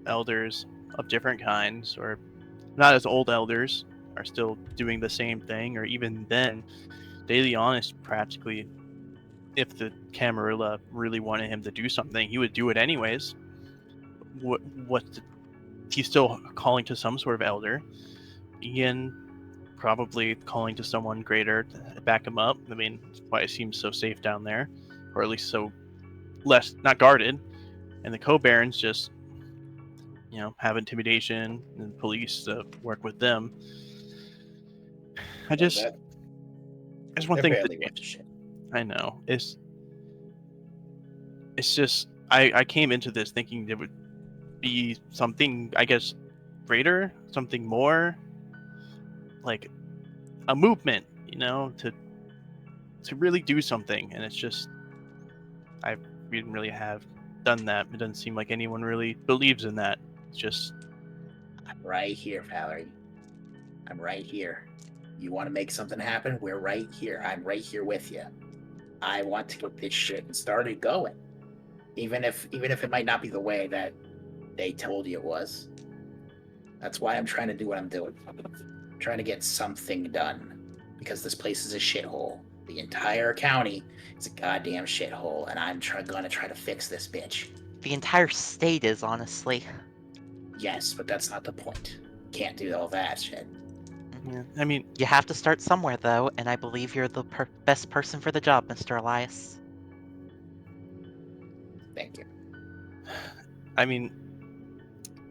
elders of different kinds, or not as old elders, are still doing the same thing, or even then, Daily Honest practically, if the Camarilla really wanted him to do something, he would do it anyways. He's still calling to some sort of elder. Ian probably calling to someone greater to back him up. I mean, that's why it seems so safe down there, or at least so less not guarded. And the co-barons just, have intimidation and police to work with them. There's one They're thing. barely worth the shit. I know. It's just I came into this thinking there would be something, I guess, greater, something more, like a movement, to really do something, and it's just we didn't really have done that. It doesn't seem like anyone really believes in that. It's just I'm right here, Valerie. I'm right here. You want to make something happen? We're right here. I'm right here with you. I want to get this shit started going, even if it might not be the way that they told you it was. That's why I'm trying to do what I'm doing. I'm trying to get something done, because this place is a shithole. The entire county is a goddamn shithole, and I'm gonna try to fix this bitch. The entire state is, honestly. Yes, but that's not the point. Can't do all that shit. yeah, I mean, You have to start somewhere, though, and I believe you're the best person for the job, Mr. Elias. Thank you. I mean,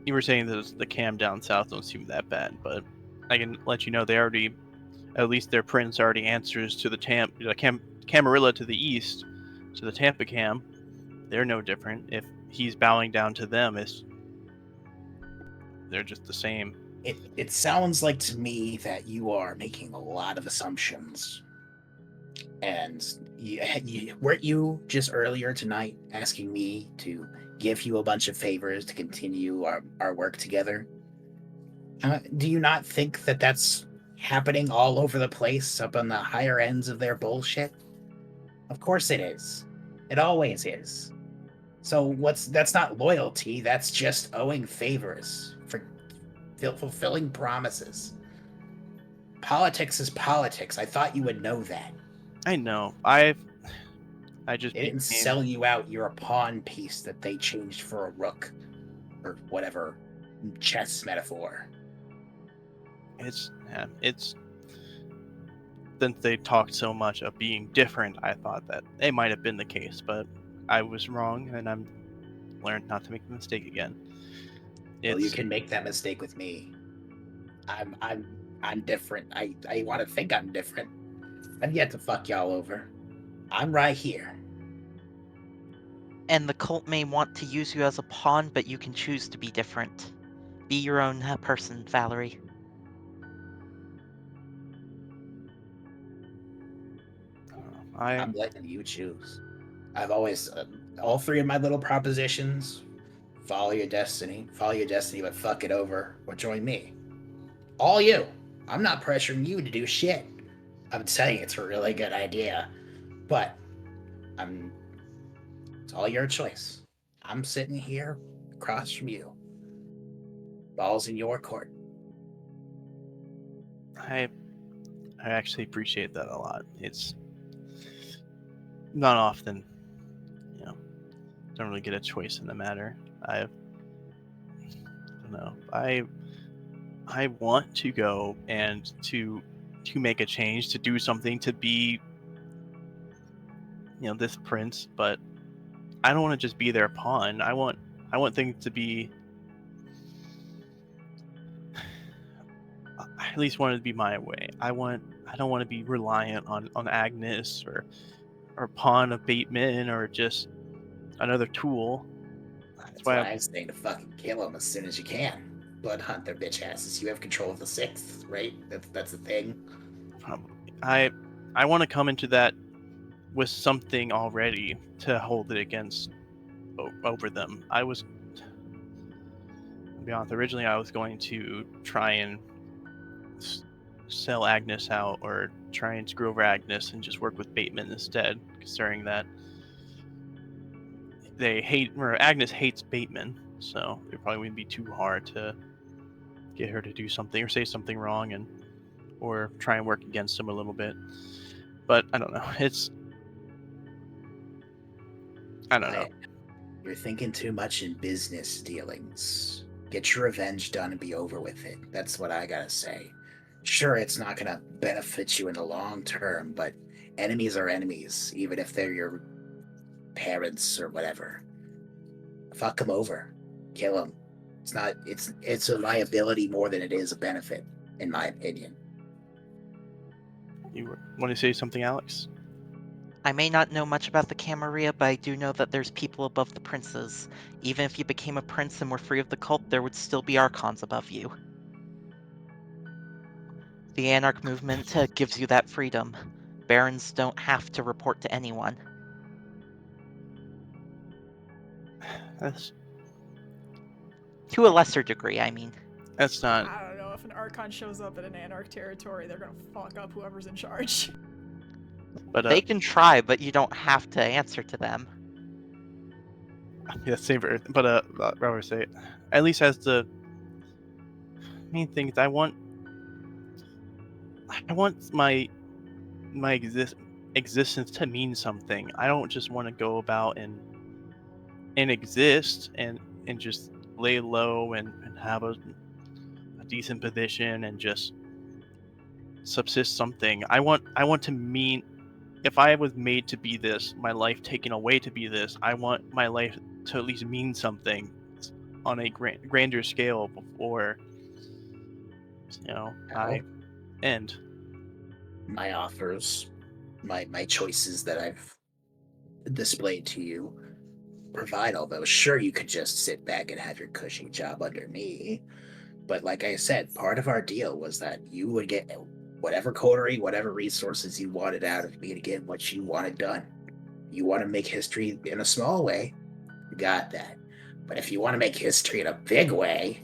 you were saying that the cam down south don't seem that bad, but I can let you know they already, at least their prince already answers to the Camarilla to the east, to the Tampa Cam. They're no different. If he's bowing down to them, they're just the same. It sounds like to me that you are making a lot of assumptions. And weren't you just earlier tonight asking me to give you a bunch of favors to continue our work together? Do you not think that that's happening all over the place up on the higher ends of their bullshit? Of course it is. It always is. So that's not loyalty, that's just owing favors for fulfilling promises. Politics is politics. I thought you would know that. I know. I just They didn't sell you out. You're a pawn piece that they changed for a rook, or whatever chess metaphor. It's since they talked so much of being different, I thought that it might have been the case, but I was wrong, and I'm learned not to make the mistake again. Well, you can make that mistake with me. I'm different. I want to think I'm different. I've yet to fuck y'all over. I'm right here. And the cult may want to use you as a pawn, but you can choose to be different. Be your own person, Valerie. I'm letting you choose. I've always, all three of my little propositions: follow your destiny, but fuck it over, or join me. All you. I'm not pressuring you to do shit. I'm saying it's a really good idea, but it's all your choice. I'm sitting here across from you. Ball's in your court. I actually appreciate that a lot. It's not often, don't really get a choice in the matter. I don't know. I want to go and to make a change, to do something, to be, this prince, but I don't want to just be their pawn. I want things to be, I at least want it to be my way. I don't want to be reliant on Agnes or pawn of Bateman or just another tool. That's why I'm saying to fucking kill them as soon as you can. Blood hunt their bitch asses. You have control of the 6th, right? That's the thing. I want to come into that with something already to hold it against over them. To be honest, originally I was going to try and sell Agnes out, or try and screw over Agnes and just work with Bateman instead, considering that Agnes hates Bateman, so it probably wouldn't be too hard to get her to do something or say something wrong or try and work against him a little bit. But I don't know. I don't know. You're thinking too much in business dealings. Get your revenge done and be over with it. That's what I gotta say. Sure, it's not gonna benefit you in the long term, but enemies are enemies, even if they're your parents or whatever. Fuck them over. Kill them. It's a liability more than it is a benefit, in my opinion. You want to say something, Alex? I may not know much about the Camarilla, but I do know that there's people above the princes. Even if you became a prince and were free of the cult, there would still be archons above you. The Anarch movement gives you that freedom. Barons don't have to report to anyone. That's To a lesser degree, I mean. not. I don't know, if an Archon shows up in an Anarch territory, they're gonna fuck up whoever's in charge. But They can try, but you don't have to answer to them. yeah, same for. But Robert say, at least as the main thing is, I want my existence to mean something. I don't just want to go about and exist and just lay low and have a decent position and just subsist something. I want to mean, if I was made to be this, my life taken away to be this, I want my life to at least mean something on a grander scale before I end. My offers, my choices that I've displayed to you provide all those. Sure, you could just sit back and have your cushy job under me, but like I said, part of our deal was that you would get whatever coterie, whatever resources you wanted out of me to get what you wanted done. You want to make history in a small way, you got that. But if you want to make history in a big way,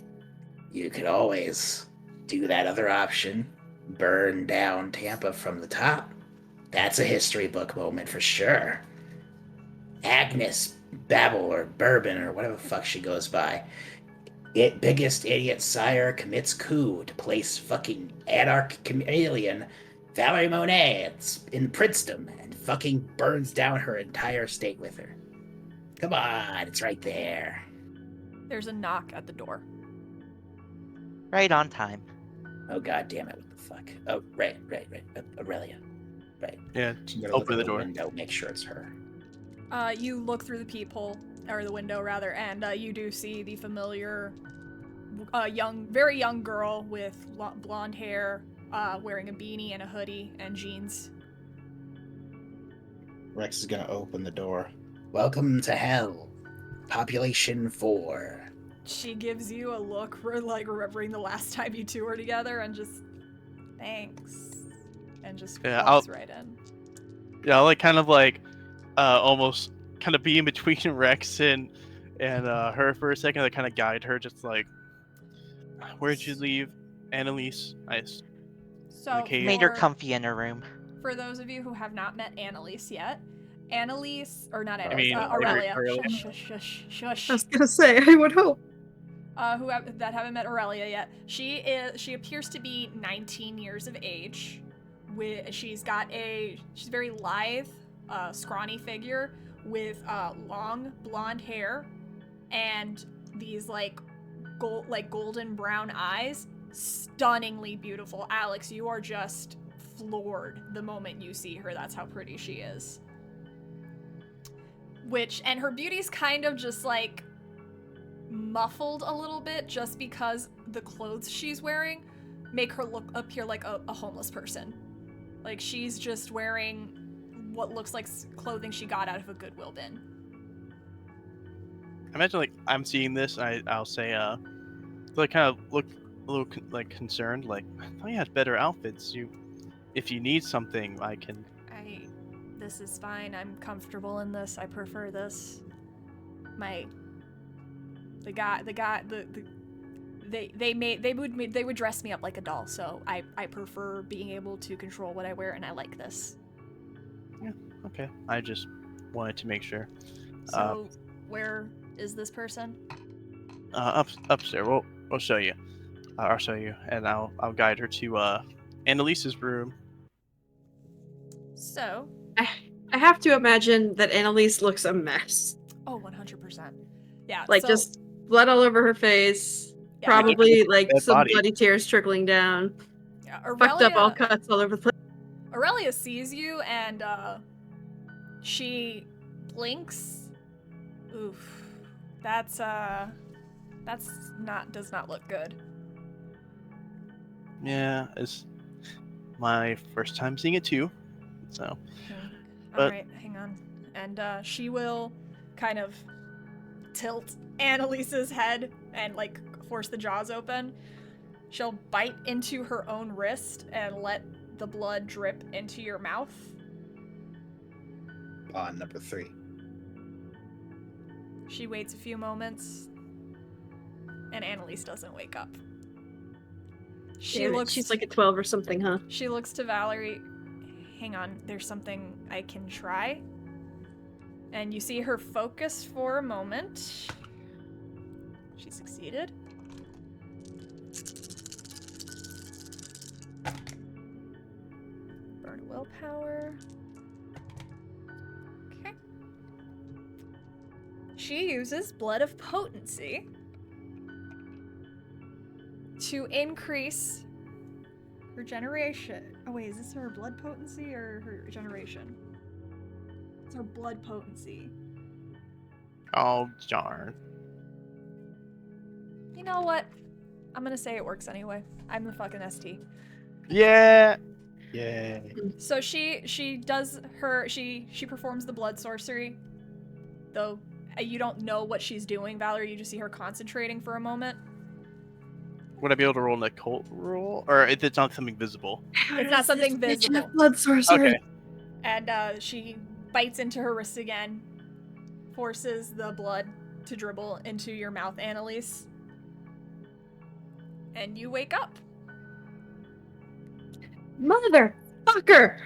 you could always do that other option, burn down Tampa from the top. That's a history book moment for sure. Agnes Babel or Bourbon or whatever the fuck she goes by. Biggest idiot sire commits coup to place fucking anarch chameleon Valerie Monet in Princeton and fucking burns down her entire state with her. Come on, it's right there. There's a knock at the door. Right on time. Oh god damn it, what the fuck? Oh, right. Aurelia. Right. Yeah, I'm gonna open look the at door. window, make sure it's her. You look through the peephole, or the window rather, and you do see the familiar, very young girl with blonde hair, wearing a beanie and a hoodie and jeans. Rex is gonna open the door. Welcome to hell. Population 4. She gives you a look like remembering the last time you two were together and just, thanks. And just walks right in. Yeah, I'll almost kind of be in between Rex and her for a second. I kind of guide her, just like, where'd you leave Annalise? So Made her comfy in her room. For those of you who have not met Annalise yet, Aurelia. Aurelia. Shush. I was gonna say, I would hope. That haven't met Aurelia yet. She appears to be 19 years of age. She's very lithe, scrawny figure with long blonde hair and these golden brown eyes. Stunningly beautiful. Alex, you are just floored the moment you see her. That's how pretty she is. And her beauty's kind of just like muffled a little bit just because the clothes she's wearing make her appear like a homeless person. Like she's just wearing what looks like clothing she got out of a Goodwill bin. I imagine I'm seeing this, and I'll say, so I kind of look a little concerned. Like, I thought you had better outfits. If you need something, I can. This is fine. I'm comfortable in this. I prefer this. They would dress me up like a doll, so I prefer being able to control what I wear, and I like this. Yeah, Okay. I just wanted to make sure. So, where is this person? Upstairs. We'll show you. I'll show you, and I'll guide her to Annalise's room. So, I have to imagine that Annalise looks a mess. oh, 100%. Yeah. Like so, just blood all over her face. yeah, Probably like Dead some body. bloody tears trickling down. yeah, Fucked up, all cuts all over the place. Aurelia sees you and she blinks. Oof. That's does not look good. Yeah, it's my first time seeing it too. So, Okay. But- Alright, hang on. And she will kind of tilt Annalise's head and like force the jaws open. She'll bite into her own wrist and let the blood drip into your mouth. On number 3. She waits a few moments, and Annalise doesn't wake up. She's like a 12 or something, huh? She looks to Valerie. Hang on, there's something I can try. And you see her focus for a moment. She succeeded. Burn willpower. Okay. She uses Blood of Potency to increase her generation. Oh wait, is this her blood potency or her regeneration? It's her blood potency. oh darn. You know what? I'm gonna say it works anyway. I'm the fucking ST. Yeah. Yay. So she does her she performs the blood sorcery. Though you don't know what she's doing, Valerie. You just see her concentrating for a moment. Would I be able to roll an occult roll, or if it's not something visible? It's not something visible. Blood sorcery. Okay. And she bites into her wrist again, forces the blood to dribble into your mouth, Annalise. And you wake up. Motherfucker!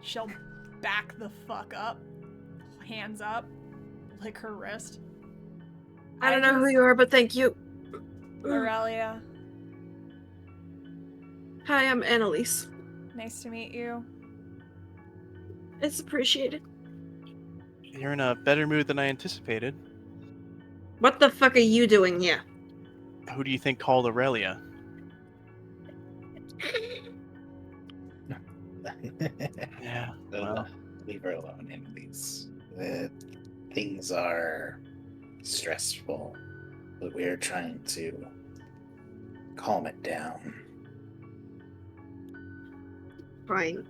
She'll back the fuck up, hands up, lick her wrist. I don't know who you are, but thank you. Aurelia, Hi, I'm Annalise. nice to meet you. It's appreciated. You're in a better mood than I anticipated. What the fuck are you doing here? Who do you think called Aurelia? Yeah. Well, Leave her alone, Annalise. Things are stressful, but we're trying to calm it down. Fine.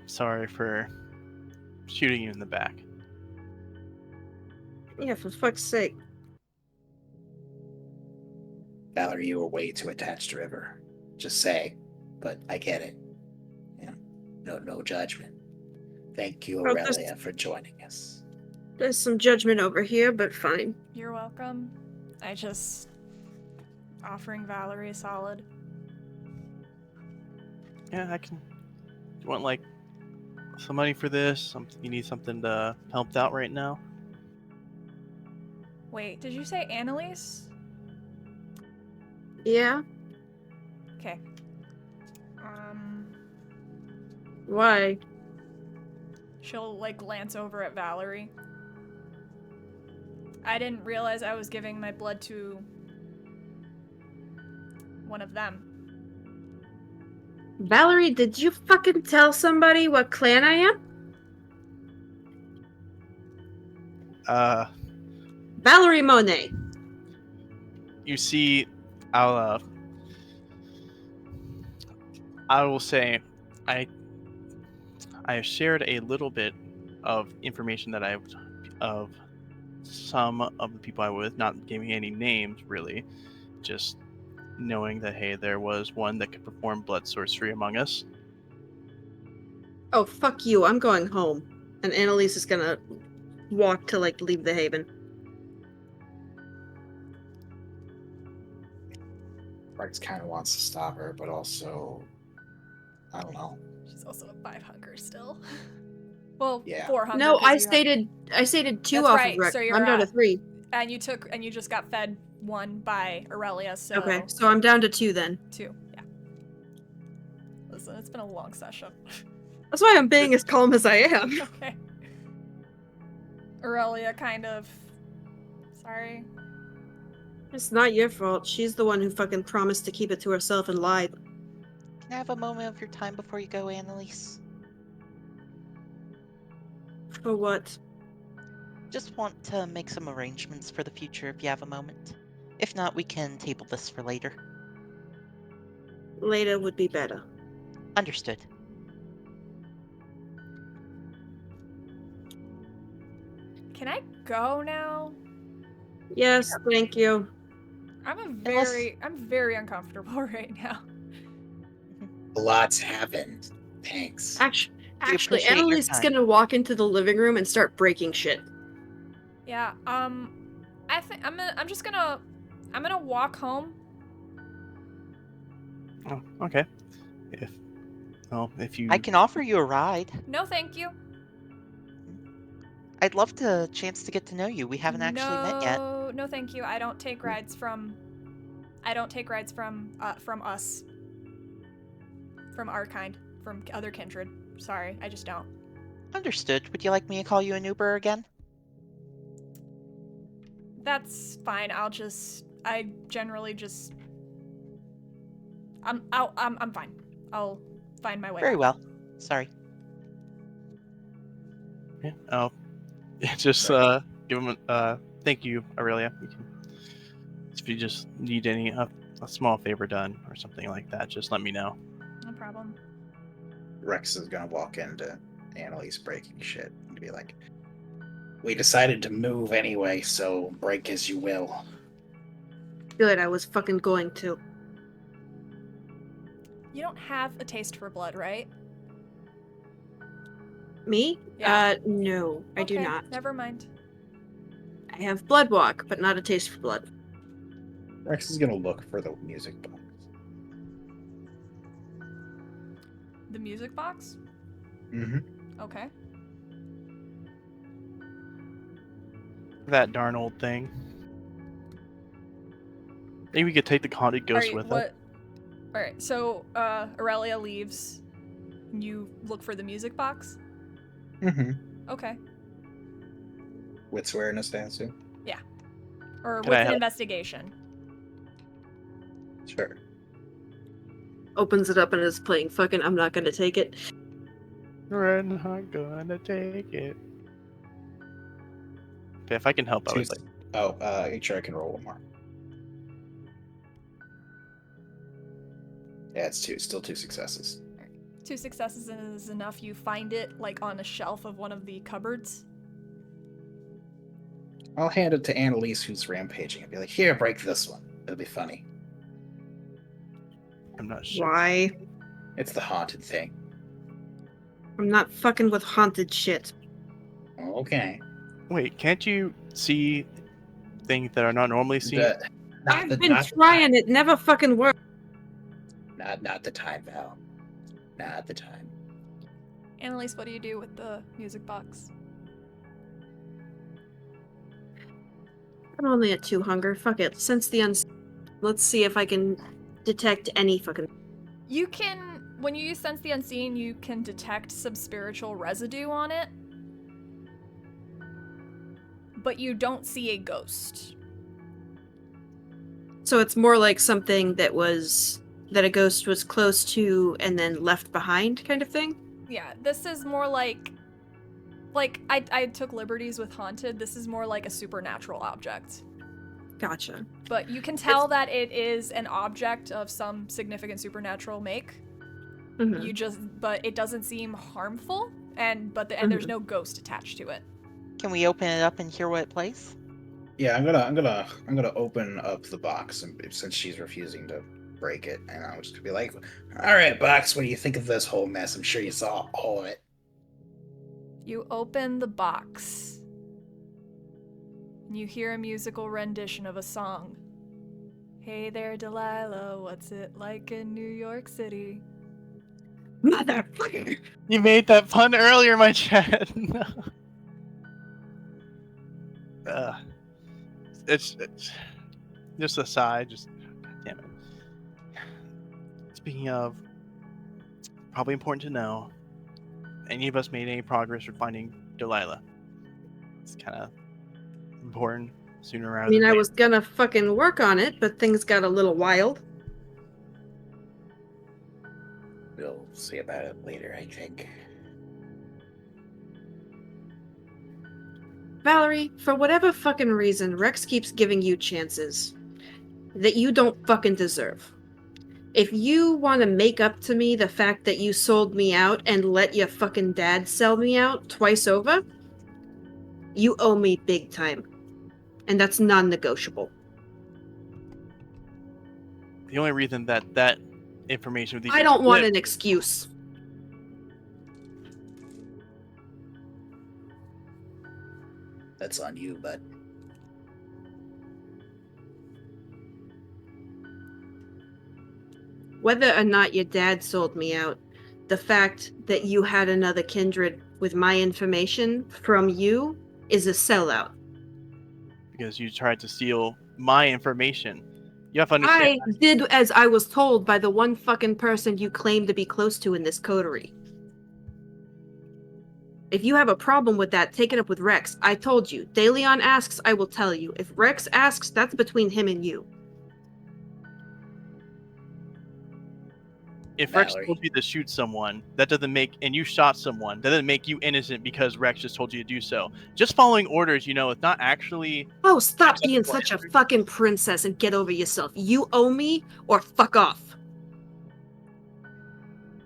sorry for shooting you in the back. Yeah, for fuck's sake. Valerie, you were way too attached to River. Just say, but I get it. Yeah, no judgment. Thank you, Oh, this- Aurelia, for joining us. There's some judgment over here, but fine. You're welcome. I just offering Valerie a solid. Yeah, I can. You want like some money for this? Something you need something to help out right now? Wait, did you say Annalise? Yeah? Okay. Why? She'll like glance over at Valerie. I didn't realize I was giving my blood to one of them. Valerie, did you fucking tell somebody what clan I am? Valerie Monet. You see, I will say, I have shared a little bit of information that I've of some of the people I was with, not giving any names really, just knowing that hey, there was one that could perform blood sorcery among us. Oh, fuck you. I'm going home. And Annalise is gonna walk to, like, leave the haven. Rex kind of wants to stop her, but also I don't know. She's also at 5 hunger still. Well, Yeah. 4 hunger. No, 'cause I you have- stated 2 That's off right, of Rick. so you're I'm down to at- 3. And you just got fed 1 by Aurelia, so Okay, so I'm down to 2 then. 2. Yeah. Listen, it's been a long session. That's why I'm being as calm as I am. Okay. Aurelia kind of. Sorry. It's not your fault. She's the one who fucking promised to keep it to herself and lied. Can I have a moment of your time before you go, Annalise? For what? Just want to make some arrangements for the future if you have a moment. If not, we can table this for later. Later would be better. Understood. Can I go now? Yes, thank you. I'm very uncomfortable right now. A lot's happened. Thanks. Actually, appreciate your Annalise is time. gonna walk into the living room and start breaking shit. Yeah. I think I'm gonna walk home. Oh, okay. If you I can offer you a ride. No, thank you. I'd love a chance to get to know you. We haven't actually met yet. No, thank you. I don't take rides from us. From our kind. From other kindred. Sorry, I just don't. Understood. Would you like me to call you an Uber again? That's fine. I generally just I'm fine. I'll find my way. Very back. well. Sorry. Yeah. Oh, just give him a thank you, Aurelia. If you just need a small favor done or something like that, just let me know. No problem. Rex is gonna walk into Annalise breaking shit and be like, "We decided to move anyway, so break as you will." Good, I was fucking going to. You don't have a taste for blood, right? Me? Yeah. No, I do Okay, not. Never mind. I have blood walk, but not a taste for blood. Rex is gonna look for the music box. The music box? Mm-hmm. Okay. That darn old thing. Maybe we could take the haunted ghost with us. Alright, so Aurelia leaves. You look for the music box? Mm-hmm. Okay. Wits awareness, I assume? Yeah. Or Can with I an help? investigation. Sure. Opens it up and is playing fucking I'm not gonna take it. We're not gonna take it. Okay, if I can help, I would like. HR can roll one more. Yeah, it's still 2 successes. 2 successes is enough. You find it like on a shelf of one of the cupboards. I'll hand it to Annalise, who's rampaging, and be like, "Here, break this one. It'll be funny." I'm not sure. Why? It's the haunted thing. I'm not fucking with haunted shit. Okay. Wait, can't you see things that are not normally seen? I've been trying, it never fucking worked. Not the time, Val. Not the time. Annalise, what do you do with the music box? I'm only at 2 hunger. Fuck it. Sense the let's see if I can detect any fucking. You can, when you use Sense the Unseen, you can detect some spiritual residue on it. But you don't see a ghost. So it's more like something that a ghost was close to and then left behind kind of thing? Yeah, this is more like I took liberties with Haunted. This is more like a supernatural object. Gotcha. But you can tell that it is an object of some significant supernatural make. Mhm. But it doesn't seem harmful, and there's no ghost attached to it. Can we open it up and hear what it plays? Yeah, I'm gonna open up the box, and since she's refusing to break it, and I'm just gonna be like, "All right, box, what do you think of this whole mess? I'm sure you saw all of it." You open the box. And you hear a musical rendition of a song. Hey there, Delilah, what's it like in New York City? Motherfucker! You made that pun earlier, my chat. It's just a sigh. Just damn it. Speaking of, probably important to know, any of us made any progress with finding Delilah? It's kind of important sooner rather I mean, than I later. was gonna fucking work on it, but things got a little wild. We'll see about it later, I think. Valerie, for whatever fucking reason, Rex keeps giving you chances that you don't fucking deserve. If you want to make up to me the fact that you sold me out and let your fucking dad sell me out twice over, you owe me big time. And that's non-negotiable. The only reason that information was I even don't want slipped- an excuse. That's on you, bud. Whether or not your dad sold me out, the fact that you had another kindred with my information from you is a sellout. because you tried to steal my information. You have to understand. I did as I was told by the one fucking person you claim to be close to in this coterie. If you have a problem with that, take it up with Rex. I told you. DeLeon asks, I will tell you. If Rex asks, that's between him and you. If Rex Valerie. told you to shoot someone, that doesn't make, and you shot someone, that doesn't make you innocent because Rex just told you to do so. Just following orders, it's not actually. Oh, stop being such a fucking princess and get over yourself. You owe me, or fuck off.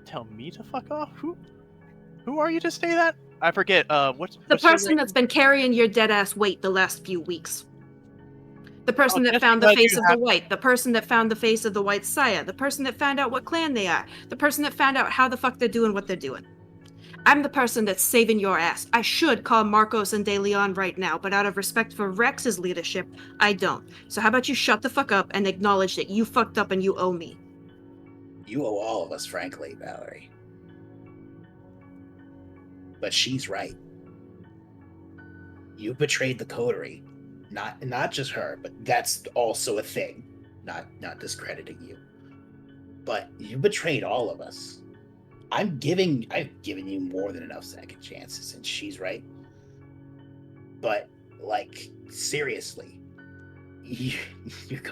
Tell me to fuck off? Who are you to say that? I forget. What's The what's your person name? that's been carrying your dead-ass weight the last few weeks. The person that just found the because face you of have- the white. The person that found the face of the white sire. The person that found out what clan they are. The person that found out how the fuck they're doing what they're doing. I'm the person that's saving your ass. I should call Marcos and DeLeon right now, but out of respect for Rex's leadership, I don't. So how about you shut the fuck up and acknowledge that you fucked up and you owe me? You owe all of us, frankly, Valerie. But she's right. You betrayed the coterie. Not just her, but that's also a thing. Not discrediting you. But you betrayed all of us. I've given you more than enough second chances, and she's right. But seriously, you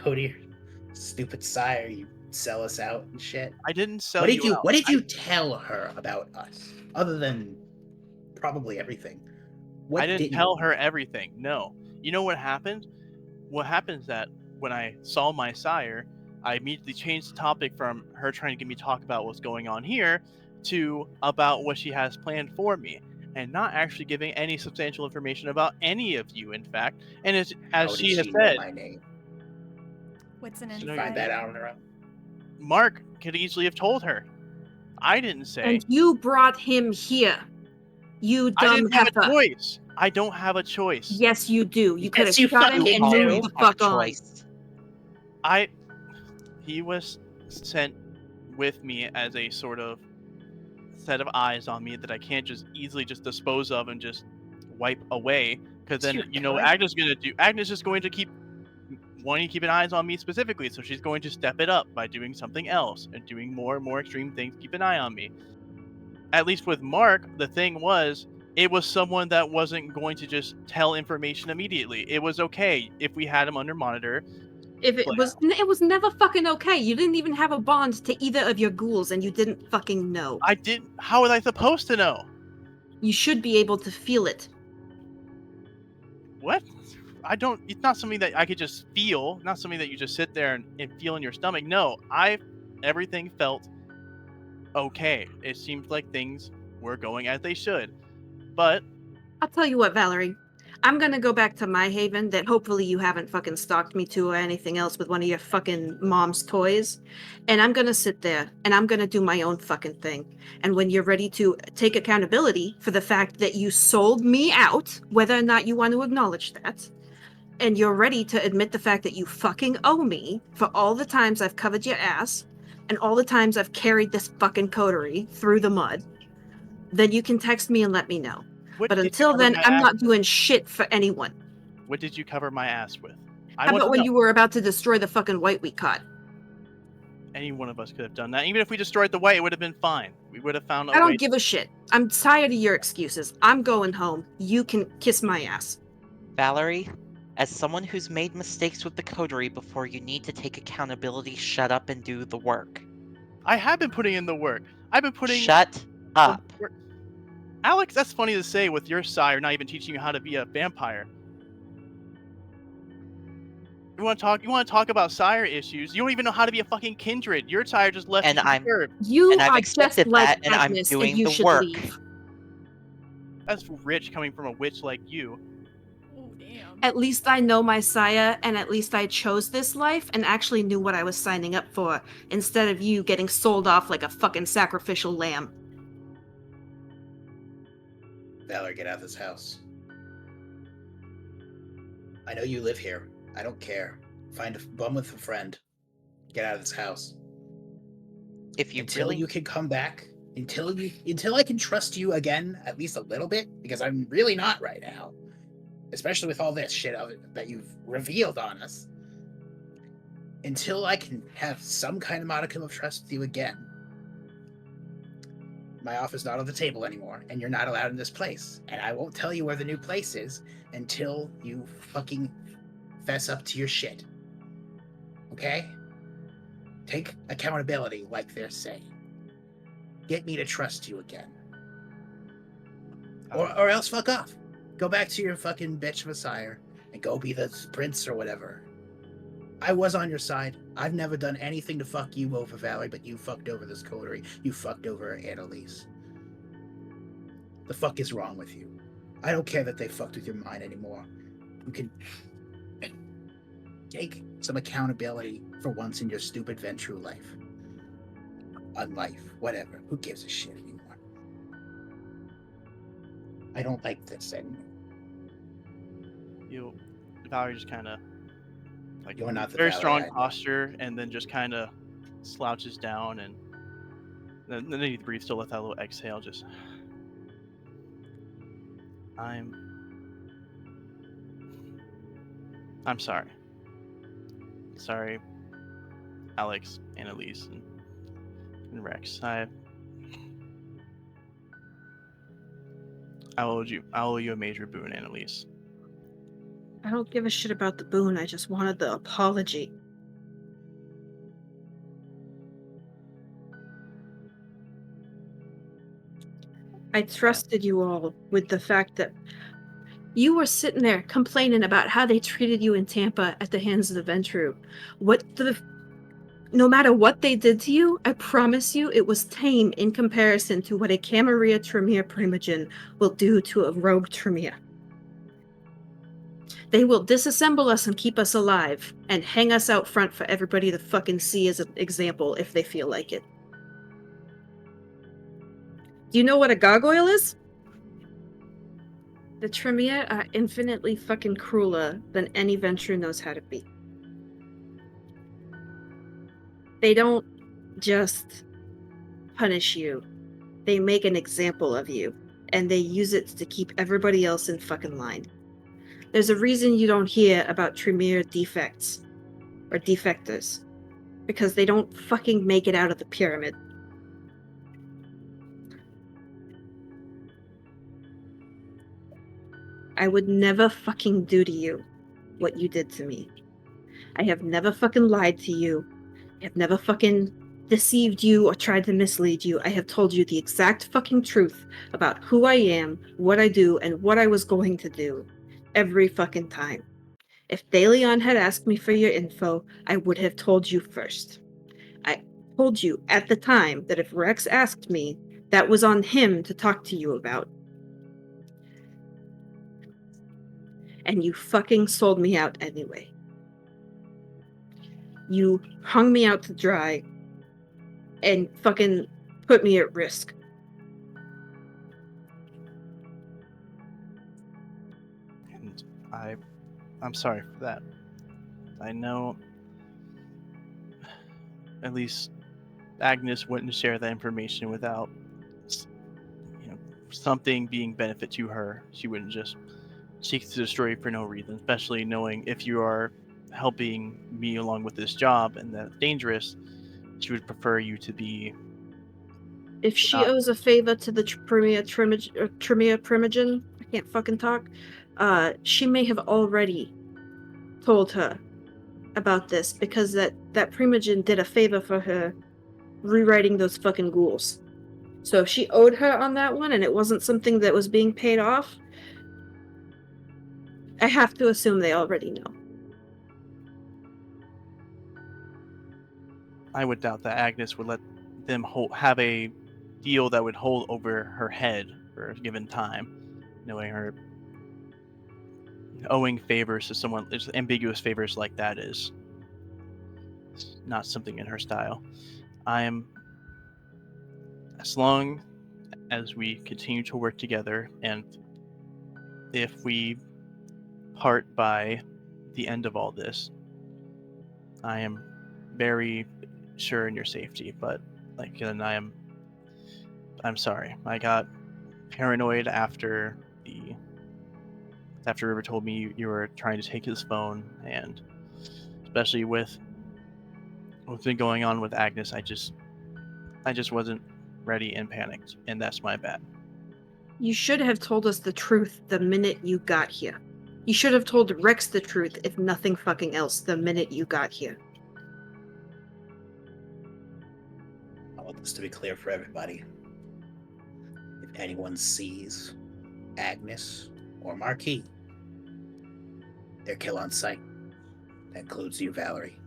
go to your stupid sire, you sell us out and shit. I didn't sell What did you out. What did you tell her about us, other than probably everything? What I didn't did tell her everything. No. You know what happened? What happened is that when I saw my sire, I immediately changed the topic from her trying to get me to talk about what's going on here to about what she has planned for me, and not actually giving any substantial information about any of you, in fact. And as How she did has she know said, my name? What's an Did No, you you find that out on her own? Mark could easily have told her. I didn't say. And you brought him here. You I dumb didn't have heifer. a choice. I don't have a choice. Yes, you do. You could have Yes, you shot him fucking and do. moved the fuck on. He was sent with me as a sort of set of eyes on me that I can't just easily just dispose of and just wipe away, because then Agnes is going to keep wanting to keep an eyes on me specifically, so she's going to step it up by doing something else and doing more and more extreme things to keep an eye on me. At least with Mark, the thing was, it was someone that wasn't going to just tell information immediately. It was okay if we had him under monitor. If it was never fucking okay. You didn't even have a bond to either of your ghouls, and you didn't fucking know. I didn't. How was I supposed to know? You should be able to feel it. What? I don't. It's not something that I could just feel. Not something that you just sit there and feel in your stomach. No, everything felt okay. It seemed like things were going as they should. But I'll tell you what, Valerie. I'm gonna go back to my haven that hopefully you haven't fucking stalked me to or anything else with one of your fucking mom's toys. And I'm gonna sit there and I'm gonna do my own fucking thing. And when you're ready to take accountability for the fact that you sold me out, whether or not you want to acknowledge that, and you're ready to admit the fact that you fucking owe me for all the times I've covered your ass, and all the times I've carried this fucking coterie through the mud, then you can text me and let me know. What But did you until cover then, my I'm ass not with? doing shit for anyone. What did you cover my ass with? I How want about to when know. you were about to destroy the fucking white we caught? Any one of us could have done that. Even if we destroyed the white, it would have been fine. We would have found a I way. don't give a shit. I'm tired of your excuses. I'm going home. You can kiss my ass. Valerie, as someone who's made mistakes with the coterie before, you need to take accountability, shut up, and do the work. I have been putting in the work. I've been putting Shut the up. work. Alex, that's funny to say with your sire not even teaching you how to be a vampire. You want to talk about sire issues? You don't even know how to be a fucking kindred. Your sire just left And you to I'm serve. You and I've are just accepted like that, and I'm Agnes, and doing you the should work. leave. That's rich coming from a witch like you. Oh, damn. At least I know my sire, and at least I chose this life and actually knew what I was signing up for, instead of you getting sold off like a fucking sacrificial lamb. Valerie, get out of this house. I know you live here. I don't care. Find a bum with a friend. Get out of this house. If you Until really you can come back, until I can trust you again, at least a little bit, because I'm really not right now. Especially with all this shit that you've revealed on us. Until I can have some kind of modicum of trust with you again, my offer's not on the table anymore, and you're not allowed in this place. And I won't tell you where the new place is until you fucking fess up to your shit. Okay? Take accountability, like they're saying. Get me to trust you again. Or else fuck off. Go back to your fucking bitch of a sire and go be the prince or whatever. I was on your side. I've never done anything to fuck you over, Valerie, but you fucked over this coterie. You fucked over Annalise. The fuck is wrong with you? I don't care that they fucked with your mind anymore. You can take some accountability for once in your stupid Ventrue life. On life, whatever. Who gives a shit anymore? I don't like this anymore. Valerie just kind of like You're not the very Valerie strong I know. posture, and then just kind of slouches down, and then he breathes to let that little exhale. Just I'm sorry. Sorry, Alex, Annalise, and Rex. I owe you a major boon, Annalise. I don't give a shit about the boon, I just wanted the apology. I trusted you all with the fact that you were sitting there complaining about how they treated you in Tampa at the hands of the Ventrue. No matter what they did to you, I promise you it was tame in comparison to what a Camarilla Tremere Primogen will do to a rogue Tremere. They will disassemble us and keep us alive, and hang us out front for everybody to fucking see as an example if they feel like it. Do you know what a gargoyle is? The Tremere are infinitely fucking crueler than any Ventrue knows how to be. They don't just punish you. They make an example of you, and they use it to keep everybody else in fucking line. There's a reason you don't hear about Tremere defects or defectors, because they don't fucking make it out of the pyramid. I would never fucking do to you what you did to me. I have never fucking lied to you. I have never fucking deceived you or tried to mislead you. I have told you the exact fucking truth about who I am, what I do, and what I was going to do every fucking time. If DeLeon had asked me for your info, I would have told you first. I told you at the time that if Rex asked me, that was on him to talk to you about. And you fucking sold me out anyway. You hung me out to dry and fucking put me at risk. And I'm sorry for that. I know, at least Agnes wouldn't share that information without, something being benefit to her. She wouldn't just seek to destroy you for no reason, especially knowing if you are helping me along with this job and that's dangerous, she would prefer you to be. If she owes a favor to the Tremia Primogen, I can't fucking talk, she may have already told her about this because that Primogen did a favor for her rewriting those fucking ghouls. So if she owed her on that one and it wasn't something that was being paid off, I have to assume they already know. I would doubt that Agnes would let them have a deal that would hold over her head for a given time, knowing her owing favors to someone, ambiguous favors like that is not something in her style. As long as we continue to work together, and if we part by the end of all this, I am very sure in your safety. But and I'm sorry. I got paranoid after River told me you were trying to take his phone, and especially with what's been going on with Agnes, I just wasn't ready and panicked, and that's my bad. You should have told us the truth the minute you got here. You should have told Rex the truth, if nothing fucking else, the minute you got here. I want this to be clear for everybody. If anyone sees Agnes or Marquis, they're kill on sight. That includes you, Valerie.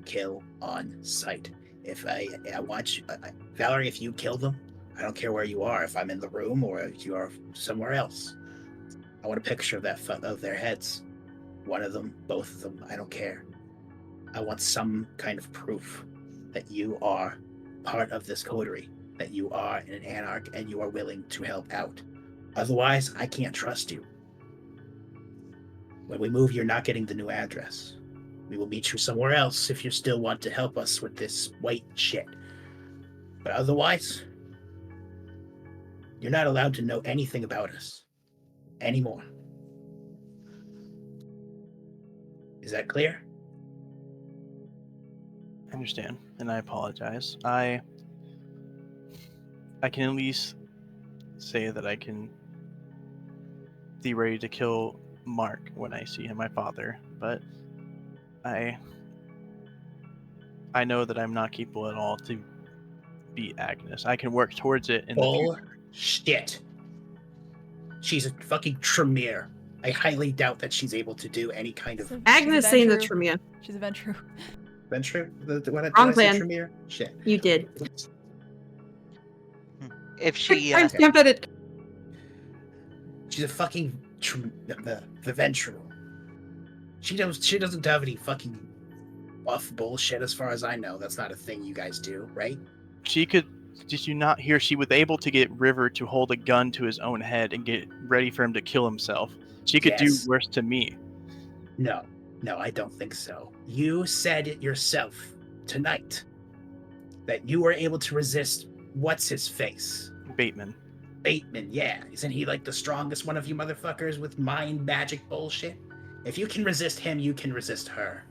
Kill on sight. If I want you, Valerie, if you kill them, I don't care where you are. If I'm in the room or if you are somewhere else, I want a picture of of their heads. One of them, both of them, I don't care. I want some kind of proof that you are part of this coterie, that you are an anarch and you are willing to help out. Otherwise, I can't trust you. When we move, you're not getting the new address. We will meet you somewhere else if you still want to help us with this white shit. But otherwise, you're not allowed to know anything about us anymore. Is that clear? I understand, and I apologize. I can at least say that I can be ready to kill Mark when I see him, my father, but I know that I'm not capable at all to beat Agnes. I can work towards it in the future. Bullshit. She's a fucking Tremere. I highly doubt that she's able to do any kind of... Agnes saying the Tremere. She's a Ventru. Ventru? Wrong plan. Tremere? Shit. You did. If she... I'm stamped at it. She's a fucking... the Ventru. She doesn't have any fucking buff bullshit as far as I know. That's not a thing you guys do, right? She could... Did you not hear she was able to get River to hold a gun to his own head and get ready for him to kill himself? She could do worse to me. No, I don't think so. You said it yourself tonight that you were able to resist what's his face? Bateman, yeah. Isn't he like the strongest one of you motherfuckers with mind magic bullshit? If you can resist him, you can resist her.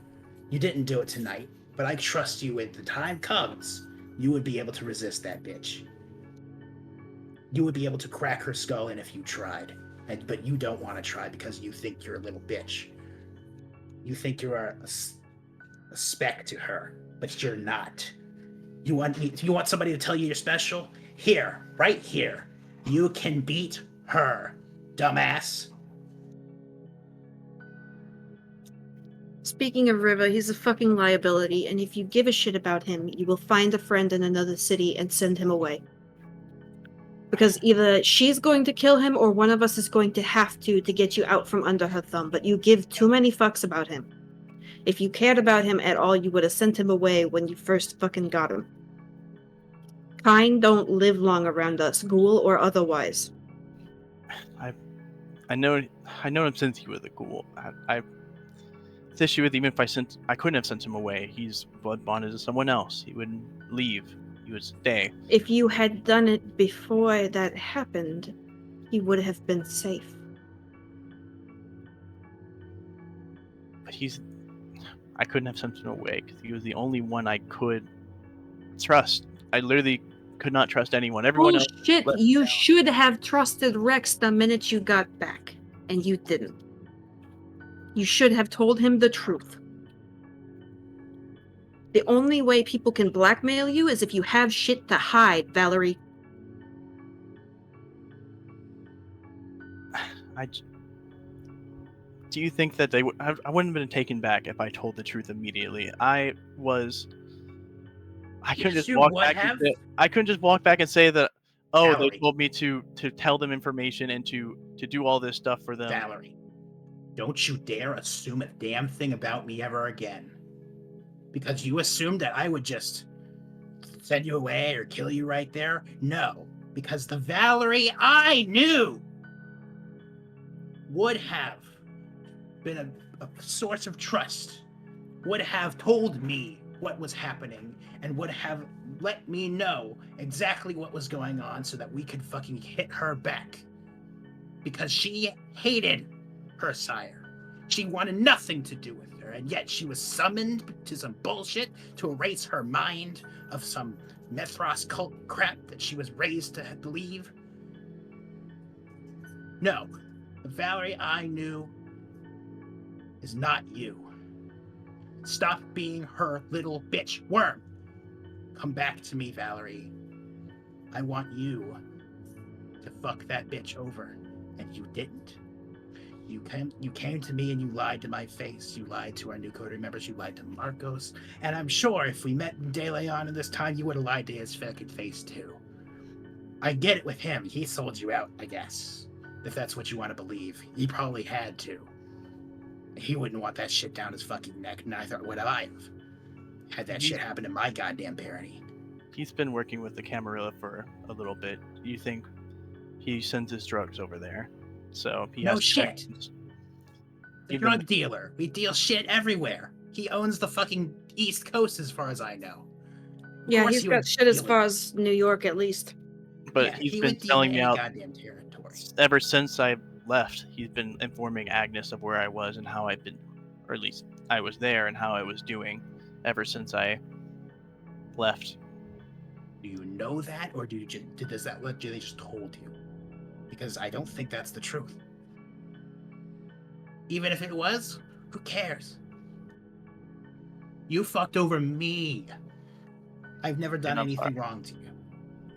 You didn't do it tonight, but I trust you when the time comes, you would be able to resist that bitch. You would be able to crack her skull in if you tried. But you don't want to try because you think you're a little bitch. You think you're a speck to her, but you're not. You want somebody to tell you you're special? Here, right here. You can beat her, dumbass. Speaking of River, he's a fucking liability, and if you give a shit about him, you will find a friend in another city and send him away. Because either she's going to kill him or one of us is going to have to get you out from under her thumb, but you give too many fucks about him. If you cared about him at all, you would have sent him away when you first fucking got him. Kind don't live long around us, ghoul or otherwise. I know him since he was a ghoul. the issue with even if I couldn't have sent him away. He's blood bonded to someone else. He wouldn't leave. He would stay. If you had done it before that happened, he would have been safe. But I couldn't have sent him away because he was the only one I could trust. I literally could not trust anyone. Everyone else. Bullshit! You should have trusted Rex the minute you got back, and you didn't. You should have told him the truth. The only way people can blackmail you is if you have shit to hide, Valerie. Do you think that I wouldn't have been taken back if I told the truth immediately? I couldn't just walk back. I couldn't just walk back and say that. Oh, Valerie. They told me to tell them information and to do all this stuff for them. Valerie, don't you dare assume a damn thing about me ever again. Because you assumed that I would just send you away or kill you right there. No, because the Valerie I knew would have been a source of trust, would have told me what was happening, and would have let me know exactly what was going on so that we could fucking hit her back. Because she hated her sire. She wanted nothing to do with her, and yet she was summoned to some bullshit to erase her mind of some Mithras cult crap that she was raised to believe. No, the Valerie I knew is not you. Stop being her little bitch worm. Come back to me, Valerie. I want you to fuck that bitch over, and you didn't. You came to me and you lied to my face. You lied to our new coterie members. You lied to Marcos. And I'm sure if we met in De Leon in this time, you would have lied to his fucking face too. I get it with him. He sold you out, I guess. If that's what you want to believe. He probably had to. He wouldn't want that shit down his fucking neck. Neither would I have. Had that shit happen in my goddamn parody. He's been working with the Camarilla for a little bit. You think he sends his drugs over there? So he No has shit. The Even- drug dealer. We deal shit everywhere. He owns the fucking East Coast as far as I know. Yeah, course he's he got would shit as deal far with- as New York, at least. But Yeah, he's he been would deal selling in me any out goddamn territory. ever since I left. He's been informing Agnes of where I was and how I've been, or at least I was there and how I was doing ever since I left. Do you know that, or they just told you? Because I don't think that's the truth. Even if it was, who cares? You fucked over me. I've never done I'm anything wrong to you.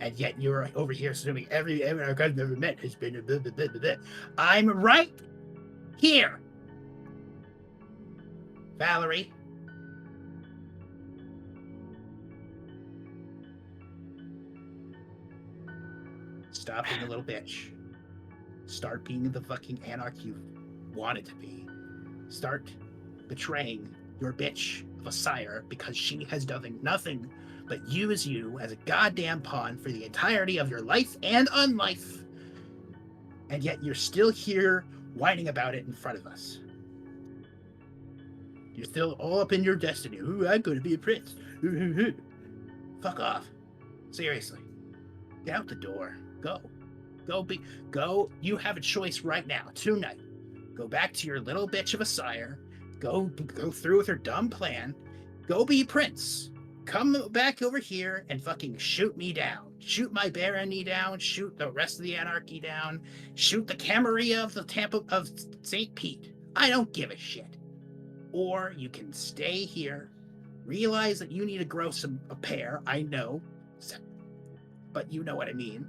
And yet you're over here assuming every I've never met has been a blah, blah, blah, blah, blah. I'm right here. Valerie. Stop being a little bitch. Start being the fucking anarch you wanted to be. Start betraying your bitch of a sire because she has done nothing but use you as a goddamn pawn for the entirety of your life and unlife. And yet you're still here whining about it in front of us. You're still all up in your destiny. Ooh, I'm going to be a prince. Fuck off. Seriously. Get out the door. Go. Go. You have a choice right now, tonight. Go back to your little bitch of a sire. Go through with her dumb plan. Go be prince. Come back over here and fucking shoot me down. Shoot my barony down. Shoot the rest of the anarchy down. Shoot the Camarilla of the Tampa of St. Pete. I don't give a shit. Or you can stay here, realize that you need to grow a pair. I know, but you know what I mean.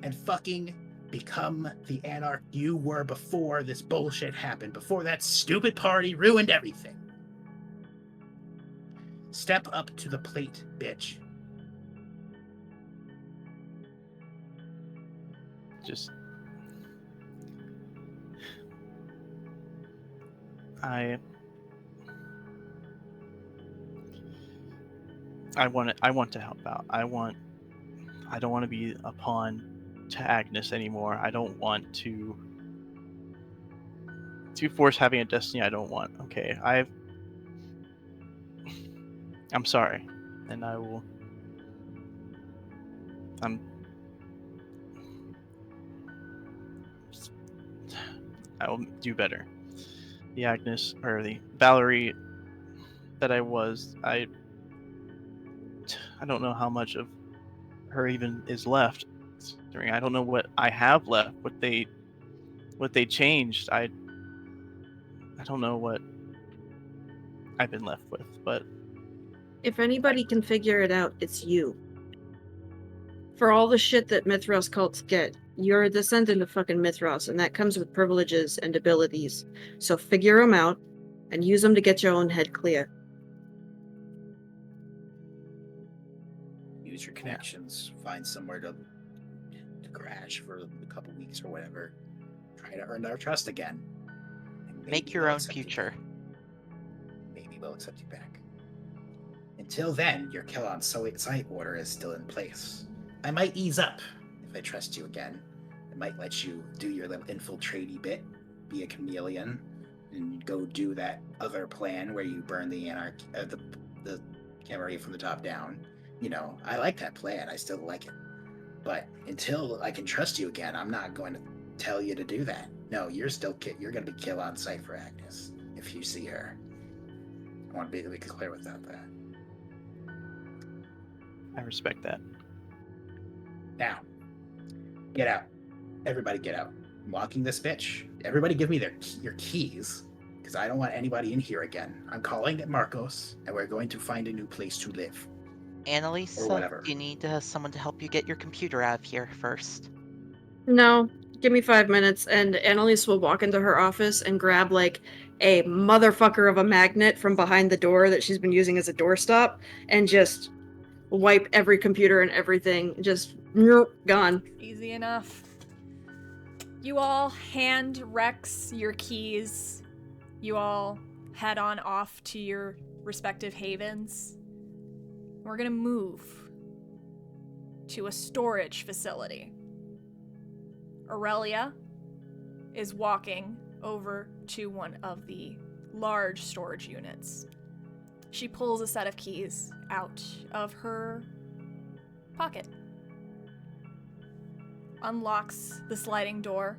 And fucking become the anarch you were before this bullshit happened. Before that stupid party ruined everything. Step up to the plate, bitch. Just I want to help out. I don't want to be a pawn to Agnes anymore. I don't want to to force having a destiny I don't want. Okay, I'm sorry, and I will. I will do better. The Agnes or the Valerie that I was, I don't know how much of her even is left. I don't know what I have left. What they changed. I don't know what I've been left with, but If anybody can figure it out, it's you. For all the shit that Mithras cults get, you're a descendant of fucking Mithras, and that comes with privileges and abilities. So figure them out and use them to get your own head clear. Use your connections. Find somewhere to crash for a couple weeks or whatever. Try to earn their trust again. And Make maybe your they'll own accept you future. back. Maybe they'll accept you back. Until then, your kill on sight order is still in place. I might ease up if I trust you again. I might let you do your little infiltrate-y bit, be a chameleon, and go do that other plan where you burn the the camera from the top down. You know, I like that plan. I still like it. But until I can trust you again, I'm not going to tell you to do that. No, you're going to be kill on sight for Agnes if you see her. I want to be really clear without that. I respect that. Now, get out. Everybody get out. I'm locking this bitch. Everybody give me your keys, because I don't want anybody in here again. I'm calling it Marcos, and we're going to find a new place to live. Annalise, Or whatever. you need someone to help you get your computer out of here first. No, give me 5 minutes, and Annalise will walk into her office and grab, like, a motherfucker of a magnet from behind the door that she's been using as a doorstop, and just wipe every computer and everything. Just, gone. Easy enough. You all hand Rex your keys. You all head on off to your respective havens. We're gonna move to a storage facility. Aurelia is walking over to one of the large storage units. She pulls a set of keys out of her pocket, unlocks the sliding door,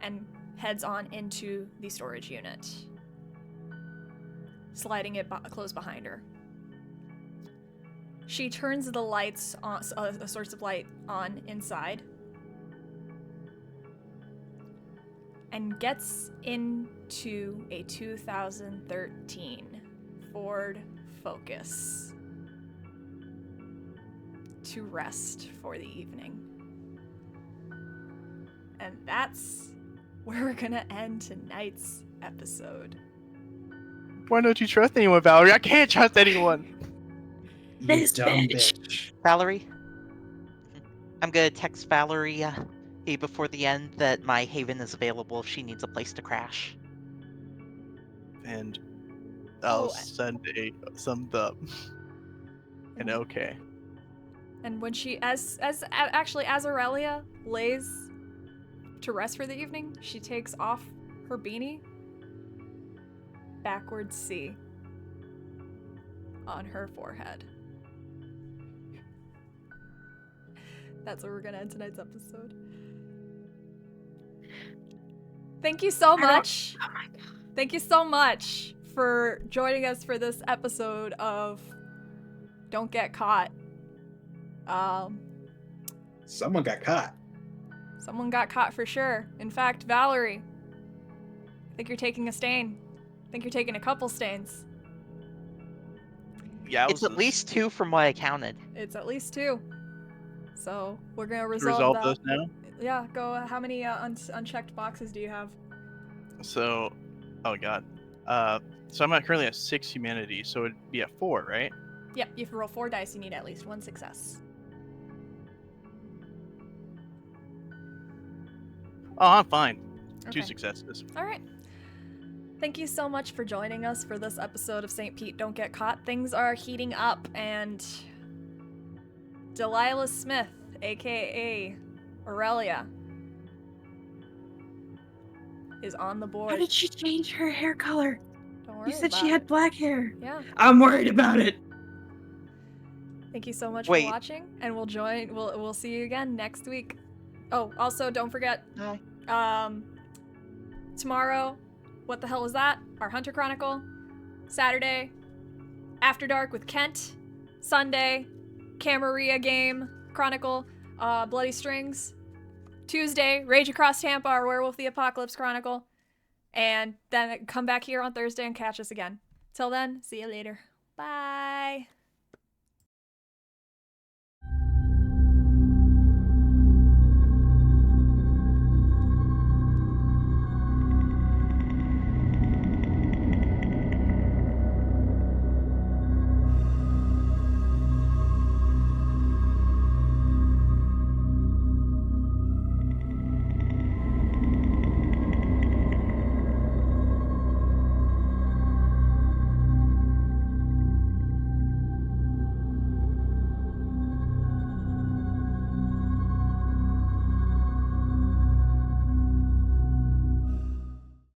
and heads on into the storage unit, sliding it closed behind her. She turns the lights on, a source of light on inside, and gets into a 2013 Ford Focus to rest for the evening. And that's where we're gonna end tonight's episode. Why don't you trust anyone, Valerie? I can't trust anyone. You This dumb bitch. bitch. Valerie? I'm gonna text Valerie before the end that my haven is available if she needs a place to crash. And I'll Oh, send a thumbs up. And okay. And when she, as Aurelia lays to rest for the evening, she takes off her beanie, backwards C on her forehead. That's where we're gonna end tonight's episode. Thank you so much. Oh my god. Thank you so much for joining us for this episode of Don't Get Caught. Someone got caught. Someone got caught for sure. In fact, Valerie, I think you're taking a stain. I think you're taking a couple stains. Yeah, It's at least 2 from what I counted. It's at least 2. So we're gonna resolve that. those now. Yeah, go. How many unchecked boxes do you have? So, oh god. So I'm currently at 6 humanity, so it'd be at 4, right? Yep, you have to roll 4 dice. You need at least 1 success. Oh, I'm fine. 2 Okay. successes. All right. Thank you so much for joining us for this episode of St. Pete Don't Get Caught. Things are heating up, and Delilah Smith, aka Aurelia, is on the board. How did she change her hair color? Don't worry You said about she it. had black hair. Yeah. I'm worried about it. Thank you so much Wait. for watching, and we'll see you again next week. Oh, also don't forget, tomorrow, what the hell was that? Our Hunter Chronicle. Saturday, After Dark with Kent. Sunday, Camarilla game Chronicle, Bloody Strings. Tuesday, Rage Across Tampa, our Werewolf the Apocalypse Chronicle. And then come back here on Thursday and catch us again. Till then, see you later. Bye.